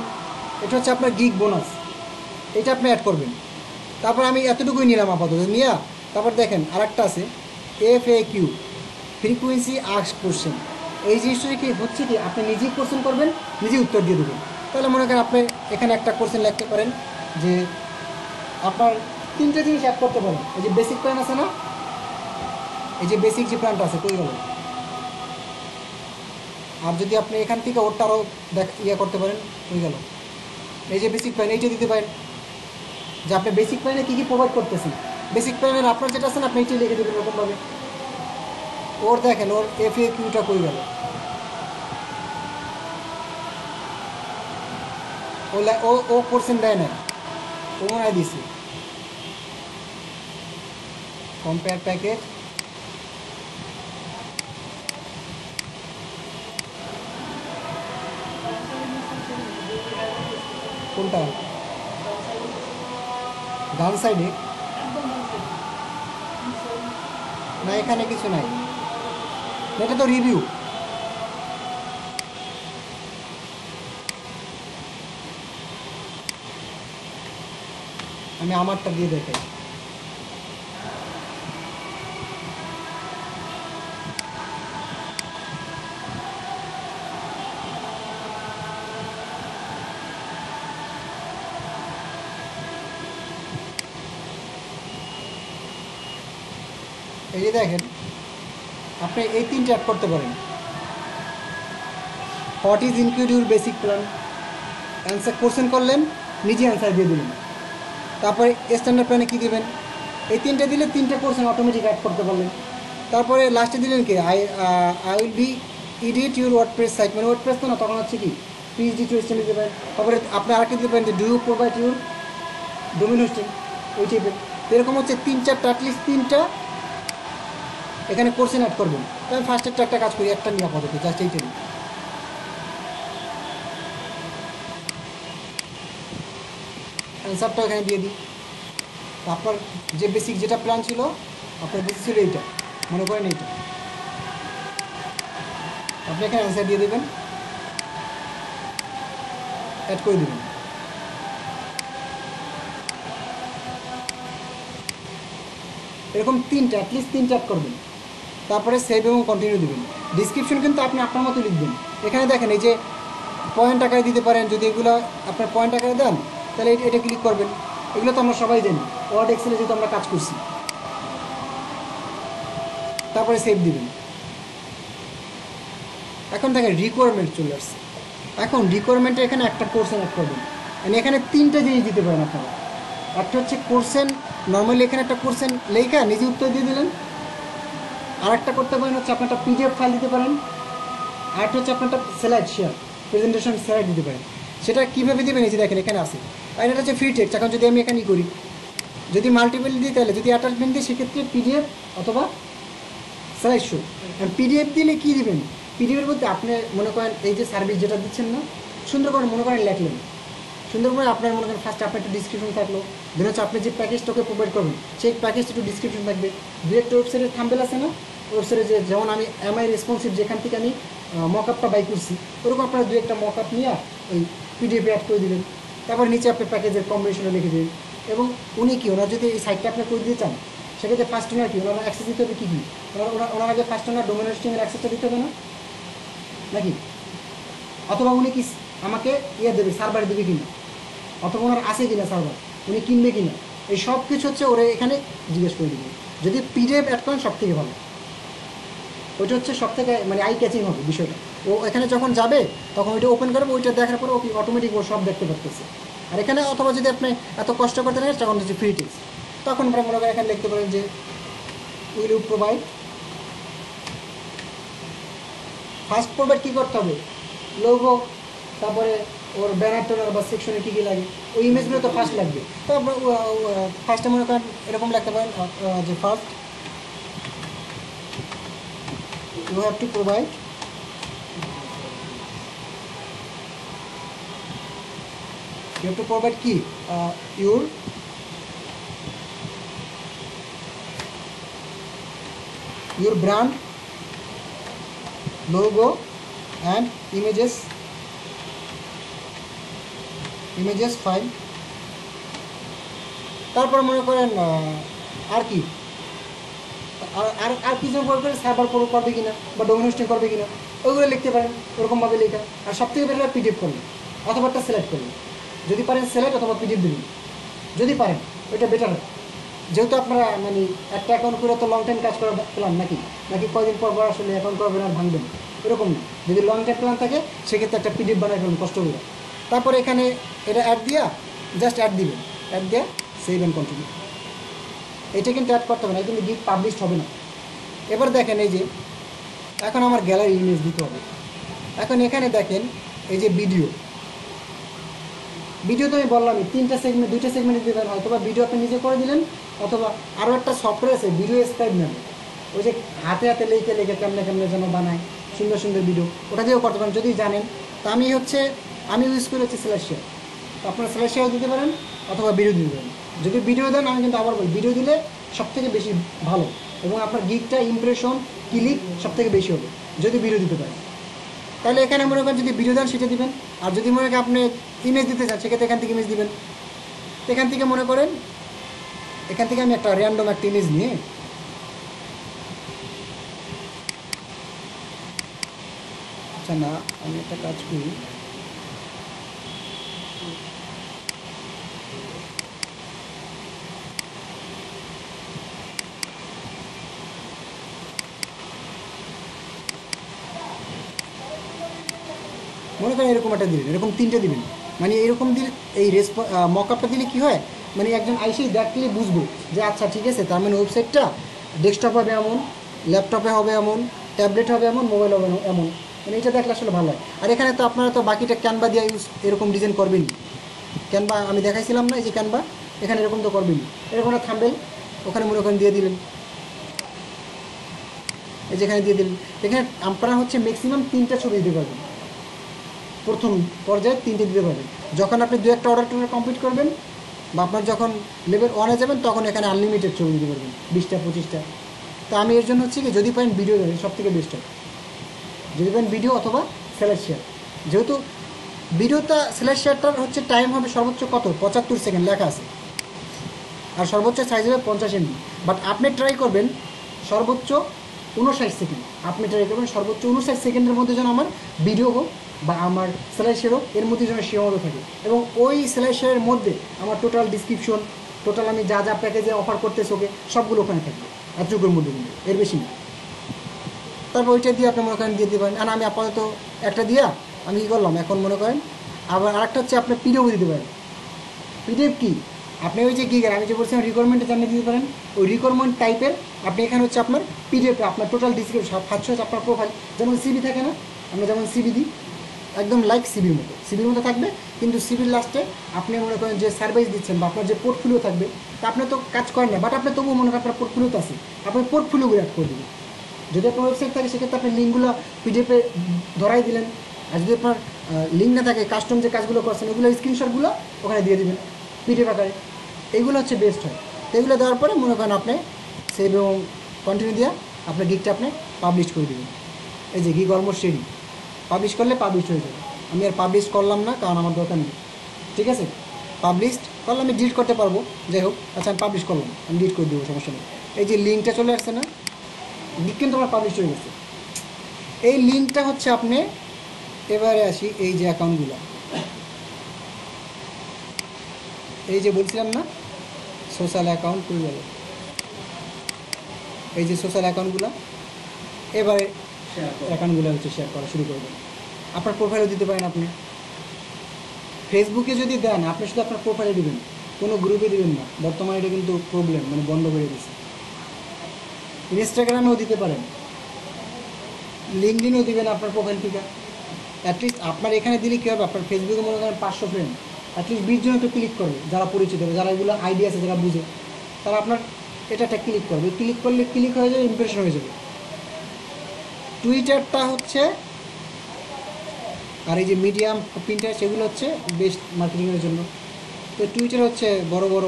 S1: এটা হচ্ছে আপনার গিগ বোনাস, এটা আপনি অ্যাড করবেন। তারপর আমি এতটুকুই নিলাম আপাতত নিয়ে। তারপর দেখেন আরেকটা আছে FAQ, ফ্রিকুয়েন্সি আস্কড কোশ্চেন। এই জিনিসটা কি হচ্ছে কি, আপনি নিজেই কোশ্চেন করবেন, নিজেই উত্তর দিয়ে দেবেন। তাহলে মনে করেন আপনি এখানে একটা কোশ্চেন লিখতে পারেন যে আপনার 3টে জিনিস অ্যাড করতে পারেন। এই যে বেসিক প্ল্যান আছে না, এই যে বেসিক যে প্ল্যানটা আছে কই গেল। আর যদি আপনি এখান থেকে ওরটা আরও করতে পারেন, হয়ে গেল। এই যে বেসিক প্ল্যান এইটা দিতে পারেন যে আপনি বেসিক প্ল্যানে কী কী প্রোভাইড করতেছেন। বেসিক প্ল্যানের আপনার যেটা আছে না, আপনি এইটাই লিখে দেবেন এরকমভাবে। ওর দেখেন ওর FAQটা কই গেল, ও কোশ্চেন দেয় না, ও মনে হয় দিছি কম্পেয়ার প্যাকেজ। কোনটা ডান সাইডে না, এখানে কিছু নাই, এটা তো রিভিউ। আমি আমারটা দিয়ে দেখাই। এই যে দেখেন আপনি এই 3টে অ্যাড করতে পারেন। What is include your basic plan, answer question করলেন, নিজে অ্যান্সার দিয়ে দিলেন। তারপরে স্ট্যান্ডার্ড প্ল্যানে কী দেবেন, এই 3টে দিলে 3টে কোশ্চেন অটোমেটিক অ্যাড করতে পারলেন। তারপরে লাস্টে দিলেন কি I will be edit your WordPress site, মানে ওয়ার্ডপ্রেস তো না, তখন হচ্ছে কি PhD চয়েসটা দিতে পারেন। তারপরে আপনি আরেকটা দিতে পারেন যে do you provide your domain hosting, ওই টাইপের। এরকম হচ্ছে 3-4টা, অ্যাটলিস্ট 3টা এখানে কোশ্চেন অ্যাড করবেন। তাই ফার্স্টেরটা একটা কাজ করি, একটা নিয়ে আপাতত জাস্ট এইটা নিই। অ্যান্সারটা এখানে দিয়ে দিই। আপনার যে বেসিক যেটা প্ল্যান ছিল, আপনার বেসিক ছিল এইটা, মনে করেন এইটা, আপনি এখানে অ্যান্সার দিয়ে দেবেন, অ্যাড করে দেবেন। এরকম 3টা, অ্যাটলিস্ট 3টা অ্যাড করবেন। তারপরে সেভ এবং কন্টিনিউ দেবেন। ডিসক্রিপশন কিন্তু আপনি আপনার মতো লিখবেন। এখানে দেখেন এই যে পয়েন্ট আকারে দিতে পারেন, যদি এগুলো আপনার পয়েন্ট আকারে দেন তাহলে এটা ক্লিক করবেন। এগুলো তো আমরা সবাই জানি, ওয়ার্ড এক্সেলে যেহেতু আমরা কাজ করছি। তারপরে সেভ দিবেন। এখন দেখেন রিকোয়ারমেন্ট চলে আসছে। এখন রিকোয়ারমেন্টে এখানে একটা কোশ্চেন অ্যাড করবেন, মানে এখানে 3টে জিনিস দিতে পারেন আপনারা। একটা হচ্ছে কোশ্চেন, নর্মালি এখানে একটা কোশ্চেন লেখা নিজে উত্তর দিয়ে দিলেন। আর একটা করতে পারেন হচ্ছে আপনার একটা PDF ফাইল দিতে পারেন। আর একটা হচ্ছে আপনার একটা স্লাইড শেয়ার, প্রেজেন্টেশন স্লাইড দিতে পারেন। সেটা কীভাবে দেবেন এই যে দেখেন এখানে আছে। আর এটা হচ্ছে ফ্রি টেক্সট। এখন যদি আমি এখানে করি, যদি মাল্টিপল দিই তাহলে, যদি অ্যাটাচমেন্ট দিই সেক্ষেত্রে PDF অথবা স্লাইড শো। আর PDF দিলে কী দিবেন, PDF এর মধ্যে আপনি মনে করেন এই যে সার্ভিস যেটা দিচ্ছেন না, সুন্দর করে মনে করেন লেখলেন, সুন্দর করে আপনার মনে করেন ফার্স্টে আপনার একটা ডিসক্রিপশন থাকলো, দেন হচ্ছে আপনি যে প্যাকেজটাকে প্রোভাইড করবেন সেই প্যাকেজটা একটু ডিসক্রিপশন থাকবে। দু একটা ওয়েবসাইটের থাম্বেল আছে না, ওয়েবসাইটে যে যেমন আমি MI রেসপন্সিভ যেখান থেকে আমি মকআপটা বাই করছি, ওরকম আপনারা দু একটা মকআপ নিয়ে ওই PDF অ্যাড করে দেবেন। তারপর নিচে আপনি প্যাকেজের কম্বিনেশনে লিখে দেবেন। এবং উনি কি, ওনার যদি এই সাইটটা আপনি করে দিতে চান, সেক্ষেত্রে ফার্স্ট ওনার কি, ওনার অ্যাক্সেস দিতে হবে কী কী, ওনার আগে ফার্স্ট ওনার ডোমেন হোস্টিংয়ের অ্যাক্সেসটা দিতে হবে না নাকি, অথবা উনি কি আমাকে দেবে, সার্ভার দেবে কিনা, অথবা ওনার আছে কিনা সার্ভার, উনি কিনবে কিনা, এই সব কিছু হচ্ছে ওরা এখানে জিজ্ঞেস করে দেবে। যদি PDF অ্যাড করেন সব থেকে ভালো, ওইটা হচ্ছে সব থেকে মানে আই ক্যাচিং হবে বিষয়টা। ও এখানে যখন যাবে তখন ওইটা ওপেন করবে, ওইটা দেখার পরে ওকে অটোমেটিক ও সব দেখতে পারতেছে। আর এখানে অথবা যদি আপনি এত কষ্ট করতে থাকেন তখন হচ্ছে ফ্রি টেক্সট, তখন আমরা মনে করেন এখানে লিখতে পারেন যে will you provide first provide কী করতে হবে, লোগো, তারপরে ওর ব্যানার টোনার বা সেকশনে কী কী লাগে, ওই ইমেজগুলো তো ফার্স্ট লাগবে। তো আপনার ফার্স্টে মনে করেন এরকম লাগতে পারেন যে first you have to provide কি your brand logo and images file। তারপর মনে করেন আর কি আর কি যেন করে সার্ভার করবে কিনা বা ডোমেন হোস্টিং করবে কিনা ওইগুলো লিখতে পারেন ওরকমভাবে লেখা। আর সবথেকে বেটার হয় পিডিএফ করবেন অথবা একটা সিলেক্ট করবেন, যদি পারেন সিলেক্ট অথবা পিডিএফ দেবেন, যদি পারেন ওইটা বেটার হয়। যেহেতু আপনারা মানে একটা অ্যাকাউন্ট করে তো লং টাইম কাজ করার প্ল্যান নাকি কয়দিন পর আসলে অ্যাকাউন্ট করবেন আর ভাঙবেন, এরকম না। যদি লং টাইম প্ল্যান থাকে সেক্ষেত্রে একটা পিডিএফ বানাই ফেলুন কষ্ট করে। তারপরে এখানে এটা অ্যাড দিয়া জাস্ট অ্যাড দিবেন, অ্যাড দিয়ে সেভ অ্যান্ড কন্টিনিউ। এটা কিন্তু অ্যাড করতে হবে না, কিন্তু গিট পাবলিশড হবে না। এবার দেখেন এই যে এখন আমার গ্যালারি ইমেজ দিতে হবে। এখন এখানে দেখেন এই যে ভিডিও তো আমি বললামই দুইটা সেগমেন্ট দিতে পারেন। হয়তো বা ভিডিও আপনি নিজে করে দিলেন, অথবা আরও একটা সফটওয়্যার আছে ভিডিও স্ক্রাইব নামে, ওই যে হাতে লেখে কেমনে যেন বানায় সুন্দর ভিডিও, ওটা দিয়েও করতে পারেন যদি জানেন। তো আমি ইউজ করি হচ্ছে স্ল্যাশশেয়ার। তো আপনারা স্ল্যাশশেয়ার দিতে পারেন অথবা ভিডিও দিতে পারেন। যদি ভিডিও দেন, আমি কিন্তু আবার বলি ভিডিও দিলে সবথেকে বেশি ভালো এবং আপনার গিকটা ইমপ্রেশন ক্লিক সবথেকে বেশি হবে যদি ভিডিও দিতে পারেন। তাহলে এখানে মনে করেন যদি ভিডিও দেন সেটা দিবেন, আর যদি মনে করেন আপনি ইমেজ দিতে চান সেক্ষেত্রে এখান থেকে ইমেজ দিবেন। এখান থেকে মনে করেন এখান থেকে আমি একটা র্যান্ডম একটা ইমেজ নিয়ে আচ্ছা না আমি একটা কাজ করি, মনে করেন এরকম একটা দিলেন, এরকম 3টে দিবেন। মানে এরকম দিলে এই মকআপটা দিলে কী হয়, মানে একজন আইসেই দেখলে বুঝবো যে আচ্ছা ঠিক আছে, তার মানে ওয়েবসাইটটা ডেস্কটপ হবে এমন, ল্যাপটপে হবে এমন, ট্যাবলেট হবে এমন, মোবাইল হবে এমন, মানে এটা দেখলে আসলে ভালো হয়। আর এখানে তো আপনারা তো বাকিটা ক্যানভা দিয়ে এরকম ডিজাইন করবেনই। ক্যানভা আমি দেখাইছিলাম না, এই যে ক্যানভা, এখানে এরকম তো করবেনই। এরকম একটা থাম্বনেল ওখানে মনে করেন দিয়ে দিলেন, এই যেখানে দিয়ে দিলেন। এখানে আপনারা হচ্ছে ম্যাক্সিমাম 3টা ছবি দিতে পারবেন, প্রথম পর্যায়ে 3টে দিতে পারবেন। যখন আপনি 2-1টা অর্ডার কমপ্লিট করবেন বা আপনার যখন লেভেল 1-এ যাবেন তখন এখানে আনলিমিটেড ছবি দিতে পারবেন, 20টা 25টা। তো আমি এর জন্য হচ্ছে কি যদি পারেন ভিডিও দেবেন সবথেকে বেস্ট হয়, যদি পারেন ভিডিও অথবা স্ল্যাশশেয়ার। যেহেতু ভিডিওটা স্ল্যাশশেয়ারটার হচ্ছে টাইম হবে সর্বোচ্চ কত 75 সেকেন্ড লেখা আছে, আর সর্বোচ্চ সাইজ হবে 50 MB। বাট আপনি ট্রাই করবেন সর্বোচ্চ 59 সেকেন্ড, আপনি ট্রাই করবেন সর্বোচ্চ 59 সেকেন্ডের মধ্যে যেন আমার ভিডিও হোক বা আমার স্ল্যাশশেয়ারও এর মধ্যে যেন সীমাবদ্ধ থাকে, এবং ওই স্ল্যাশশেয়ারের মধ্যে আমার টোটাল ডিসক্রিপশন, টোটাল আমি যা প্যাকেজে অফার করতেছি ওকে সবগুলো ওখানে থাকবে, এতটুকুর মধ্যে কিন্তু এর বেশি না। তারপর ওইটা দিয়ে আপনি মনে করেন দিয়ে দিতে পারেন। আর আমি আপাতত একটা দিয়া আমি কী করলাম, এখন মনে করেন আবার আরেকটা হচ্ছে আপনার পিডিএফ দিতে পারেন। পিডিএফ কি আপনি ওই যে গিগার আমি যে বলছিলাম রিকোয়ারমেন্টে জানিয়ে দিতে পারেন, ওই রিকোয়ারমেন্ট টাইপের আপনি এখানে হচ্ছে আপনার পিডিএফ আপনার টোটাল ডিসক্রিপশন ফার্স্ট হচ্ছে আপনার প্রোফাইল, যেমন সিবি থাকে না, আমরা যেমন সিবি দিই একদম লাইক সিবির মতো থাকবে, কিন্তু সিবির লাস্টে আপনি মনে করেন যে সার্ভিস দিচ্ছেন বা আপনার যে পোর্টফোলিও থাকবে, তা আপনি তো কাজ করেন না, বাট আপনি তবুও মনে করেন আপনার পোর্টফোলিওতে আছে, আপনি পোর্টফোলিওগুলো অ্যাড করে দেবেন। যদি আপনার ওয়েবসাইট থাকে সেক্ষেত্রে আপনি লিঙ্কগুলো পিডিএফে ধরাই দিলেন, আর যদি আপনার লিঙ্ক না থাকে কাস্টম যে কাজগুলো করছেন ওগুলো স্ক্রিনশটগুলো ওখানে দিয়ে দেবেন পিডিএফ আকারে, এইগুলো হচ্ছে বেস্ট হয়। তো এগুলো দেওয়ার পরে মনে করেন আপনি সেভ এবং কন্টিনিউ দিয়ে আপনার গিগটা আপনি পাবলিশ করে দেবেন। এই যে গিগ অলমোস্ট রেডি, পাবলিশ করলে পাবলিশ হয়ে যাবে। আমি আর পাবলিশ করলাম না কারণ আমার দরকার নেই, ঠিক আছে। পাবলিশ করলে আমি ডিলিট করতে পারবো, যাই হোক। আচ্ছা আমি পাবলিশ করলাম, আমি ডিলিট করে দেবো, সমস্যা নেই। এই যে লিঙ্কটা চলে আসছে না, লিঙ্ক কিন্তু আমার পাবলিশ হয়ে গেছে। এই লিঙ্কটা হচ্ছে আপনি এবারে আসি এই যে অ্যাকাউন্টগুলো, এই যে বলছিলাম না সোশ্যাল অ্যাকাউন্ট করে গেল, এই যে সোশ্যাল অ্যাকাউন্টগুলো, এবারে অ্যাকাউন্টগুলো হচ্ছে শেয়ার করা শুরু করবেন। আপনার প্রোফাইলও দিতে পারেন। আপনি ফেসবুকে যদি দেন আপনি শুধু আপনার প্রোফাইলে দেবেন, কোনো গ্রুপে দেবেন না, বর্তমানে এটা কিন্তু প্রবলেম, মানে বন্ধ করে দিয়েছে। ইনস্টাগ্রামেও দিতে পারেন, লিঙ্কডিনও দিবেন আপনার প্রোফাইল পিকার। অ্যাটলিস্ট আপনার এখানে দিলে কী হবে, আপনার ফেসবুকে মনে করেন 500 ফ্রেন্ড, অ্যাটলিস্ট 20 জন একটু ক্লিক করবে, যারা পরিচিত হবে, যারা এগুলো আইডিয়া আছে, যারা বুঝে, তারা আপনার এটা ক্লিক করবে। ক্লিক করলে ক্লিক হয়ে যাবে, ইমপ্রেশন হয়ে যাবে। টুইটারটা হচ্ছে, আর এই যে মিডিয়াম, প্রিন্টার, সেগুলো হচ্ছে বেস্ট মার্কেটিংয়ের জন্য। তো টুইটার হচ্ছে বড় বড়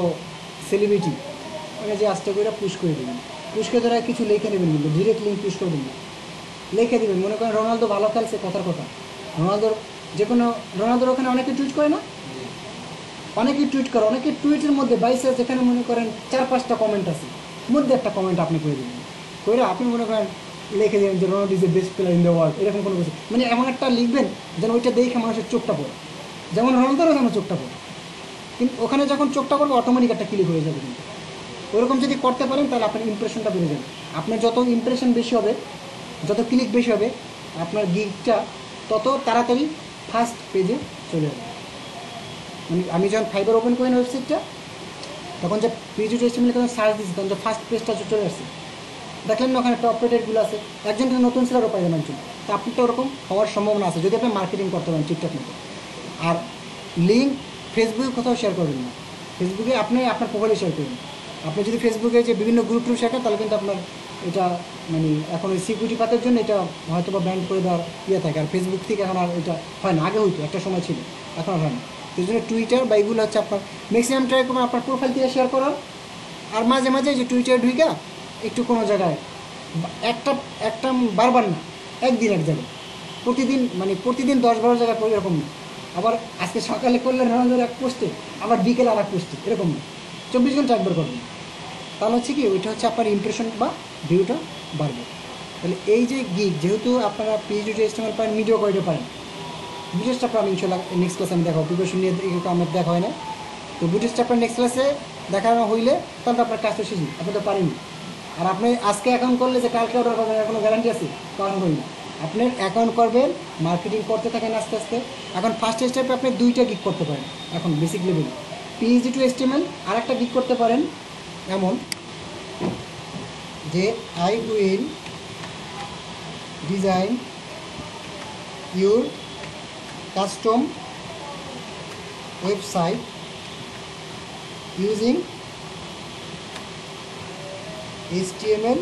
S1: সেলিব্রিটি, মানে যে আস্তে করে পুশ করে দেবেন, পুশ করে তারা কিছু লিখে নেবেন, কিন্তু ডিরেক্ট লিঙ্ক পুশ করে দেবেন, লিখে দেবেন। মনে করেন রোনালদো ভালো খেলছে, কথার কথা, রোনালদোর যে কোনো, রোনালদোর ওখানে অনেকে টুইট করে না, অনেকেই টুইট করে, অনেকে টুইটের মধ্যে বাইসে যেখানে মনে করেন 4-5টা কমেন্ট আছে, মধ্যে একটা কমেন্ট আপনি করে দেবেন, করে আপনি মনে করেন লিখে দেবেন যে Ronaldo is the best player in the world, এরকম কোনো কিছু, মানে এমন একটা লিখবেন যেন ওইটা দেখে মানুষের চোখটা পড়ে, যেমন রোনালদোরও যেন চোখটা পড়ে। কিন্তু ওখানে যখন চোখটা পড়বে অটোমেটিক একটা ক্লিক হয়ে যাবে। কিন্তু ওরকম যদি করতে পারেন তাহলে আপনার ইমপ্রেশনটা বেড়ে যাবে। আপনার যত ইমপ্রেশন বেশি হবে, যত ক্লিক বেশি হবে, আপনার গিগটা তত তাড়াতাড়ি ফার্স্ট পেজে চলে যাবে। মানে আমি যখন ফাইবার ওপেন করি না ওয়েবসাইটটা, তখন যে PageUp যখন সার্চ দিচ্ছি, তখন যে ফার্স্ট পেজটা চলে আসছে, দেখলেন না ওখানে টপ রেটেডগুলো আছে, একজন নতুন সেলারও পাই যাবেন একজন। তো আপনারটা ওরকম হওয়ার সম্ভাবনা আছে যদি আপনি মার্কেটিং করতে পারেন ঠিকঠাক মতো। আর লিঙ্ক ফেসবুকে কোথাও শেয়ার করবেন না, ফেসবুকে আপনি আপনার প্রোফাইলে শেয়ার করবেন। আপনি যদি ফেসবুকে যে বিভিন্ন গ্রুপ টুপ শেয়ার করেন, তাহলে কিন্তু আপনার এটা মানে এখন ওই সিকিউরিটি পাতের জন্য এটা হয়তো বা ব্যান্ড করে দেওয়ার ইয়ে থাকে। আর ফেসবুক থেকে এখন আর এটা হয় না, আগে হইতো, একটা সময় ছিল, এখন আর হয় না। সেই জন্য টুইটার বা এগুলো হচ্ছে আপনার ম্যাক্সিমাম ট্রাই করবেন আপনার প্রোফাইল থেকে শেয়ার করার। আর মাঝে মাঝে যে টুইটার ঢুইকা একটু কোনো জায়গায় একটা বারবার না, একদিন এক জায়গায়, প্রতিদিন, মানে প্রতিদিন 10-12 জায়গায় এরকম না। আবার আজকে সকালে করলে রোনালদোর এক পোস্টে, আবার বিকেলে আর এক পোস্টে, এরকম না, 24 ঘন্টা একবার করবেন। তাহলে হচ্ছে কি, ওইটা হচ্ছে আপনার ইমপ্রেশন বা ভিউটা বাড়বে। তাহলে এই যে গিগ, যেহেতু আপনারা PageUp পারেন, মিডিয়া কোয়ালিটি পারেন, বুটস্ট্র্যাপ আমি ইনশাল্লাহ নেক্সট ক্লাসে আমি দেখাবো, প্রিপারেশন নিয়ে এগুলো আমার দেখা হয় না। তো বুটস্ট্র্যাপটা নেক্সট ক্লাসে দেখানো হইলে তাহলে তো আপনার কাজটা শেষই, আপনি তো পারেননি। আর আপনি আজকে অ্যাকাউন্ট করলে যে কালকে অর্ডার করবেন এর কোনো গ্যারান্টি আছে? কারণ করি না। আপনি অ্যাকাউন্ট করবেন, মার্কেটিং করতে থাকেন আস্তে আস্তে। এখন ফার্স্ট স্টেপে আপনি 2টা গিগ করতে পারেন, এখন basic level PhD to HTML। আর একটা গিগ করতে পারেন এমন যে I will design your custom website using HTML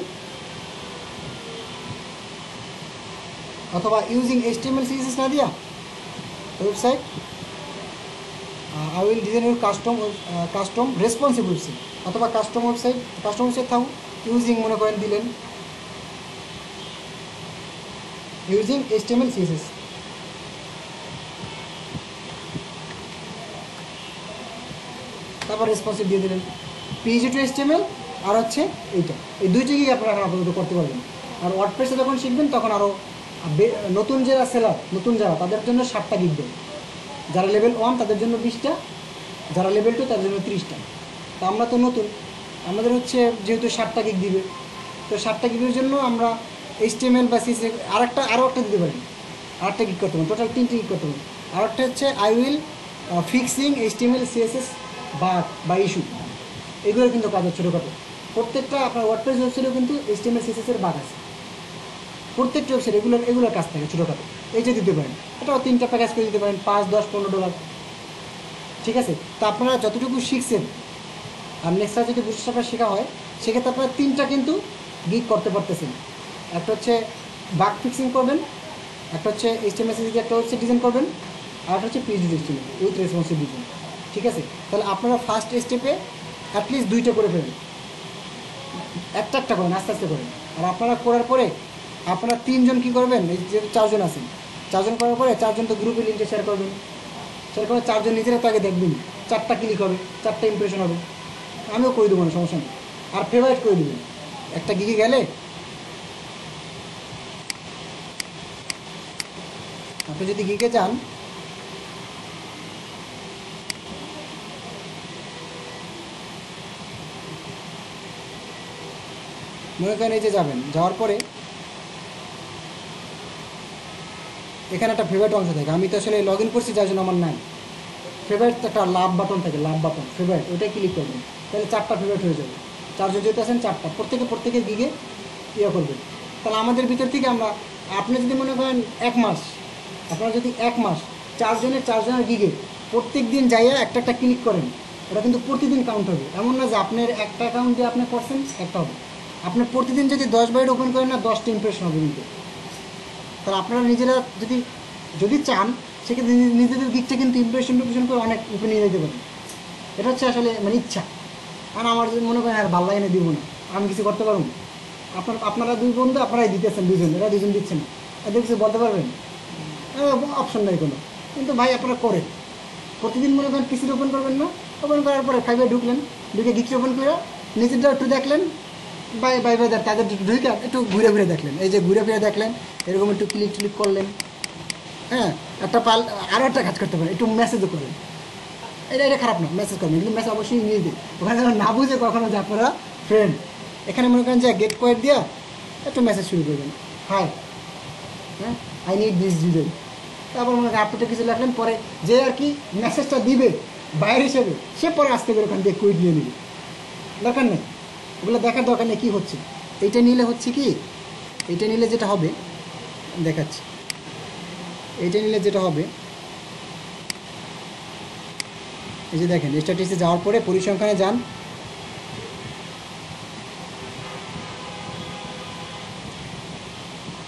S1: অথবা ইউজিং HTML CSS না দিয়া website, I will design your custom responsive website অথবা কাস্টম ওয়েবসাইট থাকুক, ইউজিং মনে করেন দিলেন ইউজিং HTML CSS। তারপর রেসপন্সিভ দিয়ে দিলেন, PhD to HTML আর হচ্ছে এইটা, এই 2টা গিগ আপনারা এখন আপাতত করতে পারবেন। আর ওয়ার্ডপ্রেসে যখন শিখবেন তখন আরও নতুন যারা সেলার, নতুন যারা, তাদের জন্য 7টা গিগ দেয়। যারা লেভেল 1 তাদের জন্য 20টা, যারা লেভেল 2 তাদের জন্য 30টা। তো আমরা তো নতুন, আমাদের হচ্ছে যেহেতু 7টা গিগ দিবে, তো 7টা গিগের জন্য আমরা HTML বা CSS আরও একটা দিতে পারি, আরেকটা গিগ করতে পারেন, টোটাল 3টে গিগ করতে পারেন। আর একটা হচ্ছে I will fixing HTML CSS বা ইস্যু, এগুলো কিন্তু কাজ হচ্ছে ছোটোখাটো। প্রত্যেকটা আপনার ওয়ার্ডপ্রেস ওয়েবসাইটেও কিন্তু HTML CSS এর বাগ আছে, প্রত্যেকটা ওয়েবসাইট এগুলোর কাজ থাকে ছোটোখাটো, এইটা দিতে পারেন। এটাও 3টা প্যাকেজ করে দিতে পারেন, $5, $10, $15। ঠিক আছে, তো আপনারা যতটুকু শিখছেন, আর নেক্সট টাইম যদি বুটস্ট্র্যাপ শেখা হয়, সেক্ষেত্রে আপনারা 3টা কিন্তু গিগ করতে পারতেছেন। একটা হচ্ছে বাগ ফিক্সিং করবেন, একটা হচ্ছে HTML CSS একটা ওয়েবসাইট ডিজাইন করবেন, আর একটা হচ্ছে PhD HTML with responsive design. ঠিক আছে, তাহলে আপনারা ফার্স্ট স্টেপে অ্যাটলিস্ট 2টা করে ফেলেন, একটা করেন, আস্তে আস্তে করেন। আর আপনারা করার পরে আপনারা 3 জন কী করবেন, এই যে 4 জন আছেন, 4 জন করার পরে 4 জন তো গ্রুপে লিঙ্কটা শেয়ার করবেন, শেয়ার করে 4 জন নিজেরা তো আগে দেখবেন, 4টা ক্লিক হবে, 4টা ইমপ্রেশন হবে। আমিও করে দেবো না, সমস্যা নেই। আর ফেভারিট করে দেবেন, একটা গিগে গেলে আপনি যদি গিগে যান, মনে করেন এই যে যাবেন, যাওয়ার পরে এখানে একটা ফেভারিট অংশ থাকে। আমি তো আসলে লগ ইন করছি, যার জন্য আমার নাই ফেভারিট। একটা লাভ বাটন থাকে, লাভ বাটন ফেভারিট, ওইটাই ক্লিক করবেন, তাহলে 4টা ফেভারিট হয়ে যাবে। 4 জন যেতে আসেন 4টা, প্রত্যেকের গিগে ইয়ে করবেন। তাহলে আমাদের ভিতর থেকে আমরা আপনি যদি মনে করেন 1 মাস, আপনারা যদি 1 মাস 4 জনের গিগে প্রত্যেক দিন যাইয়া একটা ক্লিক করেন, ওটা কিন্তু প্রতিদিন কাউন্ট হবে। এমন না যে আপনার একটা অ্যাকাউন্ট দিয়ে আপনি করছেন একটা হবে, আপনি প্রতিদিন যদি 10 বাইট ওপেন করেন না 10টা ইমপ্রেশন হবে কিন্তু। তাহলে আপনারা নিজেরা যদি চান সেক্ষেত্রে নিজেদের দিকটা কিন্তু ইমপ্রেশন করে অনেক উপরে নিয়ে যেতে পারেন। এটা হচ্ছে আসলে মানে ইচ্ছা। আর আমার যদি মনে করেন আর ভালো লাগে না, দিব না, আমি কিছু করতে পারবো না। আপনারা 2 বন্ধু আপনারাই দিতেছেন, এরা 2জন দিচ্ছেন, এদের কিছু বলতে পারবেন? অপশন নাই কোনো। কিন্তু ভাই আপনারা করেন, প্রতিদিন মনে করেন পিসি ওপেন করবেন না, ওপেন করার পরে ফাইভে ঢুকলেন, ঢুকে গিকটা ওপেন করে নিজেরটা একটু দেখলেন, বাই তাদের ঢুকে একটু ঘুরে দেখলেন, এই যে ঘুরে ফিরে দেখলেন, এরকম একটু ক্লিক করলেন। হ্যাঁ, আরও একটা কাজ করতে পারেন, একটু মেসেজও করেন। এটা খারাপ না, মেসেজ করবেন, কিন্তু মেসেজ অবশ্যই ইংলিশ দিন, ওখানে যেন না বুঝে কখনো যে আপনারা ফ্রেন্ড। এখানে মনে করেন যে গেট কোয়েট দিয়া একটু মেসেজ শুরু করবেন, হাই, হ্যাঁ, আই নিড দিস ডিটেল। তারপর মনে করেন আপনি কিছু লিখলেন, পরে যে আর কি মেসেজটা দিবে বাইরে হিসেবে, সে পরে আসতে করে ওখান থেকে কুইট নিয়ে নেবে, দরকার নেই, ওগুলো দেখার দরকার নেই কী হচ্ছে। এইটা নিলে হচ্ছে কি, এইটা নিলে যেটা হবে দেখাচ্ছি, এইটা নিলে যেটা হবে, এই যে দেখেন স্ট্যাটিস্টিক্সে যাওয়ার পরে পরিসংখ্যানে যান,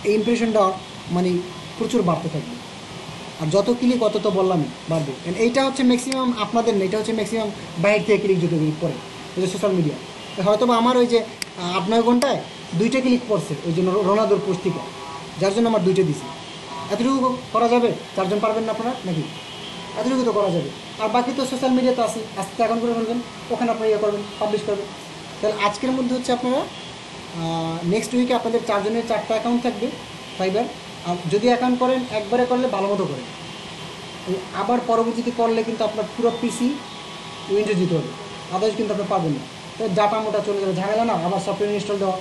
S1: এই ইমপ্রেশনটা মানে প্রচুর বাড়তে থাকবে। আর যত ক্লিক অত তো বললামই বাড়বে। এইটা হচ্ছে ম্যাক্সিমাম আপনাদের না, এটা হচ্ছে ম্যাক্সিমাম বাইরে থেকে ক্লিক যত ক্লিক পড়ে ওই যে সোশ্যাল মিডিয়া। হয়তো বা আমার ওই যে 8-9 ঘন্টায় 2টা ক্লিক পড়ছে ওই জন্য রোনালদোর পুস্তিকা, যার জন্য আমার 2টা দিছি। এতটুকু করা যাবে? 4 জন পারবেন না আপনারা নাকি? এতটুকু তো করা যাবে। আর বাকি তো সোশ্যাল মিডিয়াতে আছে, আস্তে অ্যাকাউন্ট করে ফেলবেন, ওখানে আপনারা ইয়ে করবেন, পাবলিশ করবেন। তাহলে আজকের মধ্যে হচ্ছে আপনারা নেক্সট উইকে আপনাদের 4 জনের 4টা অ্যাকাউন্ট থাকবে ফাইবার। আর যদি অ্যাকাউন্ট করেন একবারে করলে ভালো মতো করেন, আবার পরবর্তীতে করলে কিন্তু আপনার পুরো পিসি উইন্ডোজ দিতে হবে, আদার্স কিন্তু আপনি পারবেন না। তো ডাটা মোটা চলে যাবে, ঝামেলা না, আবার সফটওয়্যার ইনস্টল দেওয়া।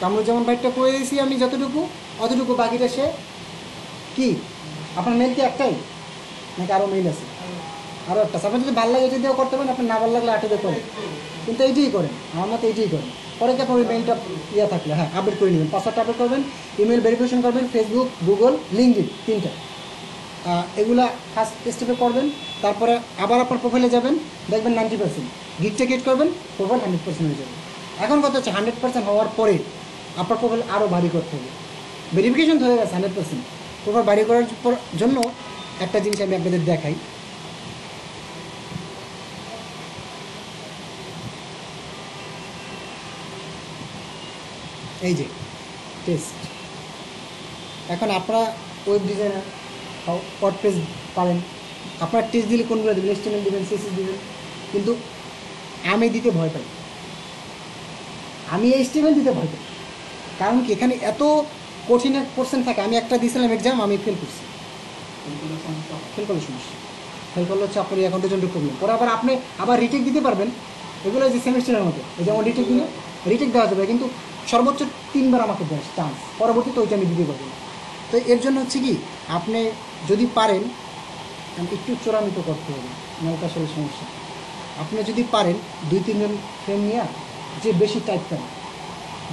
S1: কামরুল যেমন বাইকটা করে দিয়েছি আমি যতটুকু, অতটুকু বাকিটা সে কি আপনার মেল কি একটাই নাকি আরও মেইল আছে? আরও একটা। আপনার যদি ভালো লাগে এটা দিয়েও করতে পারেন, আপনার না ভালো লাগলে আটে দিয়ে করেন, কিন্তু এইটাই করেন, আমার মতো এইটাই করেন। পরে কি আপনার ওই মেইলটা ইয়ে থাকলে হ্যাঁ আপডেট করে নেবেন, পাসওয়ার্ডটা আপডেট করবেন, ইমেল ভেরিফিকেশন করবেন, ফেসবুক, গুগল, লিঙ্কডইন, 3টা এগুলা ফার্স্ট স্টেপে করবেন। তারপরে আবার আপনার প্রোফাইলে যাবেন, দেখবেন 90%, গিকটা গেট করবেন, প্রোফাইল 100% হয়ে যাবে। এখন কথা হচ্ছে 100% হওয়ার পরে আপনার প্রোফাইল আরও ভারী করতে হবে। ভেরিফিকেশন তো হয়ে গেছে 100%, প্রোফাইল ভারী করার জন্য একটা জিনিস আমি আপনাদের দেখাই। এই যে টেস্ট, এখন আপনারা ওয়েব ডিজাইনার ওয়ার্ডপ্রেস পারেন, আপনারা টেস্ট দিলে কোনগুলো দেবেন, HTML দেবেন, CSS দেবেন, কিন্তু আমি দিতে ভয় পাই, আমি HTML দিতে ভয় পাই। কারণ কি এখানে এত কঠিন এক কোশ্চেন থাকে, আমি একটা দিয়েছিলাম এক্সাম, আমি ফেল করছি। ফেল করলে সমস্যা, ফেল করলে হচ্ছে আপনার অ্যাকাউন্টের জন্য প্রবলেম। পরে আবার আপনি আবার রিটেক দিতে পারবেন, এগুলো যে সেমিস্টারের মতো, এই যেমন রিটেক দিলে রিটেক দেওয়া যাবে, কিন্তু সর্বোচ্চ 3 বার আমাকে দেয় চান্স, পরবর্তীতে ওইটা আমি দিতে পারবো না। তো এর জন্য হচ্ছে কি আপনি যদি পারেন একটু চোরামিতো করতে হবে, নাহলে আসলে সমস্যা। আপনি যদি পারেন 2-3 জন ফ্রেন্ড নিয়ে, যে বেশি টাইপ করেন,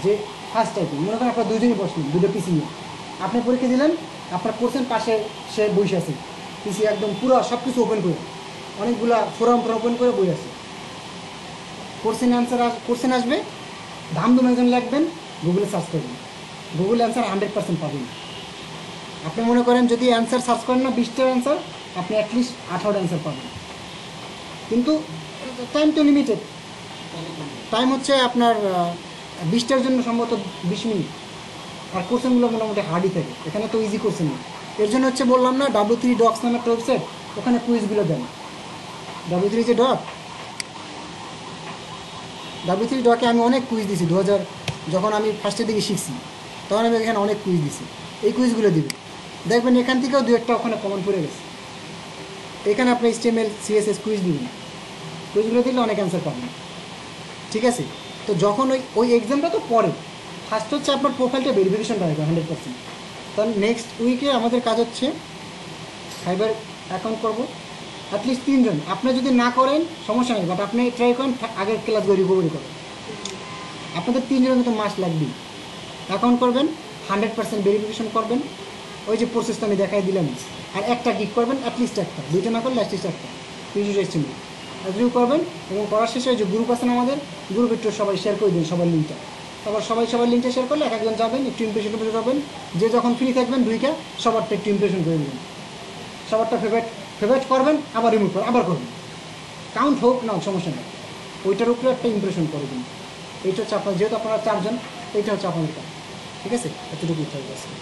S1: যে ফার্স্ট টাইপিং, মনে করেন আপনার 2 জনই বসলেন 2টা পিসি নিয়ে, আপনি পরীক্ষা দিলেন, আপনার কোশ্চেন পাশে সে বসে আছে, পিসি একদম পুরো সব কিছু ওপেন করে, অনেকগুলা ফোরাম ওপেন করে বই আছে, কোশ্চেন আসবে, ধামধুম একজন লিখবেন, গুগলে সার্চ করবেন, গুগল অ্যান্সার 100% পাবেন। আপনি মনে করেন যদি অ্যান্সার সার্চ করেন না 20টার অ্যান্সার, আপনি অ্যাটলিস্ট 18টা অ্যান্সার পাবেন। কিন্তু টাইম তো লিমিটেড, টাইম হচ্ছে আপনার 20টার জন্য সম্ভবত 20 মিনিট, আর কোশ্চেনগুলো মোটামুটি হার্ডই থাকে, এখানে তো ইজি কোশ্চেন না। এর জন্য হচ্ছে বললাম না W3 ডক্স নামে একটা ওয়েবসাইট, ওখানে কুইজগুলো দেন। W3 যে W3 ডকে আমি অনেক কুইজ দিয়েছি, যখন আমি ফার্স্টের দিকে শিখছি তখন আমি এখানে অনেক কুইজ দিয়েছি, এই কুইজগুলো দিবে, দেখবেন এখান থেকেও 2-একটা ওখানে কমন পড়ে গেছে। এখানে আপনি HTML CSS কুইজ দিবেন, কুইজগুলো দিলে অনেক অ্যান্সার পাবেন, ঠিক আছে? তো যখন ওই এক্সামটা তো পরে, ফার্স্ট হচ্ছে আপনার প্রোফাইলটা ভেরিফিকেশনটা হবে 100%। তাহলে নেক্সট উইকে আমাদের কাজ হচ্ছে ফাইবার অ্যাকাউন্ট করবো অ্যাটলিস্ট 3 জন। আপনি যদি না করেন সমস্যা নেই, বাট আপনি ট্রাই করেন আগের ক্লাসগুলো রিকভারি করেন। আপনাদের 3 জনের কিন্তু মাস্ট লাগবেই। অ্যাকাউন্ট করবেন, 100% ভেরিফিকেশন করবেন, ওই যে প্রসেসটা আমি দেখাই দিলাম, আর একটা গিগ করবেন, অ্যাটলিস্ট একটা, দুইটা না করলে অ্যাটলিস্ট একটা ইউজার এস্টিমেট রিভিউ করবেন। এবং করার শেষে ওই যে গ্রুপ আছে না আমাদের, গ্রুপে একটু সবাই শেয়ার করে দিন সবার লিঙ্কটা। তারপর সবাই সবার লিঙ্কটা শেয়ার করলে এক একজন যাবেন, একটু ইমপ্রেশন করবেন, যে যখন ফ্রি থাকবেন ঢুইকা সবারটা একটু ইমপ্রেশন করে দেবেন, সবারটা ফেভারিট করবেন, আবার রিমুভ করবেন, আবার করবেন, কাউন্ট হোক না সমস্যা নেই, ওইটার উপরে একটা ইমপ্রেশন করে দিন। এইটা হচ্ছে আপনার, যেহেতু আপনারা 4 জন, এইটা হচ্ছে আপনাদের কাজ, ঠিক আছে? এতটুকুই থাকবে আজকে।